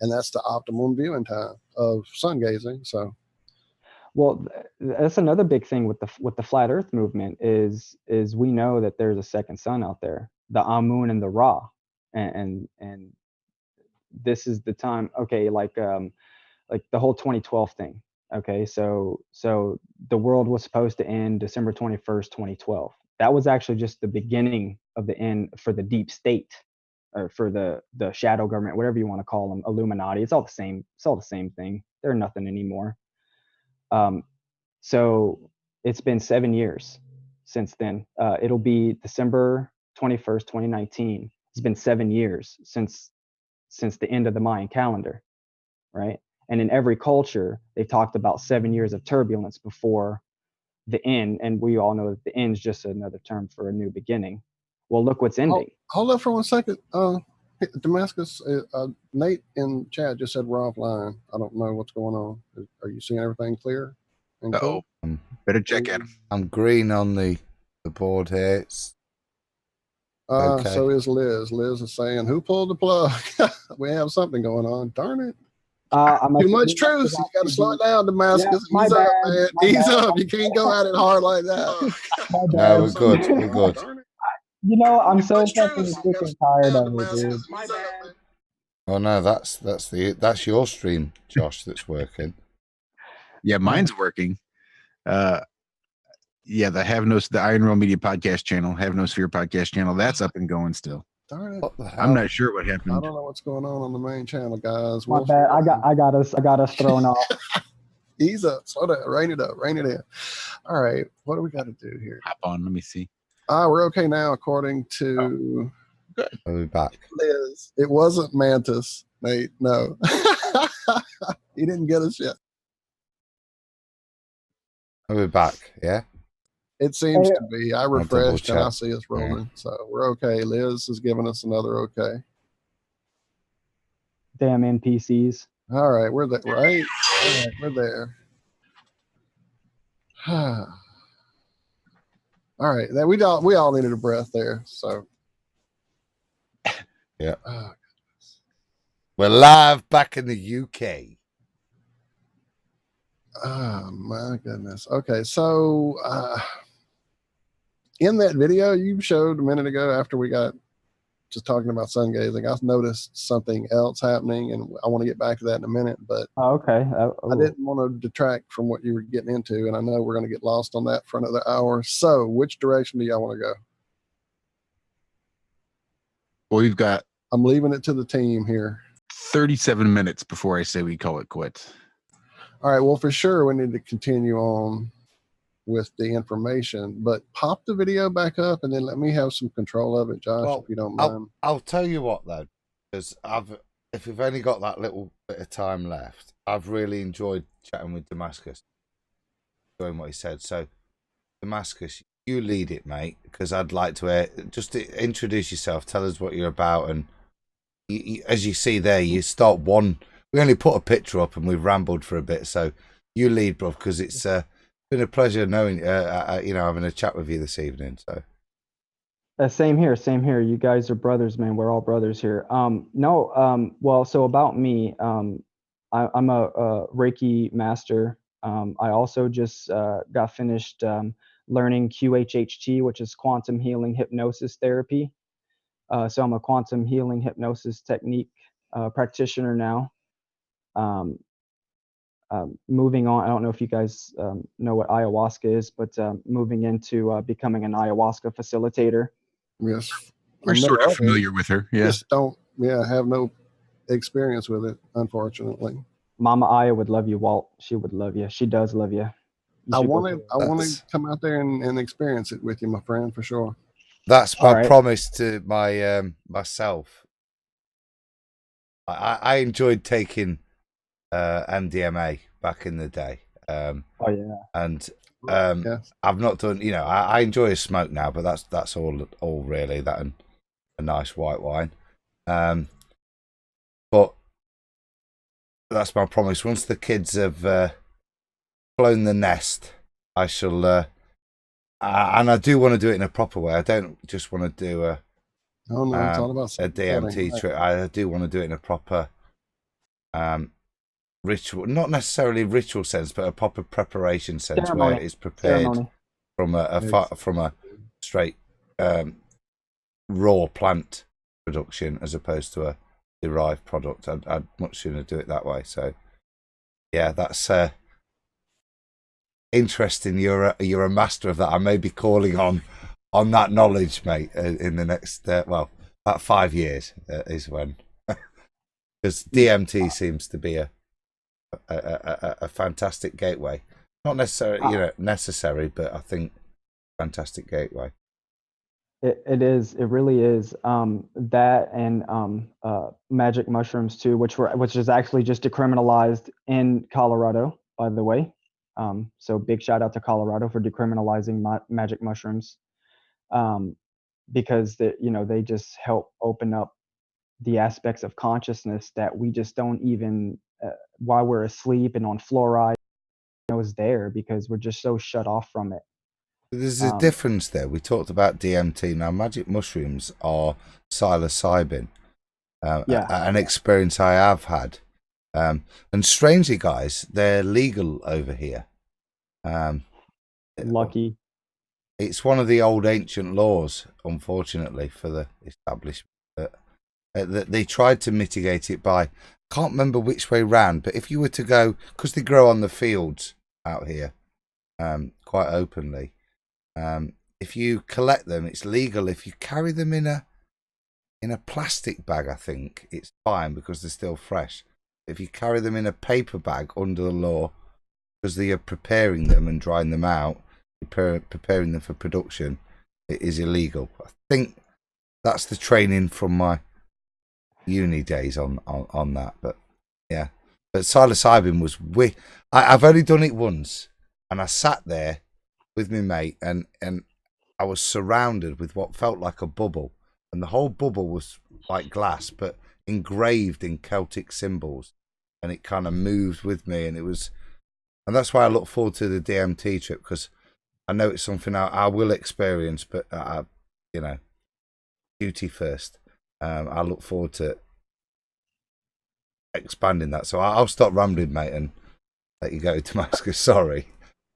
And that's the optimum viewing time of sun gazing. So,
well, that's another big thing with the flat Earth movement is we know that there's a second sun out there, the Amun and the Ra, and this is the time. Okay, like the whole 2012 thing. Okay, so the world was supposed to end December 21st, 2012. That was actually just the beginning of the end for the deep state, or for the shadow government, whatever you want to call them, Illuminati. It's all the same. It's all the same thing. They're nothing anymore. So it's been 7 years since then. It'll be December 21st, 2019. It's been 7 years since the end of the Mayan calendar, right? And in every culture, they've talked about 7 years of turbulence before the end. And we all know that the end is just another term for a new beginning. Well, look what's ending.
Hold up for 1 second. Damascus, Nate in chat just said we're offline. I don't know what's going on. Are you seeing everything clear?
Oh, better check it.
I'm green on the board here. It's okay.
So is Liz. Liz is saying, who pulled the plug? We have something going on. Darn it. Too much truth. You got to slow it down, Damascus.
Yeah,
Ease up, man. Ease up. You can't go at it hard like that.
No, we're good. We're good.
I'm so fucking sick and tired of it, dude.
Oh no, that's your stream, Josh, that's working.
Yeah, mine's working. Yeah, the Iron Rail Media podcast channel, Have No Sphere podcast channel, that's up and going still.
Darn it.
What the hell?
I'm not sure what
I
happened.
don't know what's going on the main channel, guys.
My bad. I got us thrown off.
Ease up, slow down, rein it in. All right, what do we got to do here?
Hop on, let me see.
We're okay now, according to
Good.
I'll be back.
Liz. It wasn't Mantis, Nate. No, he didn't get us yet.
I'll be back. Yeah.
It seems to be. I refreshed and I
check.
see us rolling, so we're okay. Liz has given us another okay.
Damn NPCs.
All right, we're there, right? All right, we're there. All right, then we all needed a breath there. So,
yeah, we're live back in the UK.
Oh my goodness. Okay, so in that video you showed a minute ago, after we got just talking about sun gazing, I noticed something else happening, and I want to get back to that in a minute. But
okay,
I didn't want to detract from what you were getting into, and I know we're going to get lost on that for another hour. So, which direction do y'all want to go?
Well, we've got.
I'm leaving it to the team here.
37 minutes before I say we call it quits.
All right. Well, for sure, we need to continue on with the information, but pop the video back up and then let me have some control of it, Josh, if you don't mind.
I'll tell you what though, because if we've only got that little bit of time left, I've really enjoyed chatting with Damascus, doing what he said. So, Damascus, you lead it, mate, because I'd like to just to introduce yourself, tell us what you're about, and as you see there, you start one. We only put a picture up and we've rambled for a bit, so you lead, bro, because it's been a pleasure knowing, having a chat with you this evening. So,
same here. You guys are brothers, man. We're all brothers here. Well, so about me, I'm a Reiki master. I also just got finished learning QHHT, which is quantum healing hypnosis therapy. So I'm a quantum healing hypnosis technique practitioner now. Moving on, I don't know if you guys know what ayahuasca is, but moving into becoming an ayahuasca facilitator.
Yes.
We're sort of familiar with her. Yeah.
Just have no experience with it, unfortunately.
Mama Aya would love you, Walt. She would love you. She does love you.
I want to come out there and experience it with you, my friend, for sure.
That's my promise to my myself. I enjoyed taking MDMA back in the day. And I've not done. I enjoy a smoke now, but that's all really. That and a nice white wine. But that's my promise. Once the kids have flown the nest, I shall. And I do want to do it in a proper way. I don't just want to do a
it's all about
a DMT trip. I do want to do it in a proper ritual, not necessarily ritual sense, but a proper preparation sense, where it's prepared from a straight raw plant production as opposed to a derived product. I'd much sooner do it that way. So yeah, that's interesting. You're a master of that. I may be calling on that knowledge, mate, in the next about 5 years is when, because DMT seems to be a fantastic gateway. Not necessarily necessary, but I think fantastic gateway.
It is. It really is. That and magic mushrooms too, which is actually just decriminalized in Colorado, by the way. So big shout out to Colorado for decriminalizing magic mushrooms, because they just help open up the aspects of consciousness that we just don't even, while we're asleep and on fluoride, is there because we're just so shut off from it.
There's a difference there. We talked about DMT. Now, magic mushrooms are psilocybin, an experience I have had. And strangely, guys, they're legal over here.
Lucky.
It's one of the old ancient laws, unfortunately, for the establishment. That they tried to mitigate it by, can't remember which way round, but if you were to go, because they grow on the fields out here quite openly, If you collect them, it's legal. If you carry them in a plastic bag, I think it's fine because they're still fresh. If you carry them in a paper bag under the law, because they are preparing them and drying them out, preparing them for production, it is illegal. I think that's the training from my uni days on that. But yeah, but psilocybin was I've only done it once, and I sat there with my mate, and I was surrounded with what felt like a bubble, and the whole bubble was like glass, but engraved in Celtic symbols, and it kind of moved with me, and that's why I look forward to the DMT trip, because I know it's something I will experience, but duty first. I look forward to expanding that. So I'll stop rambling, mate, and let you go to Damascus. Sorry.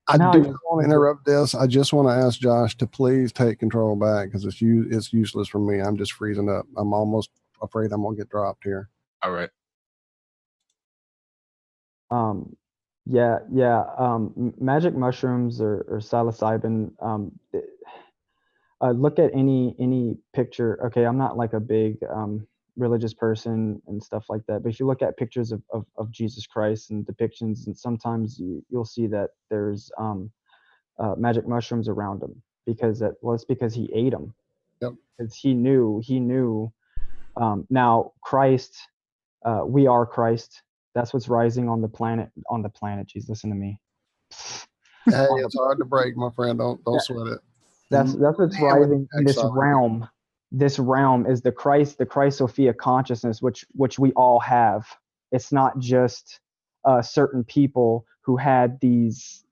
I do not want to interrupt this. I just want to ask Josh to please take control back, because it's useless for me. I'm just freezing up. I'm almost afraid I'm gonna get dropped here.
All right.
Magic mushrooms or psilocybin. Look at any picture. Okay, I'm not like a big religious person and stuff like that, but if you look at pictures of Jesus Christ and depictions, and sometimes you'll see that there's magic mushrooms around him, because it's because he ate them.
Yep.
Because he knew. Now Christ, we are Christ. That's what's rising on the planet. Geez, listen to me.
Hey, it's hard to break, my friend. Don't sweat it.
That's what's rising in this realm. This realm is the Christ Sophia consciousness, which we all have. It's not just certain people who had these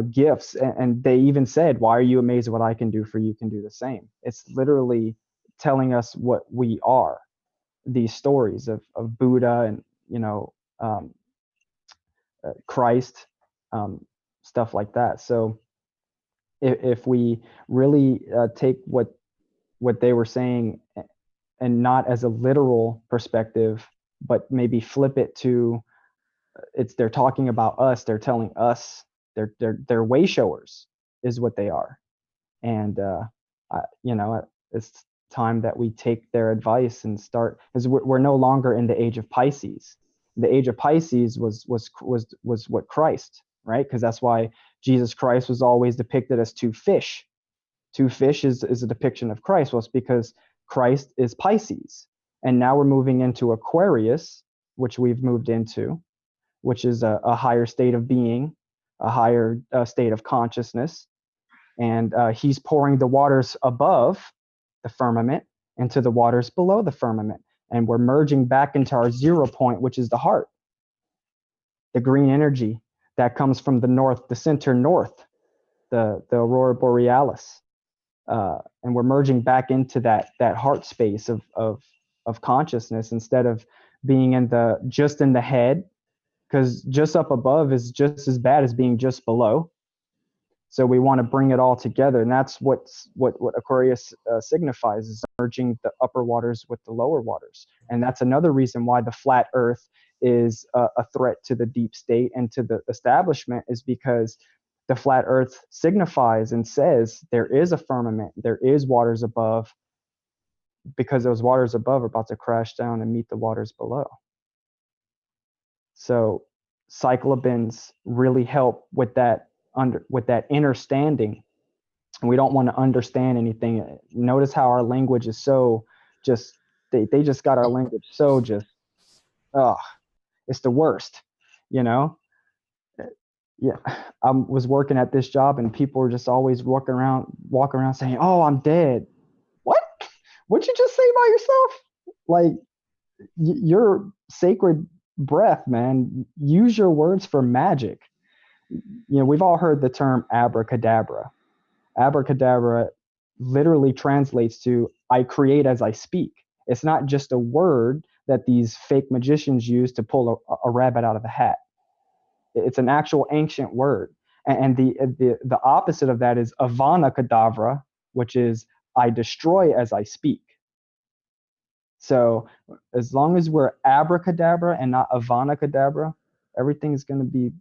gifts, and they even said, "Why are you amazed at what I can do for you? You can do the same." It's literally telling us what we are. These stories of Buddha and Christ, stuff like that. So if we really take what they were saying, and not as a literal perspective, but maybe flip it to, they're talking about us, they're telling us, they're way showers is what they are. And it's time that we take their advice and start, because we're no longer in the age of Pisces. The age of Pisces was what Christ, right? Because that's why Jesus Christ was always depicted as two fish. Two fish is a depiction of Christ. Well, it's because Christ is Pisces, and now we're moving into Aquarius, which we've moved into, which is a higher state of being, a higher state of consciousness. And he's pouring the waters above the firmament into the waters below the firmament. And we're merging back into our 0 point, which is the heart, the green energy that comes from the north, the center north, the aurora borealis. And we're merging back into that heart space of consciousness, instead of being just in the head, because just up above is just as bad as being just below. So we want to bring it all together, and that's what Aquarius signifies, is merging the upper waters with the lower waters. And that's another reason why the flat Earth is a threat to the deep state and to the establishment, is because the flat Earth signifies and says there is a firmament, there is waters above, because those waters above are about to crash down and meet the waters below. So cyclobins really help with that understanding. And we don't want to understand anything. Notice how our language is so just, they just got our language so just, it's the worst, Yeah, I was working at this job, and people were just always walking around saying, "Oh, I'm dead." What? What'd you just say about yourself? Like, your sacred breath, man. Use your words for magic. We've all heard the term abracadabra. Abracadabra literally translates to "I create as I speak." It's not just a word that these fake magicians use to pull a rabbit out of a hat. It's an actual ancient word. And the opposite of that is Avana Kedavra, which is "I destroy as I speak." So as long as we're abracadabra and not Avana Kedavra, everything's going to be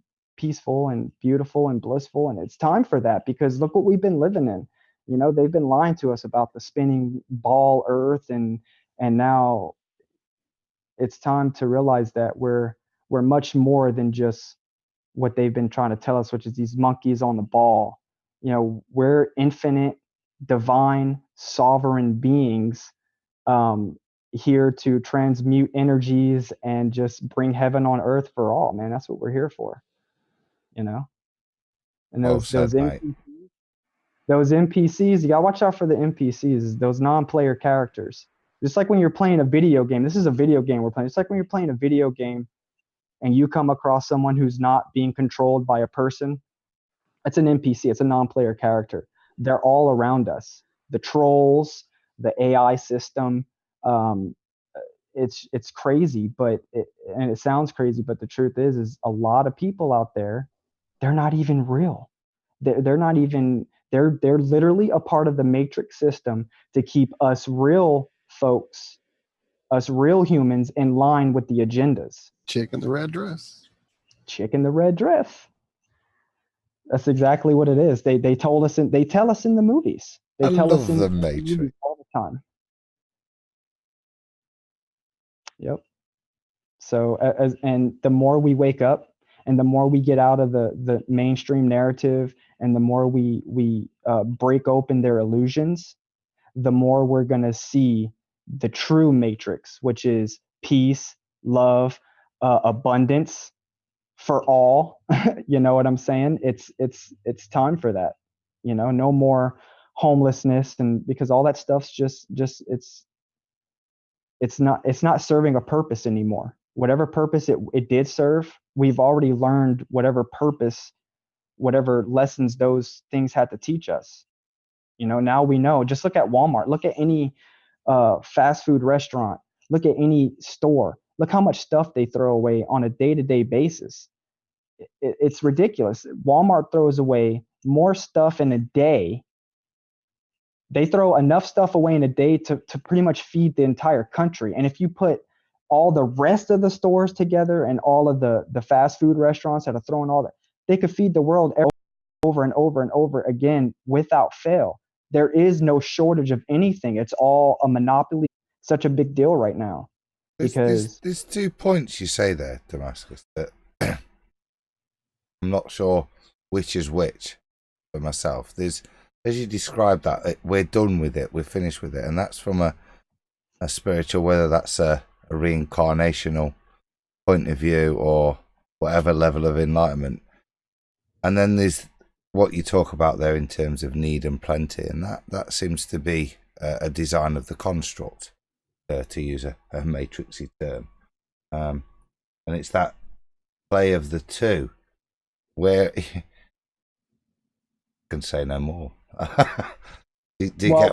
peaceful and beautiful and blissful. And it's time for that, because look what we've been living in. You know, they've been lying to us about the spinning ball earth, and now it's time to realize that we're much more than just what they've been trying to tell us, which is these monkeys on the ball. You know, we're infinite, divine, sovereign beings, here to transmute energies and just bring heaven on earth for all, man. That's what we're here for, you know. And
Well said, mate.
those NPCs, you gotta watch out for the NPCs, those non-player characters. Just like when you're playing a video game, this is a video game we're playing. It's like when you're playing a video game and you come across someone who's not being controlled by a person. It's an NPC, it's a non-player character. They're all around us. The trolls, the AI system, it's crazy, and it sounds crazy, but the truth is a lot of people out there, they're not even real. They're not even, they're literally a part of the matrix system to keep us real folks, us real humans, in line with the agendas.
Chick in the red dress.
Chick in the red dress. That's exactly what it is. They tell us in the movies. They tell us in
the
movies
Matrix
all the time. Yep. So and the more we wake up, and the more we get out of the mainstream narrative, and the more we break open their illusions, the more we're gonna see the true matrix, which is peace, love, abundance for all. You know what I'm saying? It's time for that. You know, no more homelessness, and because all that stuff's just it's not serving a purpose anymore. Whatever purpose it did serve, we've already learned whatever purpose, whatever lessons those things had to teach us. You know, now we know. Just look at Walmart. Look at any fast food restaurant. Look at any store. Look how much stuff they throw away on a day-to-day basis. It's ridiculous. Walmart throws away more stuff in a day. They throw enough stuff away in a day to pretty much feed the entire country. And if you put all the rest of the stores together and all of the fast food restaurants that are throwing all that, they could feed the world over and over and over again without fail. There is no shortage of anything. It's all a monopoly. Such a big deal right now. Because
there's 2 points you say there, Damascus, that I'm not sure which is which for myself. There's, as you described that, we're done with it, we're finished with it, and that's from a spiritual, whether that's a reincarnational point of view or whatever level of enlightenment. And then there's what you talk about there in terms of need and plenty, and that seems to be a design of the construct, to use a matrixy term, and it's that play of the two where I can say no more. do you get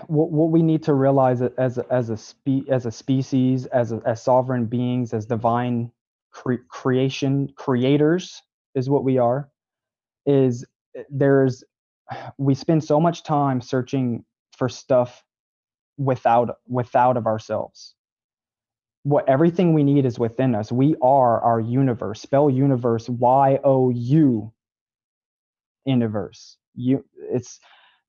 what we need to realize as a species, as sovereign beings, as divine creators is what we are, is we spend so much time searching for stuff without of ourselves. Everything we need is within us. We are our universe. Spell universe, YOU, universe. It's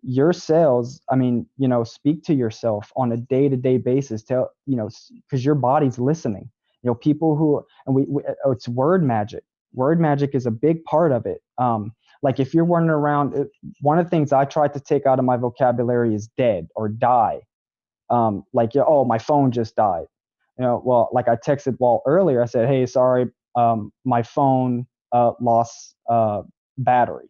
your cells. I mean, you know, speak to yourself on a day-to-day basis. Tell, you know, because your body's listening. You know, people who, and it's word magic. Word magic is a big part of it. Like if you're running around, one of the things I tried to take out of my vocabulary is dead or die. Like, oh, my phone just died. You know, well, like I texted Walt earlier, I said, hey, sorry, my phone lost battery.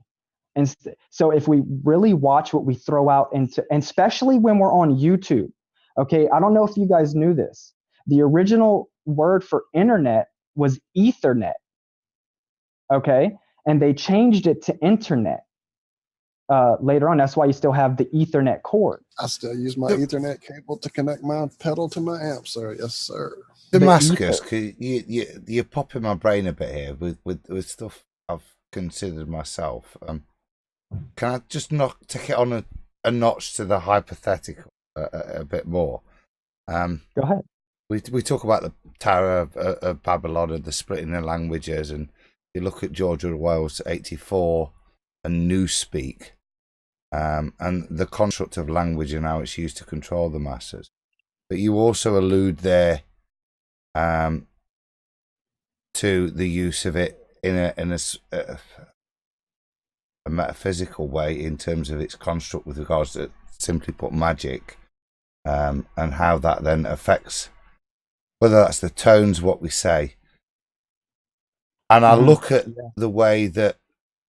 And so if we really watch what we throw out into, and especially when we're on YouTube, okay, I don't know if you guys knew this. The original word for internet was Ethernet, okay? And they changed it to internet later on. That's why you still have the Ethernet cord.
I still use my Ethernet cable to connect my pedal to my amp, sir. Yes, sir.
Damascus, you're popping my brain a bit here with stuff I've considered myself. Can I just take it on a notch to the hypothetical a bit more?
Go ahead.
we talk about the Tower of Babylon and the splitting the languages, and you look at George Orwell's 84 and Newspeak, and the construct of language and how it's used to control the masses. But you also allude there to the use of it in a metaphysical way in terms of its construct with regards to, simply put, magic, and how that then affects whether that's the tones, what we say. And I look at the way that,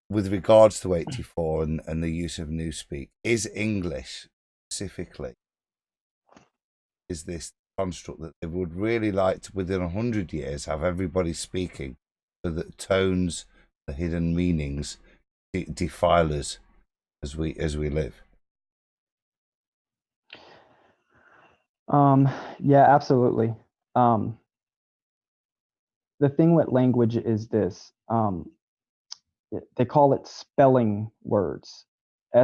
with regards to 84 and the use of Newspeak, is English specifically, is this construct that they would really like to, within 100 years, have everybody speaking so that tones, the hidden meanings, defile us as we live.
Yeah, absolutely. The thing with language is this. They call it spelling words,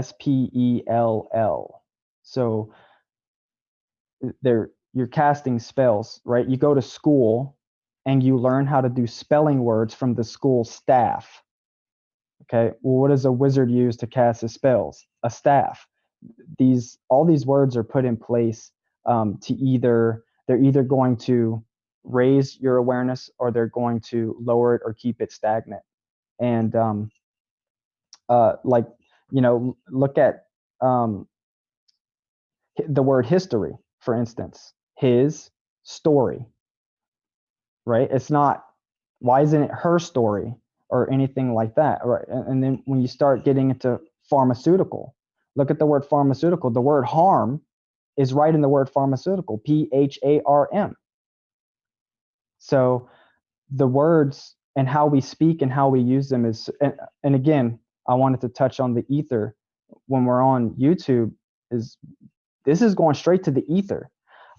spell. So you're casting spells, right? You go to school and you learn how to do spelling words from the school staff. Okay, well, what does a wizard use to cast his spells? A staff. All these words are put in place they're either going to raise your awareness or they're going to lower it or keep it stagnant. And look at the word history, for instance. His story, right? It's not, why isn't it her story or anything like that, right? And then when you start getting into pharmaceutical, look at the word pharmaceutical. The word harm is right in the word pharmaceutical, PHARM. So the words and how we speak and how we use them is, and again, I wanted to touch on the ether when we're on YouTube, this is going straight to the ether.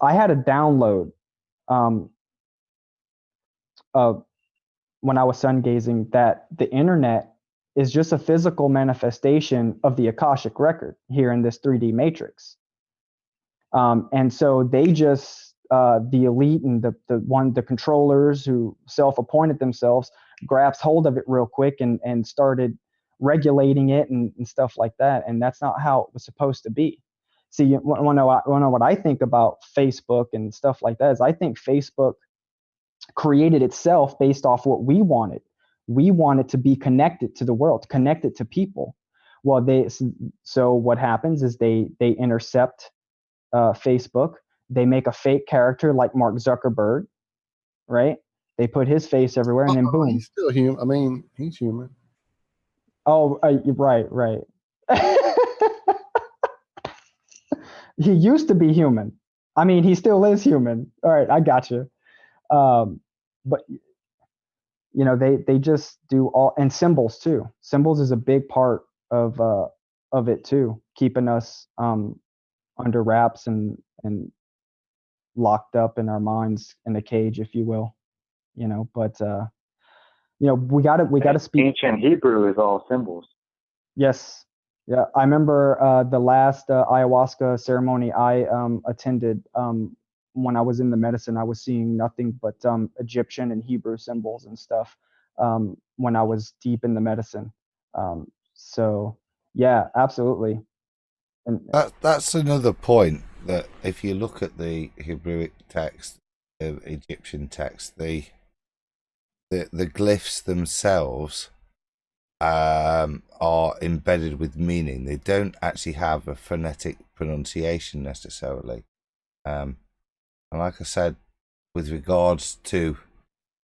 I had a download when I was sun gazing that the internet is just a physical manifestation of the Akashic record here in this 3D matrix. And so they just, the elite and the controllers who self-appointed themselves grabs hold of it real quick and started regulating it and stuff like that. And that's not how it was supposed to be. See, you want to know what I think about Facebook and stuff like that is I think Facebook created itself based off what we wanted. We wanted to be connected to the world, connected to people. Well, so what happens is they intercept Facebook. They make a fake character like Mark Zuckerberg, right? They put his face everywhere, and then boom.
He's still human. I mean, he's human.
Oh, right. He used to be human. I mean, he still is human. All right, I got you. But they just do all, and symbols too. Symbols is a big part of it too, keeping us under wraps and locked up in our minds in a cage, if you will. But we gotta speak.
Ancient Hebrew is all symbols.
Yes. Yeah, I remember the last ayahuasca ceremony I attended. When I was in the medicine, I was seeing nothing but Egyptian and Hebrew symbols and stuff when I was deep in the medicine. So yeah, absolutely. And
that's another point, that if you look at the Hebrew text, the Egyptian text, the glyphs themselves are embedded with meaning. They don't actually have a phonetic pronunciation necessarily. And like I said, with regards to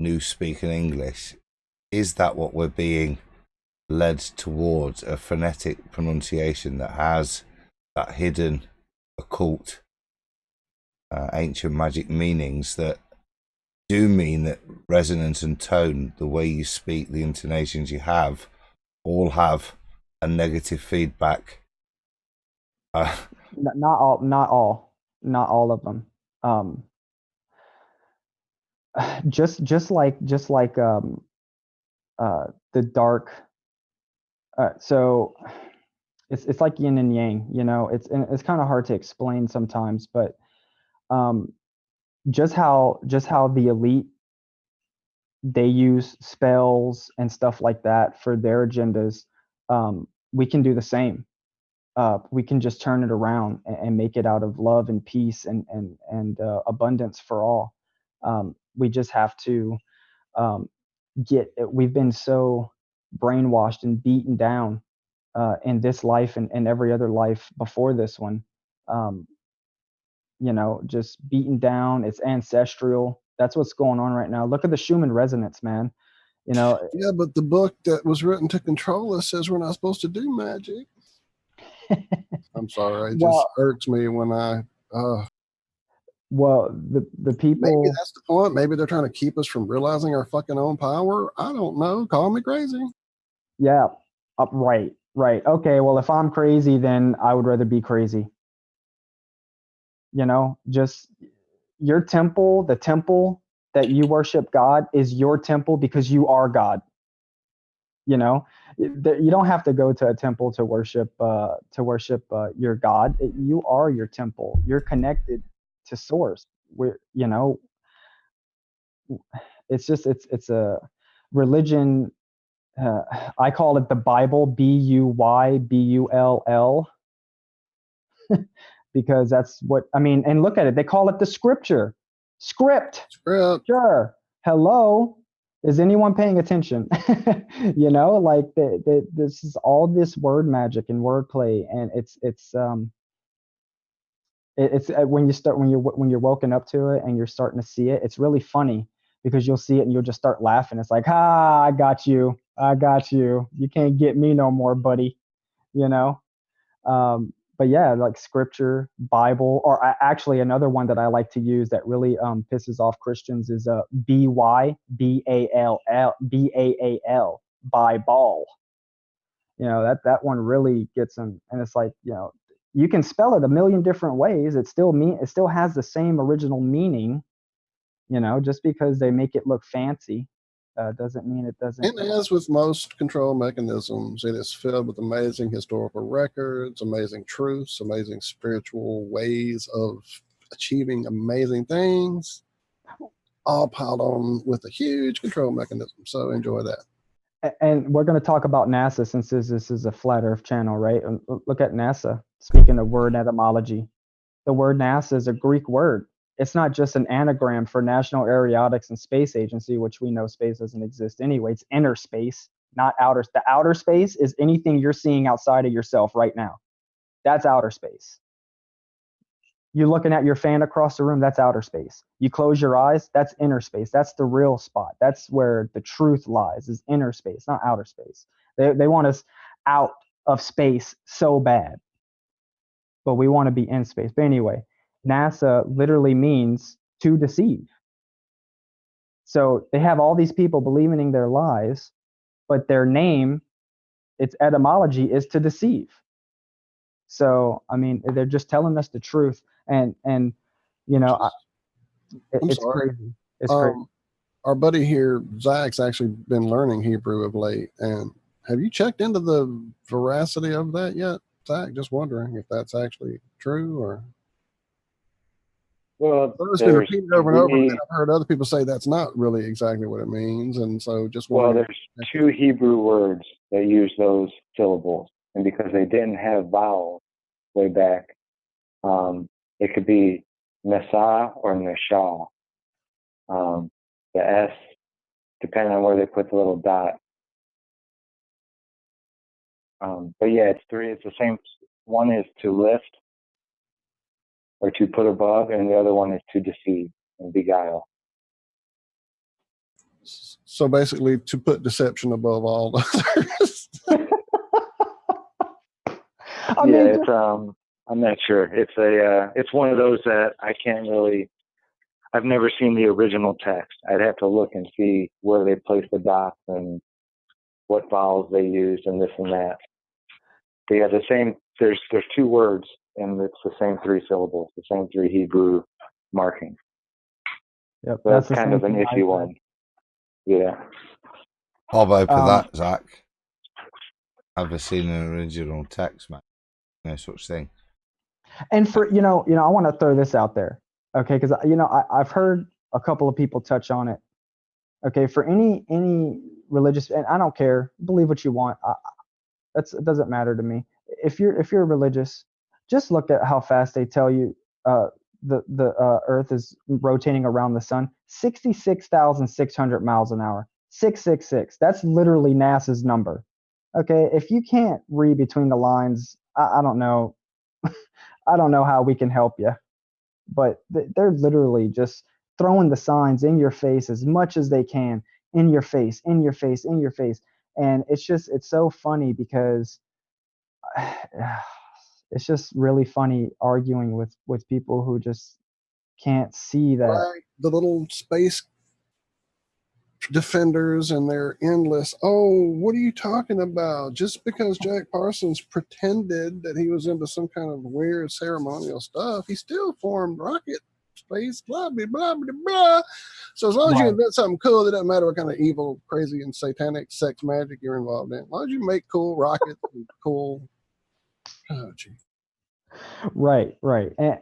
Newspeak and English, is that what we're being led towards, a phonetic pronunciation that has that hidden, occult, ancient magic meanings that do mean that resonance and tone, the way you speak, the intonations you have, all have a negative feedback?
not all of them. Just like the dark. So it's like yin and yang. It's kind of hard to explain sometimes, but just how the elite, they use spells and stuff like that for their agendas. We can do the same. We can just turn it around and make it out of love and peace and abundance for all. We just have to we've been so brainwashed and beaten down in this life and every other life before this one. Just beaten down. It's ancestral. That's what's going on right now. Look at the Schumann resonance, man.
Yeah, but the book that was written to control us says we're not supposed to do magic. I'm sorry. It just irks me when I.
Well, the people.
Maybe that's the point. Maybe they're trying to keep us from realizing our fucking own power. I don't know. Call me crazy.
Yeah. Right. Okay. Well, if I'm crazy, then I would rather be crazy. Just your temple, the temple that you worship God is your temple because you are God. You don't have to go to a temple to worship your God. You are your temple. You're connected to source. It's a religion. I call it the Bible, Buybull, because that's what I mean. And look at it. They call it the scripture. Script. Sure. Hello. Is anyone paying attention? This is all this word magic and wordplay, and it's when you're woken up to it and you're starting to see it, it's really funny because you'll see it and you'll just start laughing. It's like, I got you. You can't get me no more, buddy. But yeah, like scripture, Bible, or actually another one that I like to use that really pisses off Christians is Byball, Bible. That one really gets them, and it's like you can spell it a million different ways. It still has the same original meaning. Just because they make it look fancy doesn't mean it doesn't.
And as with most control mechanisms, it is filled with amazing historical records, amazing truths, amazing spiritual ways of achieving amazing things, all piled on with a huge control mechanism. So enjoy that.
And we're going to talk about NASA since this is a flat Earth channel, right? And look at NASA. Speaking of word etymology, the word NASA is a Greek word. It's not just an anagram for National Aeronautics and Space Agency, which we know space doesn't exist anyway. It's inner space, not outer. The outer space is anything you're seeing outside of yourself right now. That's outer space. You're looking at your fan across the room, that's outer space. You close your eyes, that's inner space. That's the real spot. That's where the truth lies, is inner space, not outer space. They want us out of space so bad, but we want to be in space. But anyway, NASA literally means to deceive. So they have all these people believing in their lies, but their name, its etymology is to deceive. So, I mean, they're just telling us the truth. And it's crazy. It's crazy.
Our buddy here, Zach's actually been learning Hebrew of late. And have you checked into the veracity of that yet, Zach? Just wondering if that's actually true or...
Well,
it's been repeated over and over, and I've heard other people say that's not really exactly what it means, and so just wondering.
Well, there's two Hebrew words that use those syllables, and because they didn't have vowels way back, it could be Nasa or Nashah. The S, depending on where they put the little dot. But yeah, it's three. It's the same. One is to lift or to put above, and the other one is to deceive and beguile.
So basically, to put deception above all others.
It's I'm not sure. It's one of those that I can't really. I've never seen the original text. I'd have to look and see where they place the dots and what vowels they used and this and that. But yeah, the same. There's two words, and it's the same three syllables, the same three Hebrew markings.
Yep,
so that's kind of an iffy one. Yeah.
How about for that, Zach? Ever seen an original text, man? No such thing.
And for I want to throw this out there. Okay, because I've heard a couple of people touch on it. Okay, for any religious, and I don't care, believe what you want. It doesn't matter to me. If you're religious, just look at how fast they tell you the Earth is rotating around the sun, 66,600 miles an hour. 666. That's literally NASA's number. Okay, if you can't read between the lines, I don't know. I don't know how we can help you, but they're literally just throwing the signs in your face as much as they can, in your face, in your face, in your face. And it's so funny because it's just really funny arguing with people who just can't see that.
Right. The little space defenders and they're endless. Oh, what are you talking about? Just because Jack Parsons pretended that he was into some kind of weird ceremonial stuff, he still formed rocket space, blah, blah, blah, blah, blah. So as long as you invent something cool, it doesn't matter what kind of evil, crazy, and satanic sex magic you're involved in. As long as you make cool rockets and cool. Oh, gee.
Right. And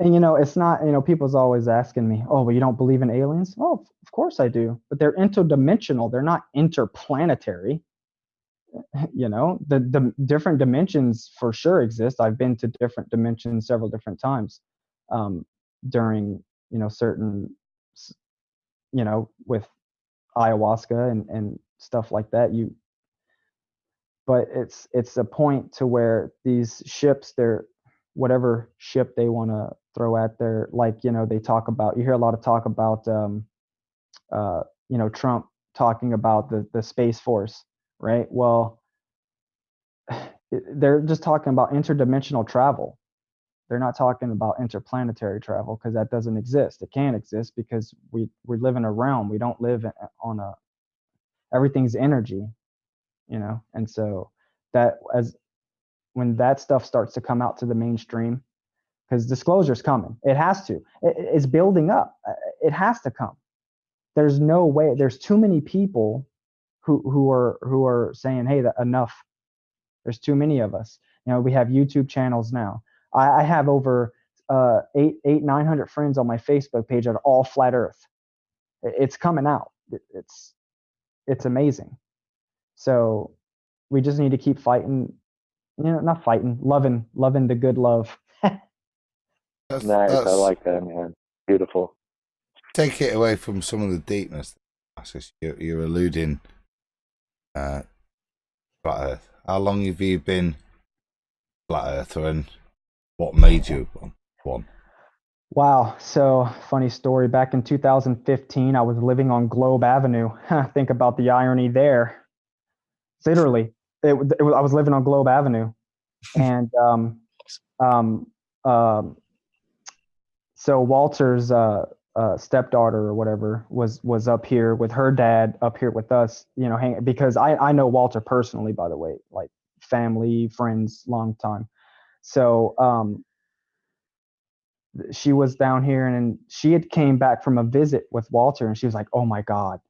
it's not, people's always asking me, oh, well, you don't believe in aliens? Oh, of course I do. But they're interdimensional. They're not interplanetary. The different dimensions for sure exist. I've been to different dimensions several different times during, certain, with ayahuasca and stuff like that. But it's a point to where these ships, they're whatever ship they want to throw at there, like they talk about, you hear a lot of talk about Trump talking about the Space Force, right? Well, they're just talking about interdimensional travel. They're not talking about interplanetary travel because that doesn't exist. It can't exist because we live in a realm. We don't live on everything's energy, and so that when that stuff starts to come out to the mainstream, because disclosure's coming, it has to. It's building up. It has to come. There's no way. There's too many people who are saying, hey, enough. There's too many of us. We have YouTube channels now. I have over 900 friends on my Facebook page that are all flat Earth. It's coming out. It's amazing. So we just need to keep fighting. Not fighting, loving the good love.
Nice. I like that, man. Beautiful.
Take it away from some of the deepness. You're alluding flat Earth. How long have you been flat Earther, and what made you one?
Wow. So funny story. Back in 2015, I was living on Globe Avenue. Think about the irony there. Literally, I was living on Globe Avenue, and so Walter's stepdaughter or whatever was up here with her dad up here with us, because I know Walter personally, by the way, like family, friends, long time. So she was down here and she had came back from a visit with Walter and she was like, oh my God,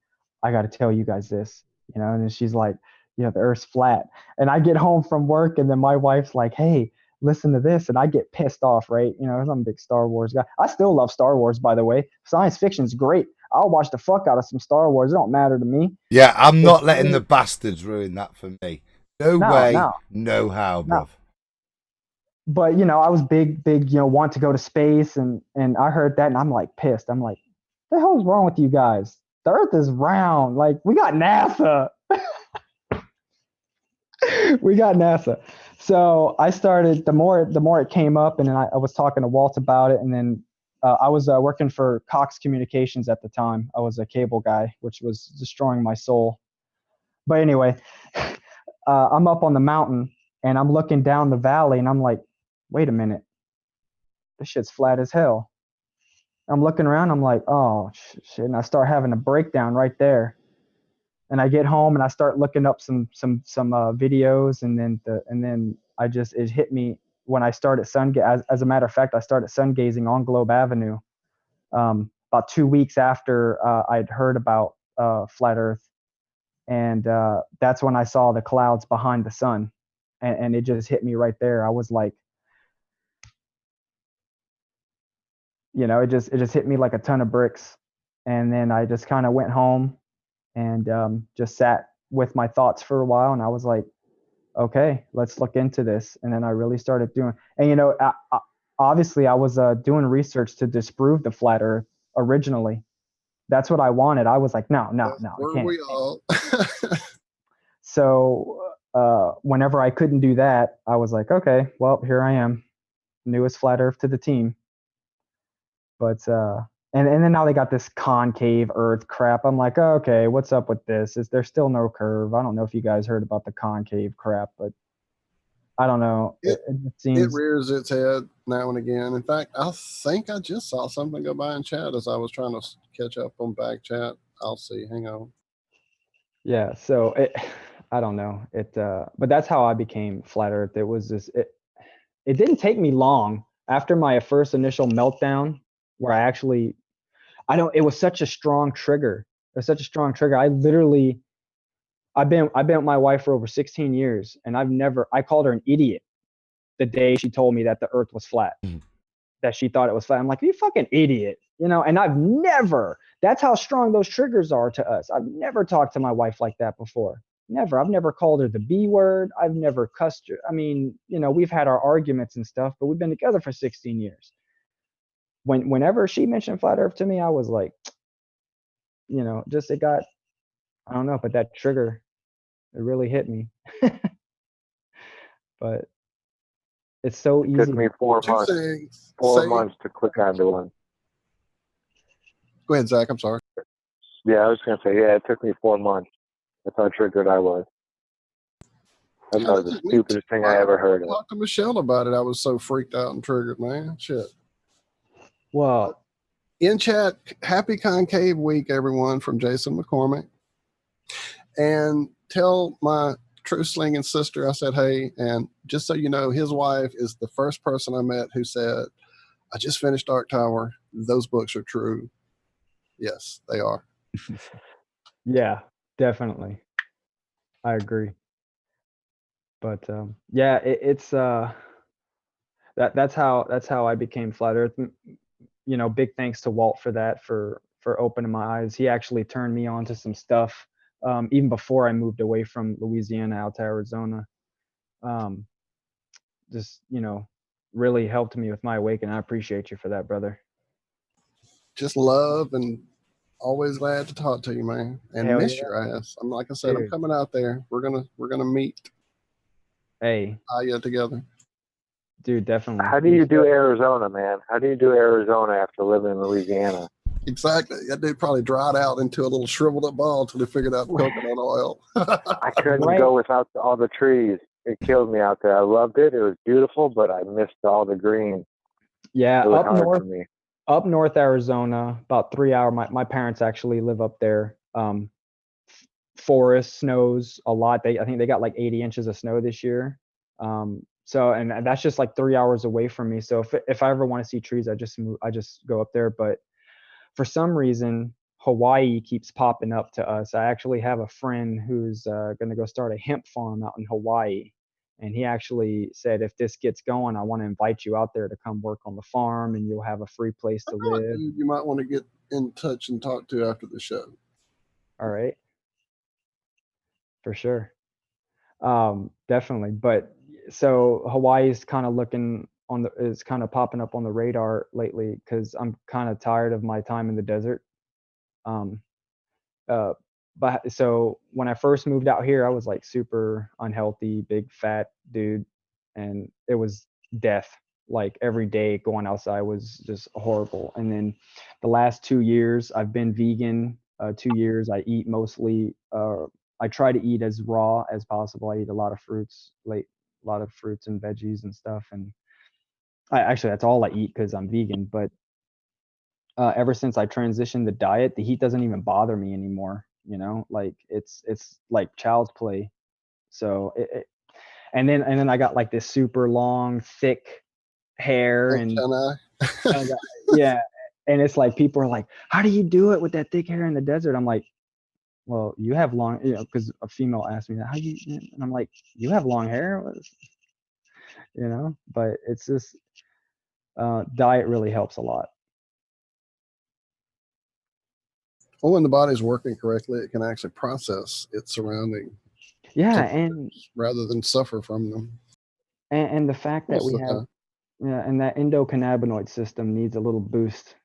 I got to tell you guys this, and then she's like, the Earth's flat. And I get home from work and then my wife's like, hey, listen to this. And I get pissed off, right? I'm a big Star Wars guy. I still love Star Wars, by the way. Science fiction's great. I'll watch the fuck out of some Star Wars. It don't matter to me.
Yeah, I'm not letting the bastards ruin that for me. No way, no how, bruv.
But I was big, want to go to space, and I heard that, and I'm like pissed. I'm like, what the hell's wrong with you guys? The Earth is round. Like, we got NASA. We got NASA. So I started. The more it came up, and then I was talking to Walt about it, and then I was working for Cox Communications at the time. I was a cable guy, which was destroying my soul. But anyway, I'm up on the mountain, and I'm looking down the valley, and I'm like, wait a minute, this shit's flat as hell. I'm looking around, I'm like, oh shit, and I start having a breakdown right there. And I get home and I start looking up some videos, and then it hit me when I started as a matter of fact, I started sun gazing on Globe Avenue about 2 weeks after I'd heard about flat Earth, and that's when I saw the clouds behind the sun, and it just hit me right there. I was like, it just hit me like a ton of bricks. And then I just kind of went home and just sat with my thoughts for a while. And I was like, okay, let's look into this. And then I really started doing, and obviously I was doing research to disprove the flat earth originally. That's what I wanted. I was like, no,
Were
I can't.
we all?
So whenever I couldn't do that, I was like, okay, well, here I am, newest flat earth to the team. But and then now they got this concave earth crap. I'm like, oh, okay, what's up with this? Is there still no curve? I don't know if you guys heard about the concave crap, but I don't know.
It
seems
rears its head now and again. In fact, I think I just saw something go by in chat as I was trying to catch up on back chat. I'll see. Hang on.
Yeah, so I don't know. But that's how I became flat earth. It was just it didn't take me long after my first initial meltdown where it was such a strong trigger. It was such a strong trigger. I've been with my wife for over 16 years, and I called her an idiot the day she told me that the earth was flat, that she thought it was flat. I'm like, you fucking idiot, and that's how strong those triggers are to us. I've never talked to my wife like that before. Never. I've never called her the B word. I've never cussed her. I mean, we've had our arguments and stuff, but we've been together for 16 years. Whenever she mentioned flat earth to me, I was like, it got, I don't know, but that trigger, it really hit me. But it's so easy.
It took me 4 months. 4 months to click onto one.
Go ahead, Zach. I'm sorry.
Yeah, I was going to say, it took me 4 months. That's how triggered I was. That was the stupidest thing I ever heard of.
I talked to Michelle about it. I was so freaked out and triggered, man. Shit.
Well,
in chat, happy concave week, everyone, from Jason McCormick. And tell my truth slinging sister I said, hey, and just so you know, his wife is the first person I met who said, I just finished Dark Tower. Those books are true. Yes, they are.
Yeah, definitely. I agree. But it's that's how I became flat earth. Big thanks to Walt for that, for opening my eyes. He actually turned me on to some stuff even before I moved away from Louisiana out to Arizona. Just really helped me with my awakening. I appreciate you for that, brother.
Just love and always glad to talk to you, man. And
Hell
miss
yeah.
your ass. Like I said,
Dude.
I'm coming out there. We're gonna meet.
Hey.
Together.
Dude, definitely.
How do you do Arizona, man? How do you do Arizona after living in Louisiana?
Exactly. That dude probably dried out into a little shriveled up ball until they figured out coconut oil.
I couldn't go without all the trees. It killed me out there. I loved it. It was beautiful, but I missed all the green.
Yeah,
it was hard for me.
Up north Arizona, about 3 hours. My parents actually live up there. Forest snows a lot. I think they got like 80 inches of snow this year. So and that's just like 3 hours away from me. So if I ever want to see trees, I just go up there. But for some reason, Hawaii keeps popping up to us. I actually have a friend who's going to go start a hemp farm out in Hawaii. And he actually said, if this gets going, I want to invite you out there to come work on the farm, and you'll have a free place to live.
You might want to get in touch and talk to after the show.
All right. For sure. Definitely. But so Hawaii is kind of is kind of popping up on the radar lately because I'm kind of tired of my time in the desert. But so when I first moved out here, I was like super unhealthy, big fat dude, and it was death. Like every day going outside was just horrible. And then the last 2 years, I've been vegan. 2 years, I eat mostly. I try to eat as raw as possible. I eat a lot of fruits, and veggies and stuff. And actually, that's all I eat because I'm vegan. But ever since I transitioned the diet, the heat doesn't even bother me anymore. Like it's like child's play. So and then I got like this super long, thick hair and yeah. And it's like people are like, how do you do it with that thick hair in the desert? I'm like, well, you have long, because a female asked me that, and I'm like, you have long hair, but it's just diet really helps a lot.
Well, when the body's working correctly, it can actually process its surrounding
Yeah, and
rather than suffer from them.
and the fact that
Most
we
of the
have,
time.
yeah, and that endocannabinoid system needs a little boost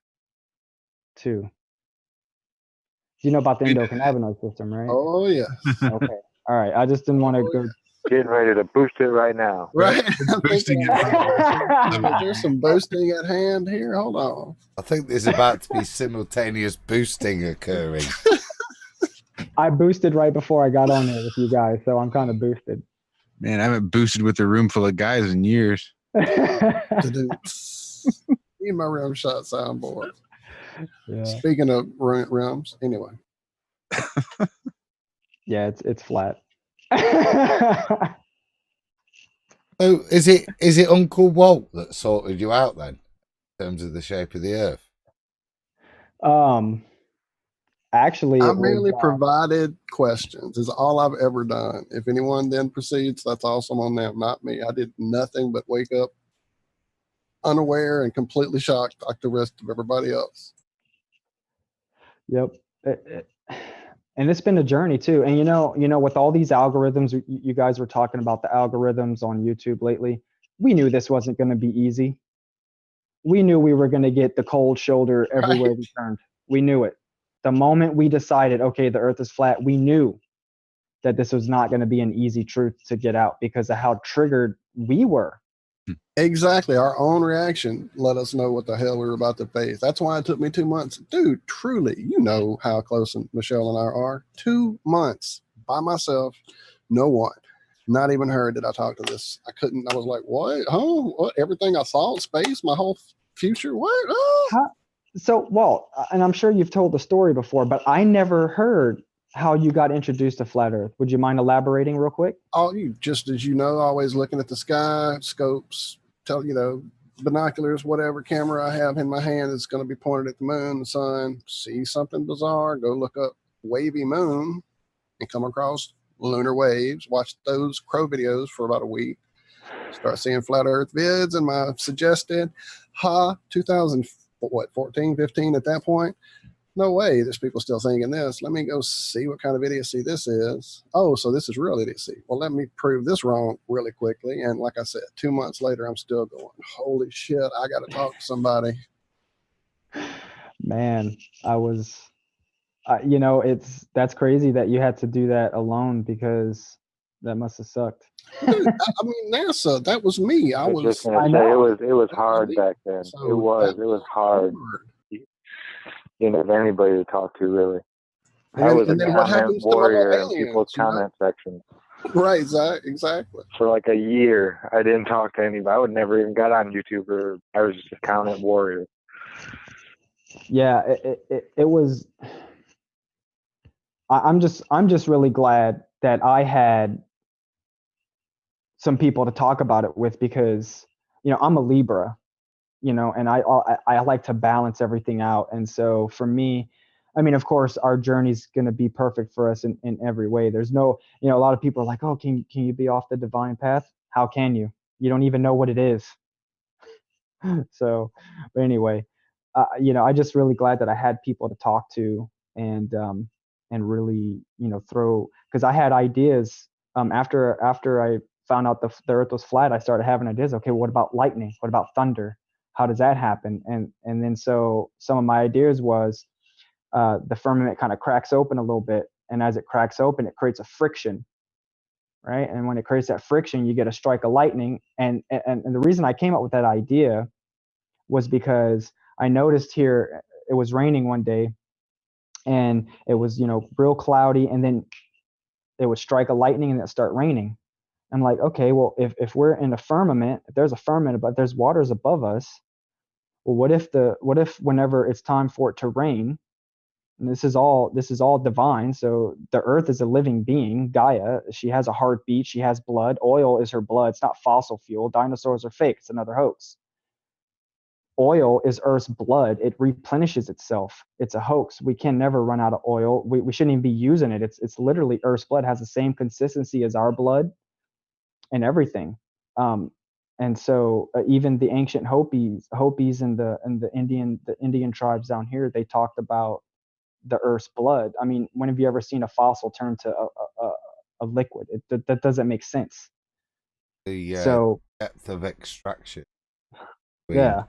too. You know about the endocannabinoid system, right?
Oh, yes.
Okay. All right. I just didn't want to go.
Getting ready to boost it right now.
Right.
Boosting
There's some boosting at hand here. Hold on.
I think there's about to be simultaneous boosting occurring.
I boosted right before I got on here with you guys, so I'm kind of boosted.
Man, I haven't boosted with a room full of guys in years.
Need my rim shot soundboard.
Yeah.
Speaking of rims, anyway.
Yeah, it's flat.
Oh, is it Uncle Walt that sorted you out then, in terms of the shape of the Earth?
Actually,
I
it
merely
was,
provided questions. Is all I've ever done. If anyone then proceeds, that's awesome on them, not me. I did nothing but wake up unaware and completely shocked like the rest of everybody else.
Yep. And it's been a journey too. And you know, with all these algorithms, you guys were talking about the algorithms on YouTube lately. We knew this wasn't going to be easy. We knew we were going to get the cold shoulder everywhere we turned. We knew it. The moment we decided, okay, the Earth is flat, we knew that this was not going to be an easy truth to get out because of how triggered we were.
Exactly. Our own reaction let us know what the hell we were about to face. That's why it took me 2 months. Dude, truly, you know how close Michelle and I are. 2 months by myself, no one. Not even her did I talk to this. I couldn't. I was like, what? Huh? What? Everything I thought, space, my whole future? What? Oh.
So, Walt, and I'm sure you've told the story before, but I never heard how you got introduced to flat Earth. Would you mind elaborating real quick?
Oh, you just as you know, always looking at the sky, scopes, binoculars, whatever camera I have in my hand is going to be pointed at the moon, the sun. See something bizarre, go look up wavy moon and come across lunar waves. Watch those crow videos for about a week. Start seeing flat Earth vids, and my suggested 2014, 15 at that point. No way, there's people still thinking this. Let me go see what kind of idiocy this is. Oh, so this is real idiocy. Well, let me prove this wrong really quickly. And like I said, 2 months later, I'm still going, holy shit, I got to talk to somebody.
Man, I was, that's crazy that you had to do that alone because that must have sucked.
Dude, I mean, NASA, that was me.
I was just gonna say it was hard back then.
So
it was hard. You didn't have anybody to talk to really. I was a comment warrior in people's comment section.
Right, exactly.
For like a year, I didn't talk to anybody. I would never even got on YouTube, or I was just a comment warrior.
Yeah, it was. I'm just really glad that I had some people to talk about it with because I'm a Libra, and I like to balance everything out. And so for me, I mean, of course, our journey's going to be perfect for us in every way. There's no, a lot of people are like, oh, can you be off the divine path? How can you? You don't even know what it is. So, but anyway, I'm just really glad that I had people to talk to and really, throw, because I had ideas after I found out the Earth was flat. I started having ideas. Okay, what about lightning? What about thunder? How does that happen? And then so some of my ideas was the firmament kind of cracks open a little bit, and as it cracks open, it creates a friction, right? And when it creates that friction, you get a strike of lightning. And the reason I came up with that idea was because I noticed here it was raining one day, and it was real cloudy, and then it would strike a lightning and it start raining. I'm like, okay, well, if we're in a firmament, if there's a firmament, but there's waters above us, well, what if whenever it's time for it to rain, and this is all divine. So the Earth is a living being, Gaia. She has a heartbeat. She has blood. Oil is her blood. It's not fossil fuel. Dinosaurs are fake. It's another hoax. Oil is Earth's blood. It replenishes itself. It's a hoax. We can never run out of oil. We shouldn't even be using it. It's literally Earth's blood, has the same consistency as our blood and everything. And so even the ancient Hopis and the Indian tribes down here, they talked about the Earth's blood. I mean, when have you ever seen a fossil turn to a liquid? That doesn't make sense.
The
So
depth of extraction between
yeah,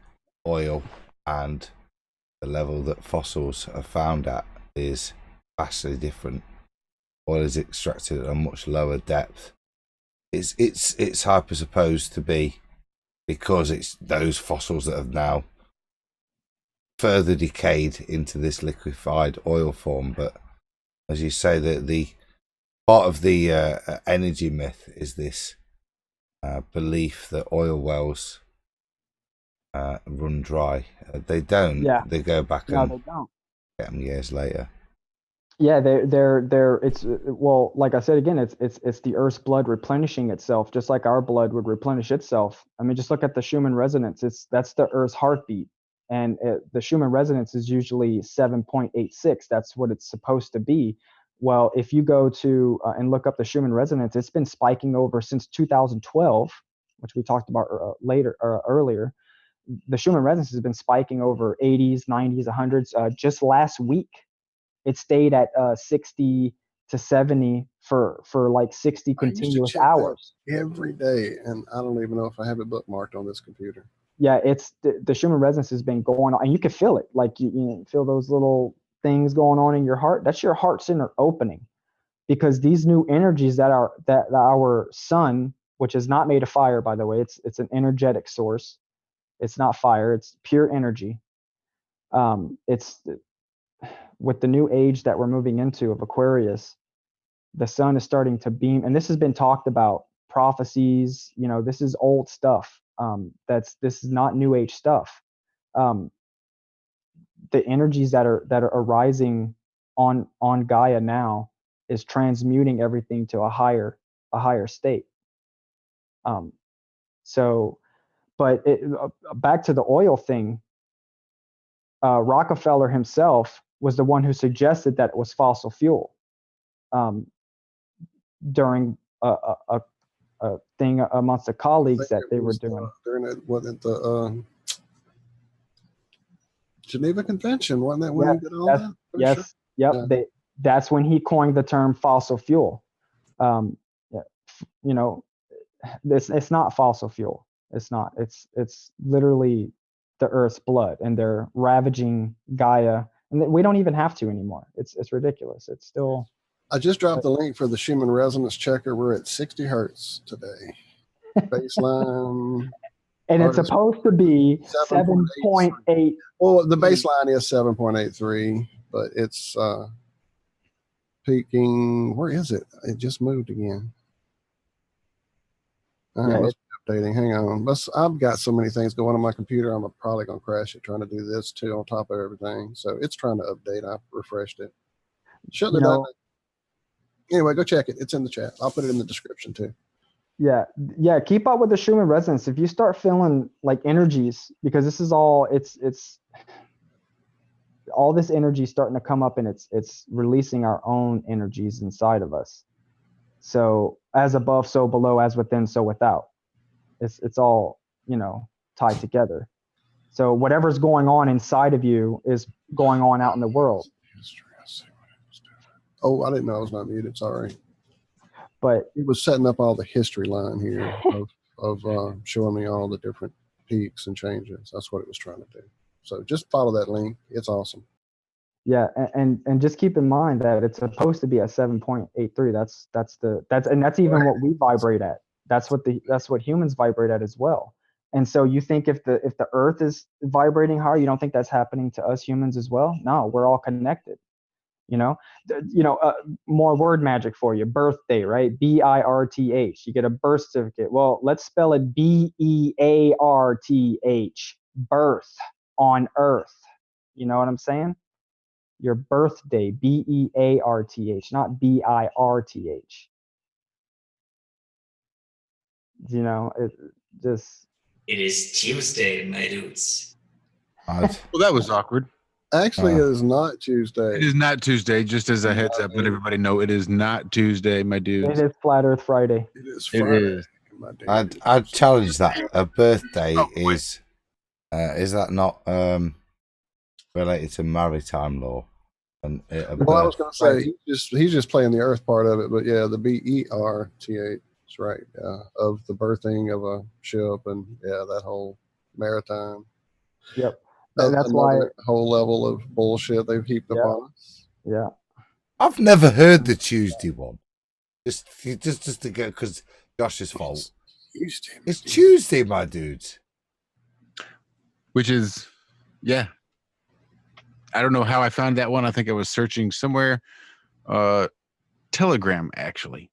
oil and the level that fossils are found at is vastly different. Oil is extracted at a much lower depth. It's hyper supposed to be because it's those fossils that have now further decayed into this liquefied oil form. But as you say, the part of the energy myth is this belief that oil wells run dry. They don't.
yeah,
They go back
no,
and
they don't.
get them years later.
Yeah, they're it's well, like I said again, it's the Earth's blood replenishing itself, just like our blood would replenish itself. I mean, just look at the Schumann resonance. That's the Earth's heartbeat, and the Schumann resonance is usually 7.86. That's what it's supposed to be. Well, if you go to and look up the Schumann resonance, it's been spiking over since 2012, which we talked about earlier. The Schumann resonance has been spiking over 80s, 90s, 100s. Just last week, it stayed at 60 to 70 for like 60
I used to
continuous
check
hours.
that every day, and I don't even know if I have it bookmarked on this computer.
Yeah, it's the Schumann resonance has been going on, and you can feel it. Like you feel those little things going on in your heart. That's your heart center opening, because these new energies that our sun, which is not made of fire, by the way, it's an energetic source. It's not fire. It's pure energy. It's with the new age that we're moving into of Aquarius, the sun is starting to beam, and this has been talked about, prophecies, this is old stuff. This is not new age stuff. The energies that are arising on Gaia now is transmuting everything to a higher state. So, but back to the oil thing, Rockefeller himself was the one who suggested that it was fossil fuel during a thing amongst the colleagues that they were doing.
During it, wasn't it the Geneva Convention? Wasn't that when he did all that?
Yes,
Sure.
yep.
Yeah.
That's when he coined the term fossil fuel. It's not fossil fuel. It's not. It's literally the Earth's blood, and they're ravaging Gaia, and we don't even have to anymore. It's ridiculous. It's still.
I just dropped the link for the Schumann resonance checker. We're at 60 hertz today. Baseline.
And it's supposed to be 7.8.
Well, the baseline is 7.83, but it's peaking. Where is it? It just moved again. Let's be updating. Hang on. I've got so many things going on my computer. I'm probably going to crash it trying to do this too on top of everything. So it's trying to update. I refreshed it. Shut it down. Anyway, go check it. It's in the chat. I'll put it in the description too.
Yeah. Keep up with the Schumann resonance. If you start feeling like energies, because this is all it's all this energy starting to come up, and it's releasing our own energies inside of us. So as above, so below, as within, so without. It's all tied together. So whatever's going on inside of you is going on out in the world.
Oh, I didn't know I was not muted. Sorry.
But
it was setting up all the history line here of showing me all the different peaks and changes. That's what it was trying to do. So just follow that link. It's awesome.
Yeah, and just keep in mind that it's supposed to be at 7.83. That's even what we vibrate at. That's what humans vibrate at as well. And so you think if the Earth is vibrating higher, you don't think that's happening to us humans as well? No, we're all connected. More word magic for you. Birthday, right? BIRTH. You get a birth certificate. Well, let's spell it BEARTH. Birth on Earth. You know what I'm saying? Your birthday, BEARTH, not BIRTH.
It is Tuesday, my dudes.
Well, that was awkward.
Actually, it is not Tuesday.
It is not Tuesday. Just as a heads up, let everybody know it is not Tuesday, my dudes.
It is Flat Earth Friday.
It is Friday.
I'd challenge that. A birthday is that not related to maritime law? And a
Well, I was
birth.
going to say he's just playing the earth part of it, but yeah, the BERTH, right? Yeah, of the birthing of a ship, and yeah, that whole maritime.
Yep. That's why.
Another whole level of bullshit they've heaped upon us.
Yeah.
I've never heard the Tuesday one. Just to go, because Josh's fault. It's Tuesday, my dudes.
Which is, yeah. I don't know how I found that one. I think I was searching somewhere. Telegram actually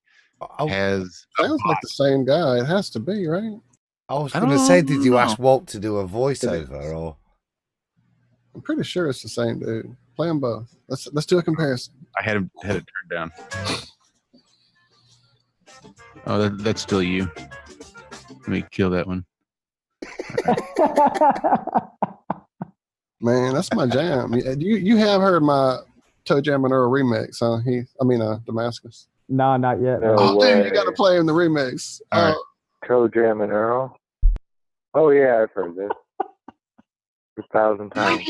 has
sounds like the same guy. It has to be, right?
I was going to say, did you ask Walt to do a voiceover, or?
I'm pretty sure it's the same dude. Play them both. Let's do a comparison.
I had it turned down. Oh, that's still you. Let me kill that one.
Man, that's my jam. You have heard my Toe Jam and Earl remix, huh? Damascus.
No, not yet.
No
You got to play him the remix.
Right. Toe Jam and Earl. Oh yeah, I've heard this 1,000 times.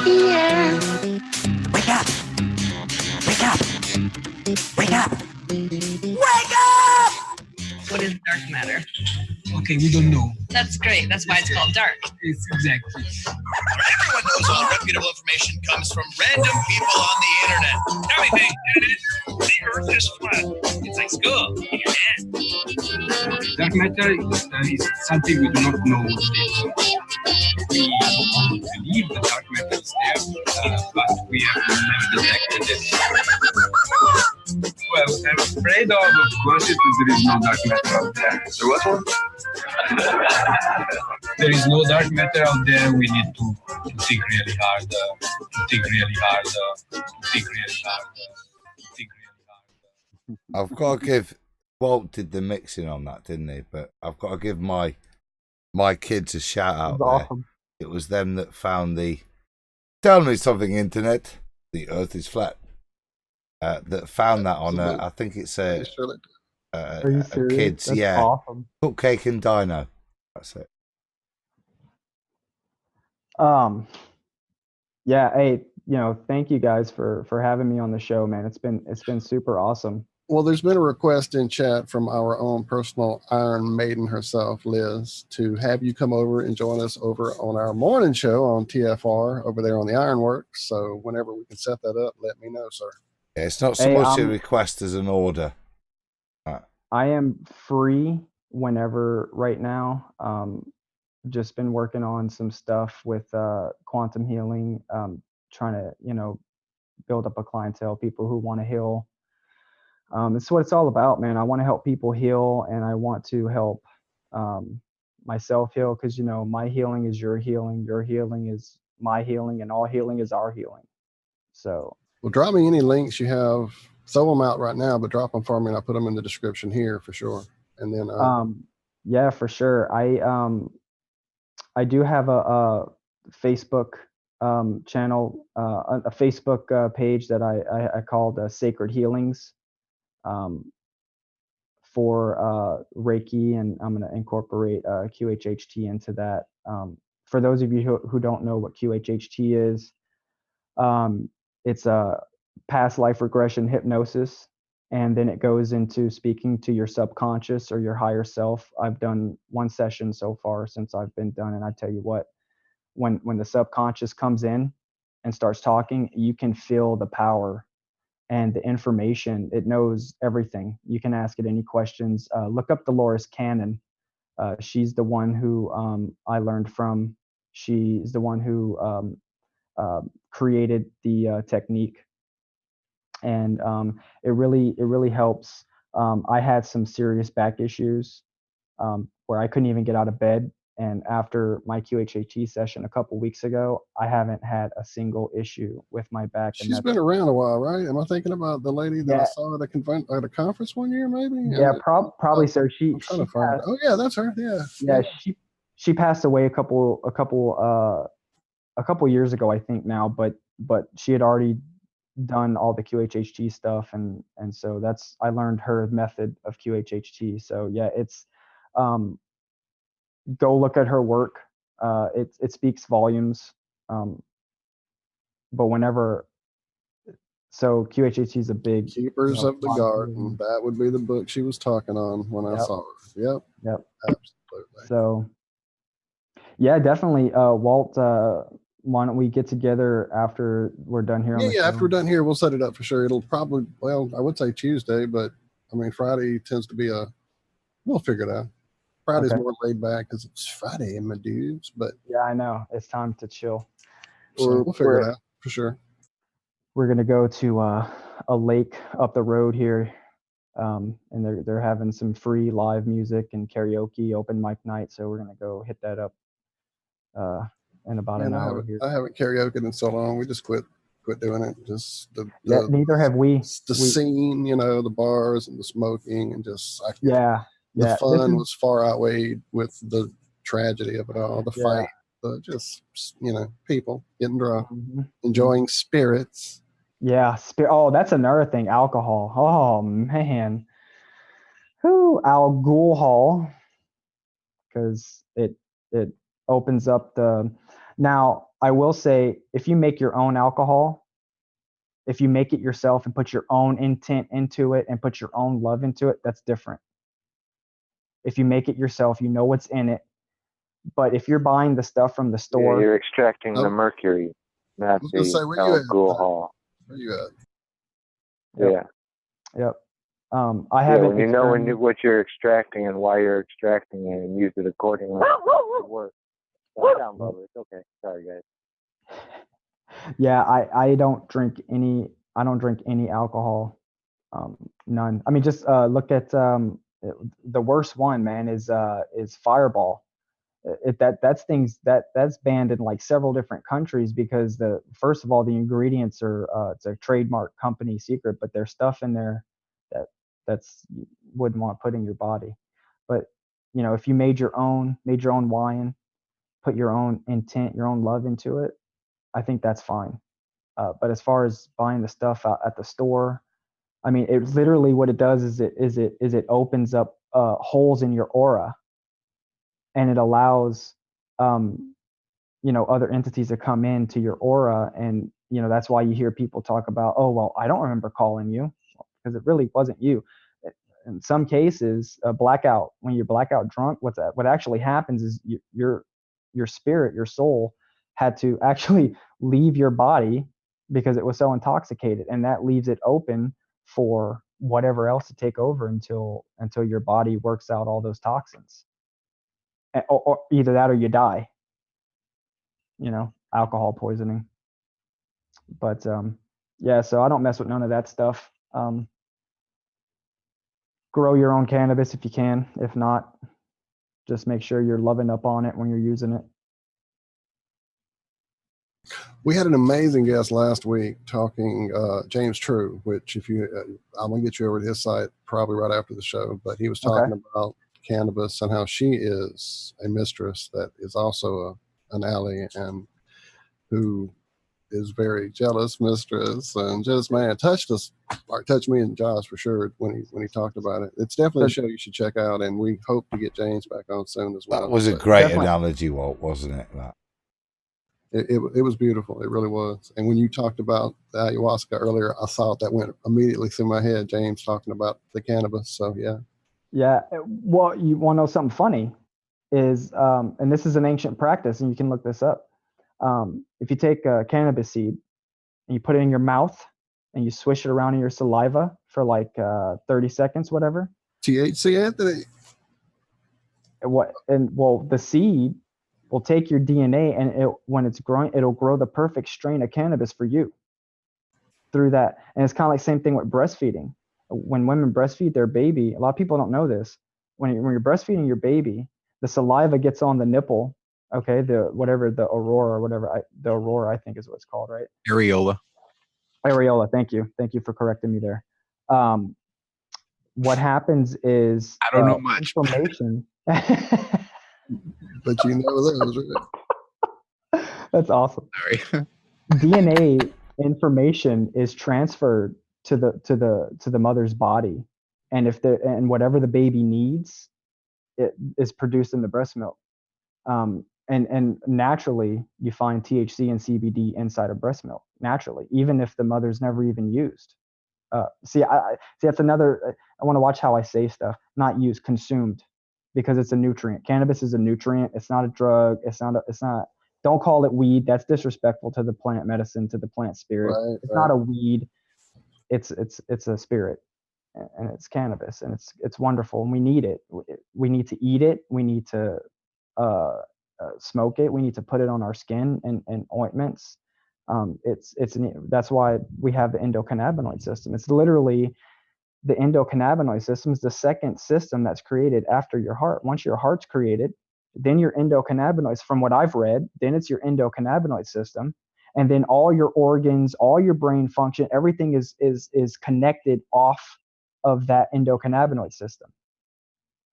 Yeah. Wake up! Wake up! Wake up! Wake up!
What is dark matter?
Okay, we don't know.
That's great. That's why it's called dark.
It's exactly.
Everyone knows all reputable information comes from random people on the internet. Everything, the earth is flat. It's like school.
Dark matter is something we do not know what it is. We believe the dark matter is there, but we have never detected it. Well, I'm afraid of course, there is no dark matter out there.
There was one?
There is no dark matter out there. We need to think really hard.
I've got to give Walt did the mixing on that, didn't he? But I've got to give my kids a shout out there.
Awesome.
It was them that found the tell me something internet. The Earth is flat. That found that on I think it's
Are you serious?
kids.
That's
yeah,
awesome.
Cupcake and Dino. That's it.
Yeah, hey, thank you guys for having me on the show, man. It's been super awesome.
Well, there's been a request in chat from our own personal Iron Maiden herself, Liz, to have you come over and join us over on our morning show on TFR over there on the Ironworks. So whenever we can set that up, let me know, sir.
Yeah, it's not so much a request as an order.
I am free whenever right now. Just been working on some stuff with quantum healing, trying to, build up a clientele, people who want to heal. It's what it's all about, man. I want to help people heal, and I want to help myself heal, because, my healing is your healing is my healing, and all healing is our healing. So,
well, drop me any links you have. Throw them out right now, but drop them for me, and I'll put them in the description here for sure. And then,
yeah, for sure. I do have a Facebook channel, a Facebook page that I called Sacred Healings for Reiki, and I'm going to incorporate QHHT into that. For those of you who don't know what QHHT is, it's a past life regression hypnosis, and then it goes into speaking to your subconscious or your higher self. I've done one session so far since I've been done, and I tell you what, when the subconscious comes in and starts talking, you can feel the power and the information. It knows everything. You can ask it any questions. Look up Dolores Cannon. She's the one who I learned from. She's the one who created the technique, and it really helps. I had some serious back issues where I couldn't even get out of bed, and after my QHHT session a couple weeks ago, I haven't had a single issue with my back.
She's been around a while, right? Am I thinking about the lady that I saw at a conference one year, maybe?
Yeah, probably, sir.
I'm trying to find her. Oh yeah, that's her. Yeah.
She passed away a couple years ago, I think now, but she had already done all the QHHT stuff, and so I learned her method of QHHT. So yeah, it's go look at her work. It speaks volumes. But whenever So QHHT is a big
Keepers of the
lot
Garden. That would be the book she was talking on when I saw her. Yep.
Yep.
Absolutely.
So yeah, definitely. Walt, why don't we get together after we're done here on the show?
After we're done here, we'll set it up for sure. It'll probably, well, I would say Tuesday, but I mean, Friday tends to be we'll figure it out. Friday's more laid back because it's Friday, my dudes. But
yeah, I know. It's time to chill.
So we'll figure it out for sure.
We're gonna go to a lake up the road here, and they're having some free live music and karaoke open mic night. So we're gonna go hit that up in about an hour here.
I haven't karaoke in so long. We just quit doing it. Just
neither have we.
The scene, the bars and the smoking and just
the
fun was far outweighed with the tragedy of it all. The fight, just people getting drunk, enjoying spirits.
Yeah, oh, that's another thing. Alcohol. Oh man, alcohol, because it opens up the. Now, I will say, if you make your own alcohol, if you make it yourself and put your own intent into it and put your own love into it, that's different. If you make it yourself, you know what's in it. But if you're buying the stuff from the store,
you're extracting the mercury, not the alcohol.
Where you at?
Yeah.
I haven't.
When you know what you're extracting and why you're extracting it, and use it accordingly, it works. Calm down, Bubba. It's okay. Sorry, guys.
Yeah, I don't drink any. I don't drink any alcohol. None. I mean, just look at the worst one, man. Is Fireball. That's banned in like several different countries because first of all the ingredients are it's a trademark company secret, but there's stuff in there that's you wouldn't want put in your body. But if you made your own wine, put your own intent, your own love into it, I think that's fine. But as far as buying the stuff out at the store, I mean, it literally what it does is it opens up holes in your aura. And it allows, other entities to come into your aura. And, that's why you hear people talk about, oh, well, I don't remember calling you, because it really wasn't you. In some cases, a blackout, when you're blackout drunk, what actually happens is your spirit, your soul had to actually leave your body because it was so intoxicated. And that leaves it open for whatever else to take over until your body works out all those toxins. Or either that or you die, alcohol poisoning. But so I don't mess with none of that stuff. Grow your own cannabis if you can. If not, just make sure you're loving up on it when you're using it.
We had an amazing guest last week talking, James True, which if you, I'm going to get you over to his site probably right after the show, but he was talking about cannabis and how she is a mistress that is also an ally and who is very jealous mistress and just, man, touched me and Josh for sure when he talked about it. It's definitely a show you should check out, and we hope to get James back on soon as well.
That was a great analogy, Walt, wasn't it? That.
It was beautiful. It really was. And when you talked about the ayahuasca earlier, I thought that went immediately through my head, James talking about the cannabis. So, yeah.
Yeah. Well, you want to know something funny is, and this is an ancient practice, and you can look this up. If you take a cannabis seed and you put it in your mouth and you swish it around in your saliva for like 30 seconds, whatever.
THC, Anthony.
The seed will take your DNA, and when it's growing, it'll grow the perfect strain of cannabis for you through that. And it's kind of like same thing with breastfeeding. When women breastfeed their baby, a lot of people don't know this. When you're breastfeeding your baby, the saliva gets on the nipple. Okay, the aurora, I think is what it's called, right?
Areola.
Thank you for correcting me there. What happens is
I don't know much
information.
But you know those, right?
That's awesome.
Sorry.
DNA information is transferred to the mother's body, and whatever the baby needs, it is produced in the breast milk. and naturally you find THC and CBD inside of breast milk naturally, even if the mother's never even used. See, that's another. I want to watch how I say stuff. Not used, consumed, because it's a nutrient. Cannabis is a nutrient. It's not a drug. It's not. Don't call it weed. That's disrespectful to the plant medicine, to the plant spirit.
Right,
it's not a weed. It's a spirit, and it's cannabis, and it's wonderful, and we need it. We need to eat it. We need to smoke it. We need to put it on our skin and ointments. That's why we have the endocannabinoid system. It's literally the endocannabinoid system is the second system that's created after your heart. Once your heart's created, then your endocannabinoids, from what I've read, then it's your endocannabinoid system. And then all your organs, all your brain function, everything is connected off of that endocannabinoid system.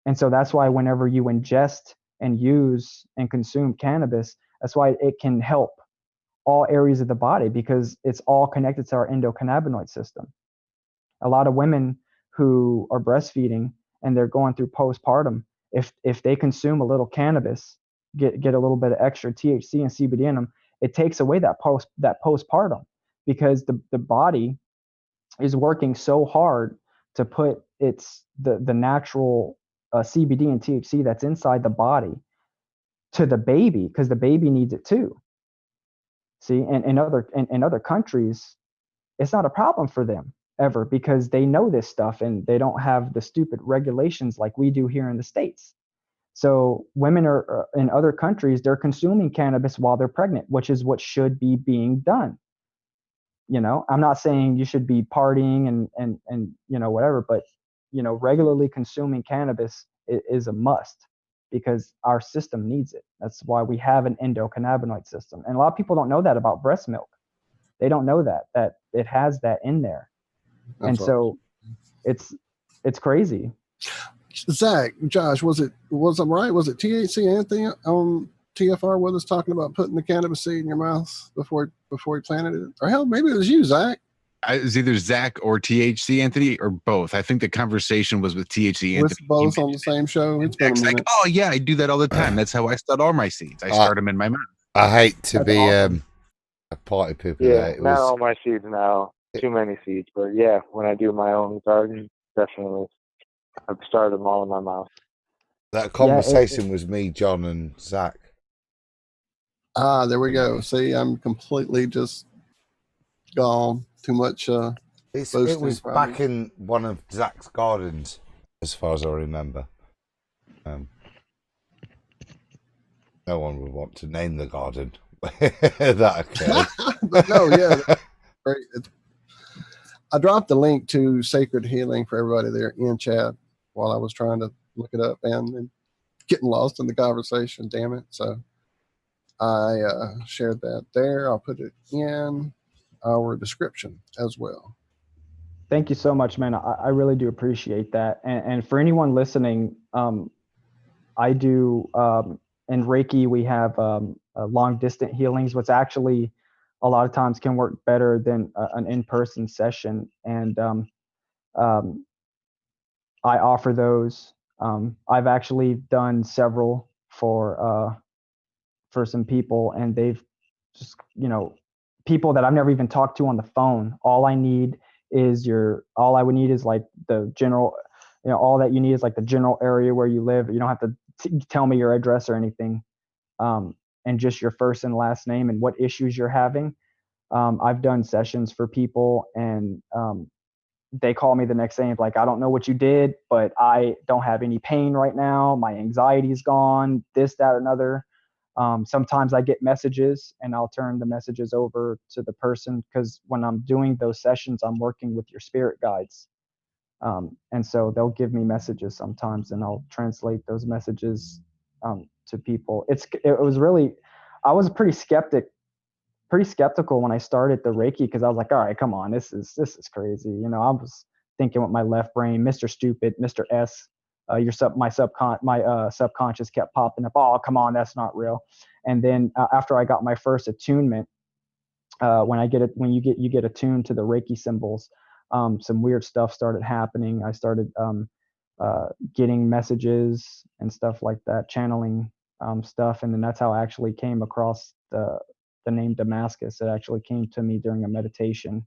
And so that's why whenever you ingest and use and consume cannabis, that's why it can help all areas of the body, because it's all connected to our endocannabinoid system. A lot of women who are breastfeeding and they're going through postpartum, if they consume a little cannabis, get a little bit of extra THC and CBD in them, it takes away that postpartum, because the body is working so hard to put the natural CBD and THC that's inside the body to the baby, because the baby needs it too. See, and in other countries, it's not a problem for them ever, because they know this stuff and they don't have the stupid regulations like we do here in the States. So women are in other countries, they're consuming cannabis while they're pregnant, which is what should be being done. I'm not saying you should be partying and whatever, but regularly consuming cannabis is a must, because our system needs it. That's why we have an endocannabinoid system. And a lot of people don't know that about breast milk. They don't know that it has that in there.
That's
and so it's crazy.
Zach, Josh, was I right? Was it THC Anthony on TFR with us talking about putting the cannabis seed in your mouth before he planted it? Or hell, maybe it was you, Zach.
It was either Zach or THC Anthony, or both. I think the conversation was with THC
With
Anthony.
both on the same show. It's been a minute.
Like, oh yeah, I do that all the time. That's how I start all my seeds. I start them in my mouth.
I hate to
That's
be
awesome.
a party pooper.
Yeah,
It
not
was
all my seeds now. Too many seeds, but yeah, when I do my own garden, definitely, I've started them all in my mouth.
that conversation was me, John, and Zach.
There we go. See, I'm completely just gone. Too much.
It was back in one of Zach's gardens, as far as I remember. No one would want to name the garden that occurred.
But no, yeah, great. I dropped the link to Sacred Healing for everybody there in chat while I was trying to look it up and getting lost in the conversation. Damn it! So I shared that there. I'll put it in our description as well.
Thank you so much, man. I really do appreciate that. And for anyone listening, I do in Reiki, we have long distant healings, which actually a lot of times can work better than an in-person session. And I offer those. I've actually done several for some people, and they've just, people that I've never even talked to on the phone. All I would need is like the general, all that you need is like the general area where you live. You don't have to tell me your address or anything, and just your first and last name and what issues you're having. I've done sessions for people, and they call me the next day and like, I don't know what you did, but I don't have any pain right now. My anxiety's gone, this, that, or another. Sometimes I get messages and I'll turn the messages over to the person, because when I'm doing those sessions, I'm working with your spirit guides. And so they'll give me messages sometimes, and I'll translate those messages to people. It was really, I was pretty skeptical when I started the Reiki, because I was like, all right, come on, this is crazy. I was thinking with my left brain, Mr. Stupid, Mr. S. My subconscious kept popping up. Oh, come on, that's not real. And then after I got my first attunement, when you get attuned to the Reiki symbols, some weird stuff started happening. I started getting messages and stuff like that, channeling stuff, and then that's how I actually came across the name Damascus. It actually came to me during a meditation.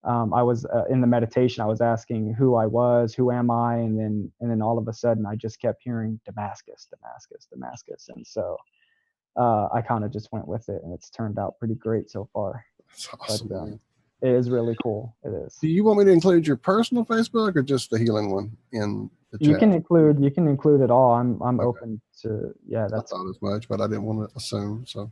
I was in the meditation, I was asking who I was, who am I, and then all of a sudden I just kept hearing Damascus, Damascus, Damascus, and so I kind of just went with it, and it's turned out pretty great so far.
That's awesome.
But, it is really cool. It is.
Do you want me to include your personal Facebook or just the healing one in the chat?
You can include it all. I'm okay. Open to that's
I thought as much, but I didn't want to assume. So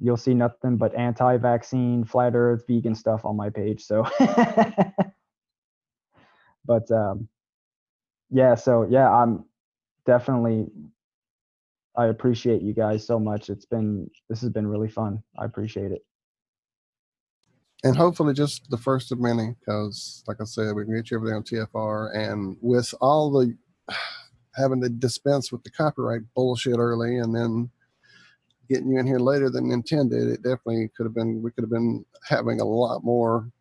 you'll see nothing but anti-vaccine, flat earth, vegan stuff on my page. So but I'm definitely, I appreciate you guys so much. This has been really fun. I appreciate it.
And hopefully just the first of many, because like I said, we can get you everything on TFR, and with all the having to dispense with the copyright bullshit early and then getting you in here later than intended, it definitely we could have been having a lot more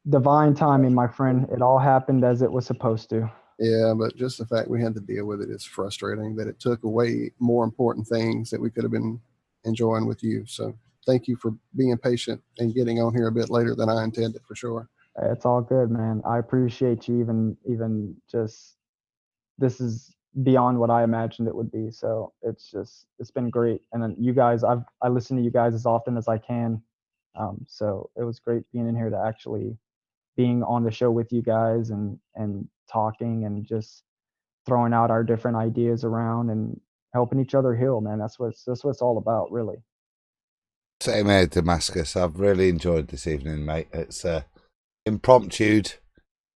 divine timing, my friend. It all happened as it was supposed to.
Yeah, but just the fact we had to deal with it is frustrating, that it took away more important things that we could have been enjoying with you. So thank you for being patient and getting on here a bit later than I intended, for sure.
It's all good, man. I appreciate you even just, this is beyond what I imagined it would be. So it's been great. And then you guys, I listen to you guys as often as I can. So it was great being in here to actually being on the show with you guys and talking and just throwing out our different ideas around and helping each other heal, man. That's what it's all about, really.
Same here, Damascus. I've really enjoyed this evening, mate. It's impromptu,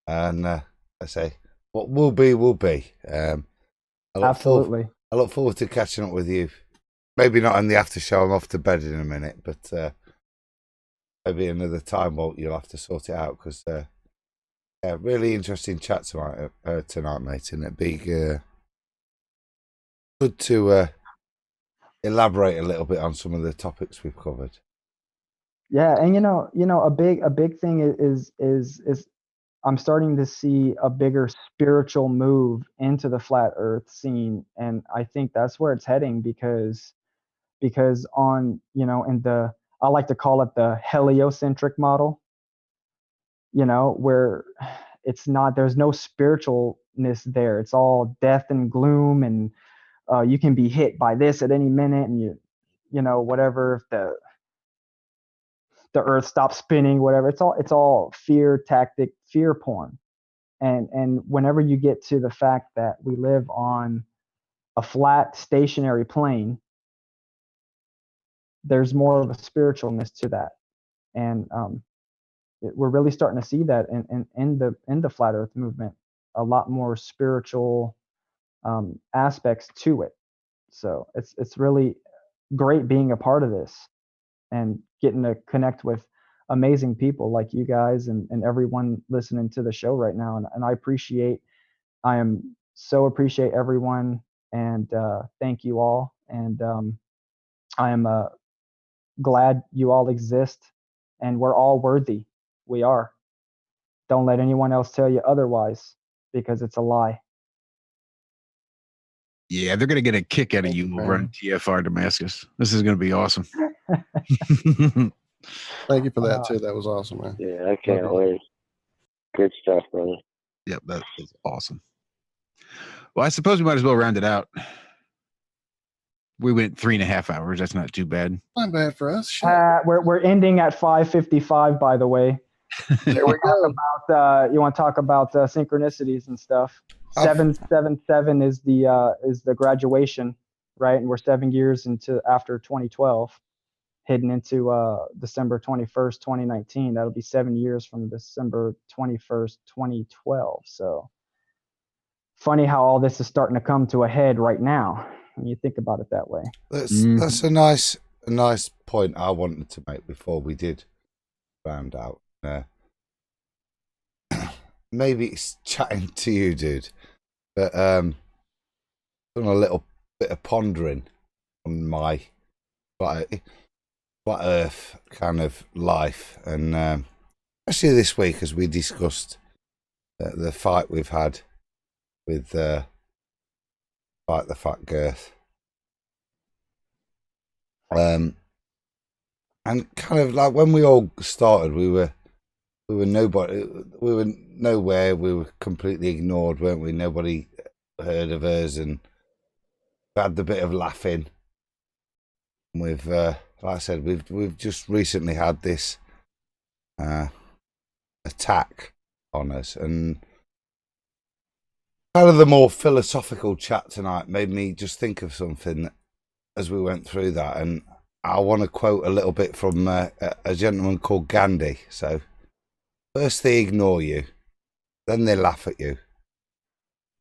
and I say what will be will be.
Absolutely.
I look forward to catching up with you. Maybe not in the after show. I'm off to bed in a minute, but maybe another time. Walt, you'll have to sort it out, because really interesting chat tonight, mate, and it'd be good to elaborate a little bit on some of the topics we've covered.
Yeah, and a big thing is I'm starting to see a bigger spiritual move into the flat earth scene, and I think that's where it's heading, because on, in I like to call it the heliocentric model, where it's not, there's no spiritualness there. It's all death and gloom, and you can be hit by this at any minute, and whatever, if the earth stops spinning, whatever, it's all fear tactic, fear porn. And whenever you get to the fact that we live on a flat stationary plane, there's more of a spiritualness to that. And we're really starting to see that in the flat earth movement, a lot more spiritual aspects to it. So it's really great being a part of this and getting to connect with amazing people like you guys and everyone listening to the show right now. And I am so appreciate everyone, and thank you all. And I am glad you all exist, and we're all worthy. We are. Don't let anyone else tell you otherwise, because it's a lie.
Yeah, they're going to get a kick out of you over on TFR Damascus. This is going to be awesome.
Thank you for that, too. That was awesome, man.
Yeah, I can't wait. Good stuff, brother.
Yep, that was awesome. Well, I suppose we might as well round it out. We went 3.5 hours. That's not too bad.
Not bad for us.
We're ending at 5:55, by the way.
There we go.
You want to talk about synchronicities and stuff? 777 is the graduation, right? And we're 7 years after 2012, heading into December 21st, 2019. That'll be 7 years from December 21st, 2012. So funny how all this is starting to come to a head right now when you think about it that way.
That's a nice point I wanted to make before we did round out. Maybe it's chatting to you, dude, but done a little bit of pondering on my flat earth kind of life, and especially this week as we discussed the fight we've had with Like the fat girth. And kind of like when we all started, we were nobody, we were nowhere, we were completely ignored, weren't we? Nobody heard of us, and we had the bit of laughing. We've like I said, we've just recently had this attack on us, and kind of the more philosophical chat tonight made me just think of something as we went through that, and I want to quote a little bit from a gentleman called Gandhi. So, first they ignore you, then they laugh at you,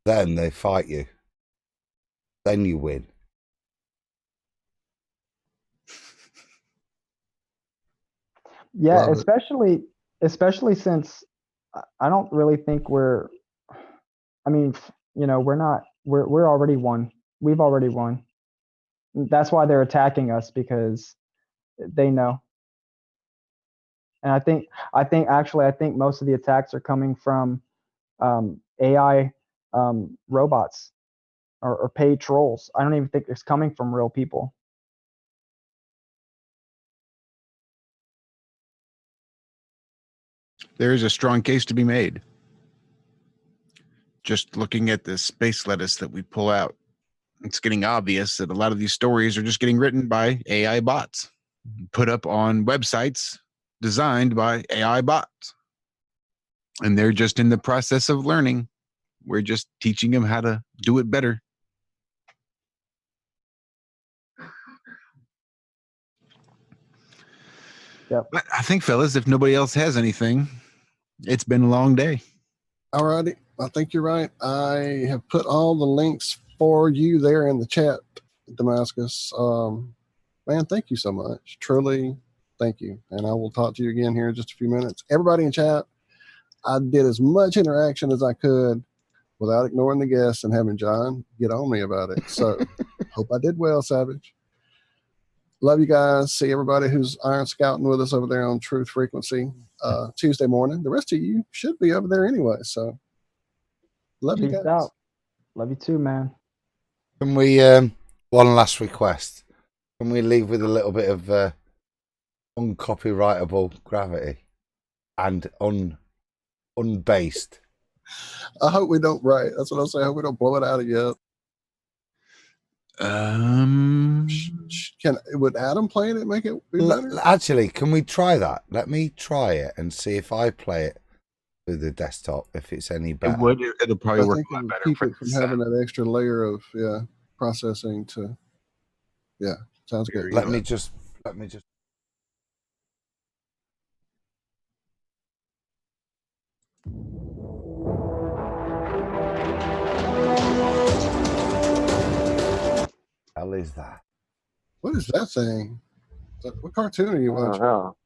then they fight you, then you win.
Yeah, especially since I don't really think we're. I mean, we're not. We're already won. We've already won. That's why they're attacking us, because they know. And I think most of the attacks are coming from AI robots or paid trolls. I don't even think it's coming from real people.
There is a strong case to be made. Just looking at the space lettuce that we pull out, it's getting obvious that a lot of these stories are just getting written by AI bots, put up on websites designed by AI bots. And they're just in the process of learning. We're just teaching them how to do it better.
Yep.
But I think, fellas, if nobody else has anything, it's been a long day.
All righty. I think you're right. I have put all the links for you there in the chat, Damascus. Man, thank you so much. Truly, thank you. And I will talk to you again here in just a few minutes. Everybody in chat, I did as much interaction as I could without ignoring the guests and having John get on me about it. So hope I did well, Savage. Love you guys. See everybody who's Iron Scouting with us over there on Truth Frequency Tuesday morning. The rest of you should be over there anyway. So love you guys.
Out. Love you too, man.
Can we, one last request? Can we leave with a little bit of uncopyrightable gravity and unbased?
I hope we don't write. That's what I'm saying. I hope we don't blow it out yet. Would Adam playing it make it be better?
Actually, can we try that? Let me try it and see if I play it through the desktop, if it's any better.
It would. It'll probably work a lot better.
Keep it from having that extra layer of processing to. Yeah, sounds good.
Let me just. Hell is that?
What is that thing? What cartoon are you watching?
I don't know.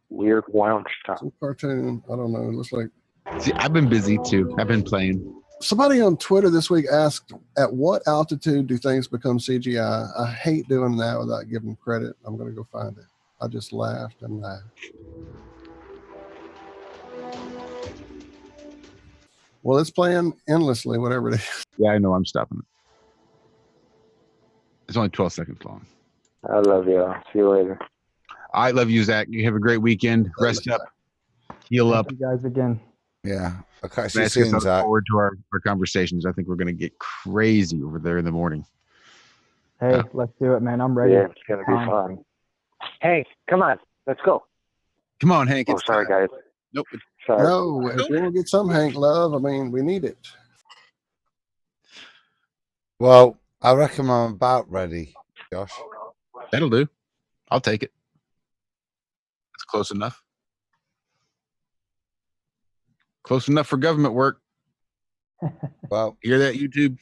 Weird wound stuff.
Some cartoon. I don't know. It looks like.
See, I've been busy too. I've been playing.
Somebody on Twitter this week asked, at what altitude do things become CGI? I hate doing that without giving credit. I'm going to go find it. I just laughed and laughed. Well, it's playing endlessly, whatever it is.
Yeah, I know. I'm stopping it. It's only 12 seconds long.
I love you. See you later.
I love you, Zach. You have a great weekend. Rest up. Heal up.
Thank you guys again.
Yeah. Okay.
I look forward to our conversations. I think we're going to get crazy over there in the morning.
Hey, let's do it, man. I'm ready.
Yeah, it's going to be fun. Hey, come on. Let's go.
Come on, Hank.
Oh, sorry, guys.
Nope.
Sorry.
No, if we want to get some Hank love, I mean, we need it.
Well, I reckon I'm about ready, Josh.
That'll do. I'll take it. That's close enough. Close enough for government work.
Well,
hear that, YouTube?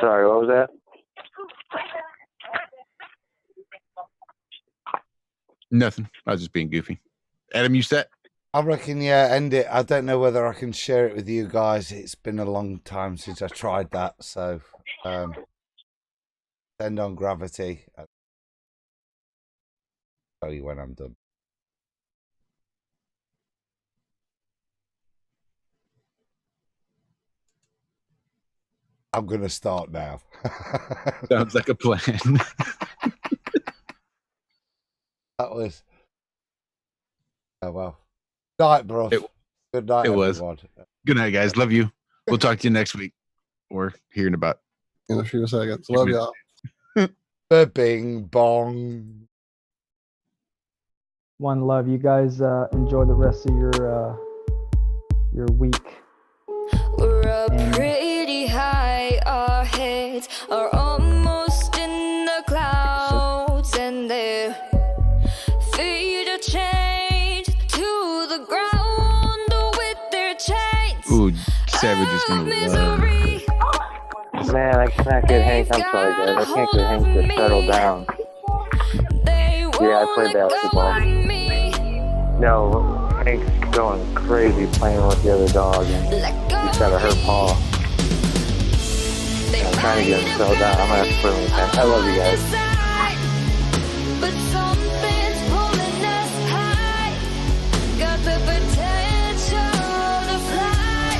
Sorry, what was that?
Nothing. I was just being goofy. Adam, you set?
I reckon, yeah, end it. I don't know whether I can share it with you guys. It's been a long time since I tried that. So, send on gravity. I'll tell you when I'm done. I'm going to start now.
Sounds like a plan.
That was. Oh, well. Night, bro. Good night, everyone.
Good night, guys. Love you. We'll talk to you next week or here in about
in a few seconds. Love y'all.
Bing bong.
One love. You guys enjoy the rest of your week.
We're up pretty high. Our heads are almost in the clouds, and their feet are chained to the ground with their chains.
Ooh, Savage is gonna love.
Man, I cannot get Hank. I'm sorry, guys. I can't get Hank to settle down. Yeah, I play basketball. No, Hank's going crazy playing with the other dog, and he's got a hurt paw. I'm trying to get him settled down. I'm gonna have to put him in the pen. I love you guys.
But something's pulling us high. Got the potential to fly.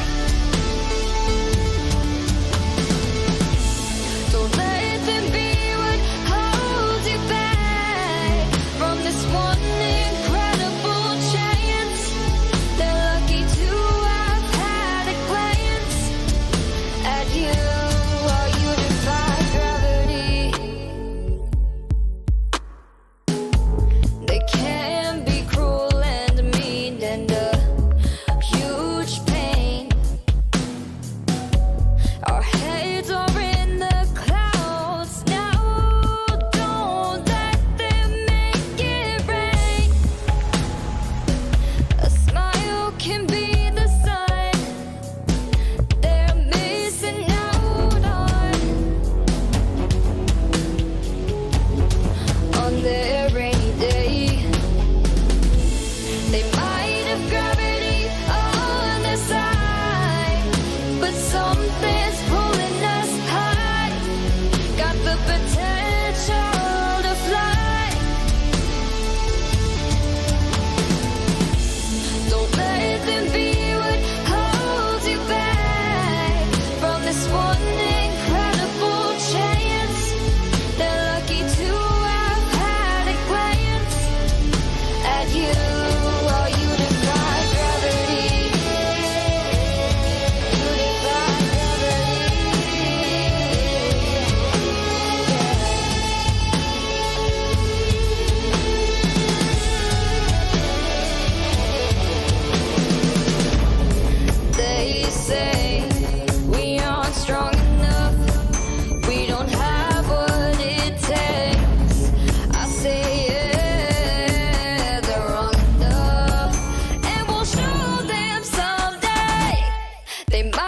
Don't let them be what holds you back from this one incredible chance. They're lucky to have had a glance at you. While you defy gravity, they can be cruel and mean and a huge pain. Our heads are in the clouds now. Don't let them make it rain. A smile can be the sign they're missing out on their rainy day. They might have gravity on their side, but something's pulling us high. Got the potential to fly. Don't let them be what holds you back from this one incredible chance. They're lucky to have had a glance at you while you defy gravity. You defy gravity. They say we aren't strong enough. We don't have what it takes. I say yeah, they're wrong enough, and we'll show them someday. They might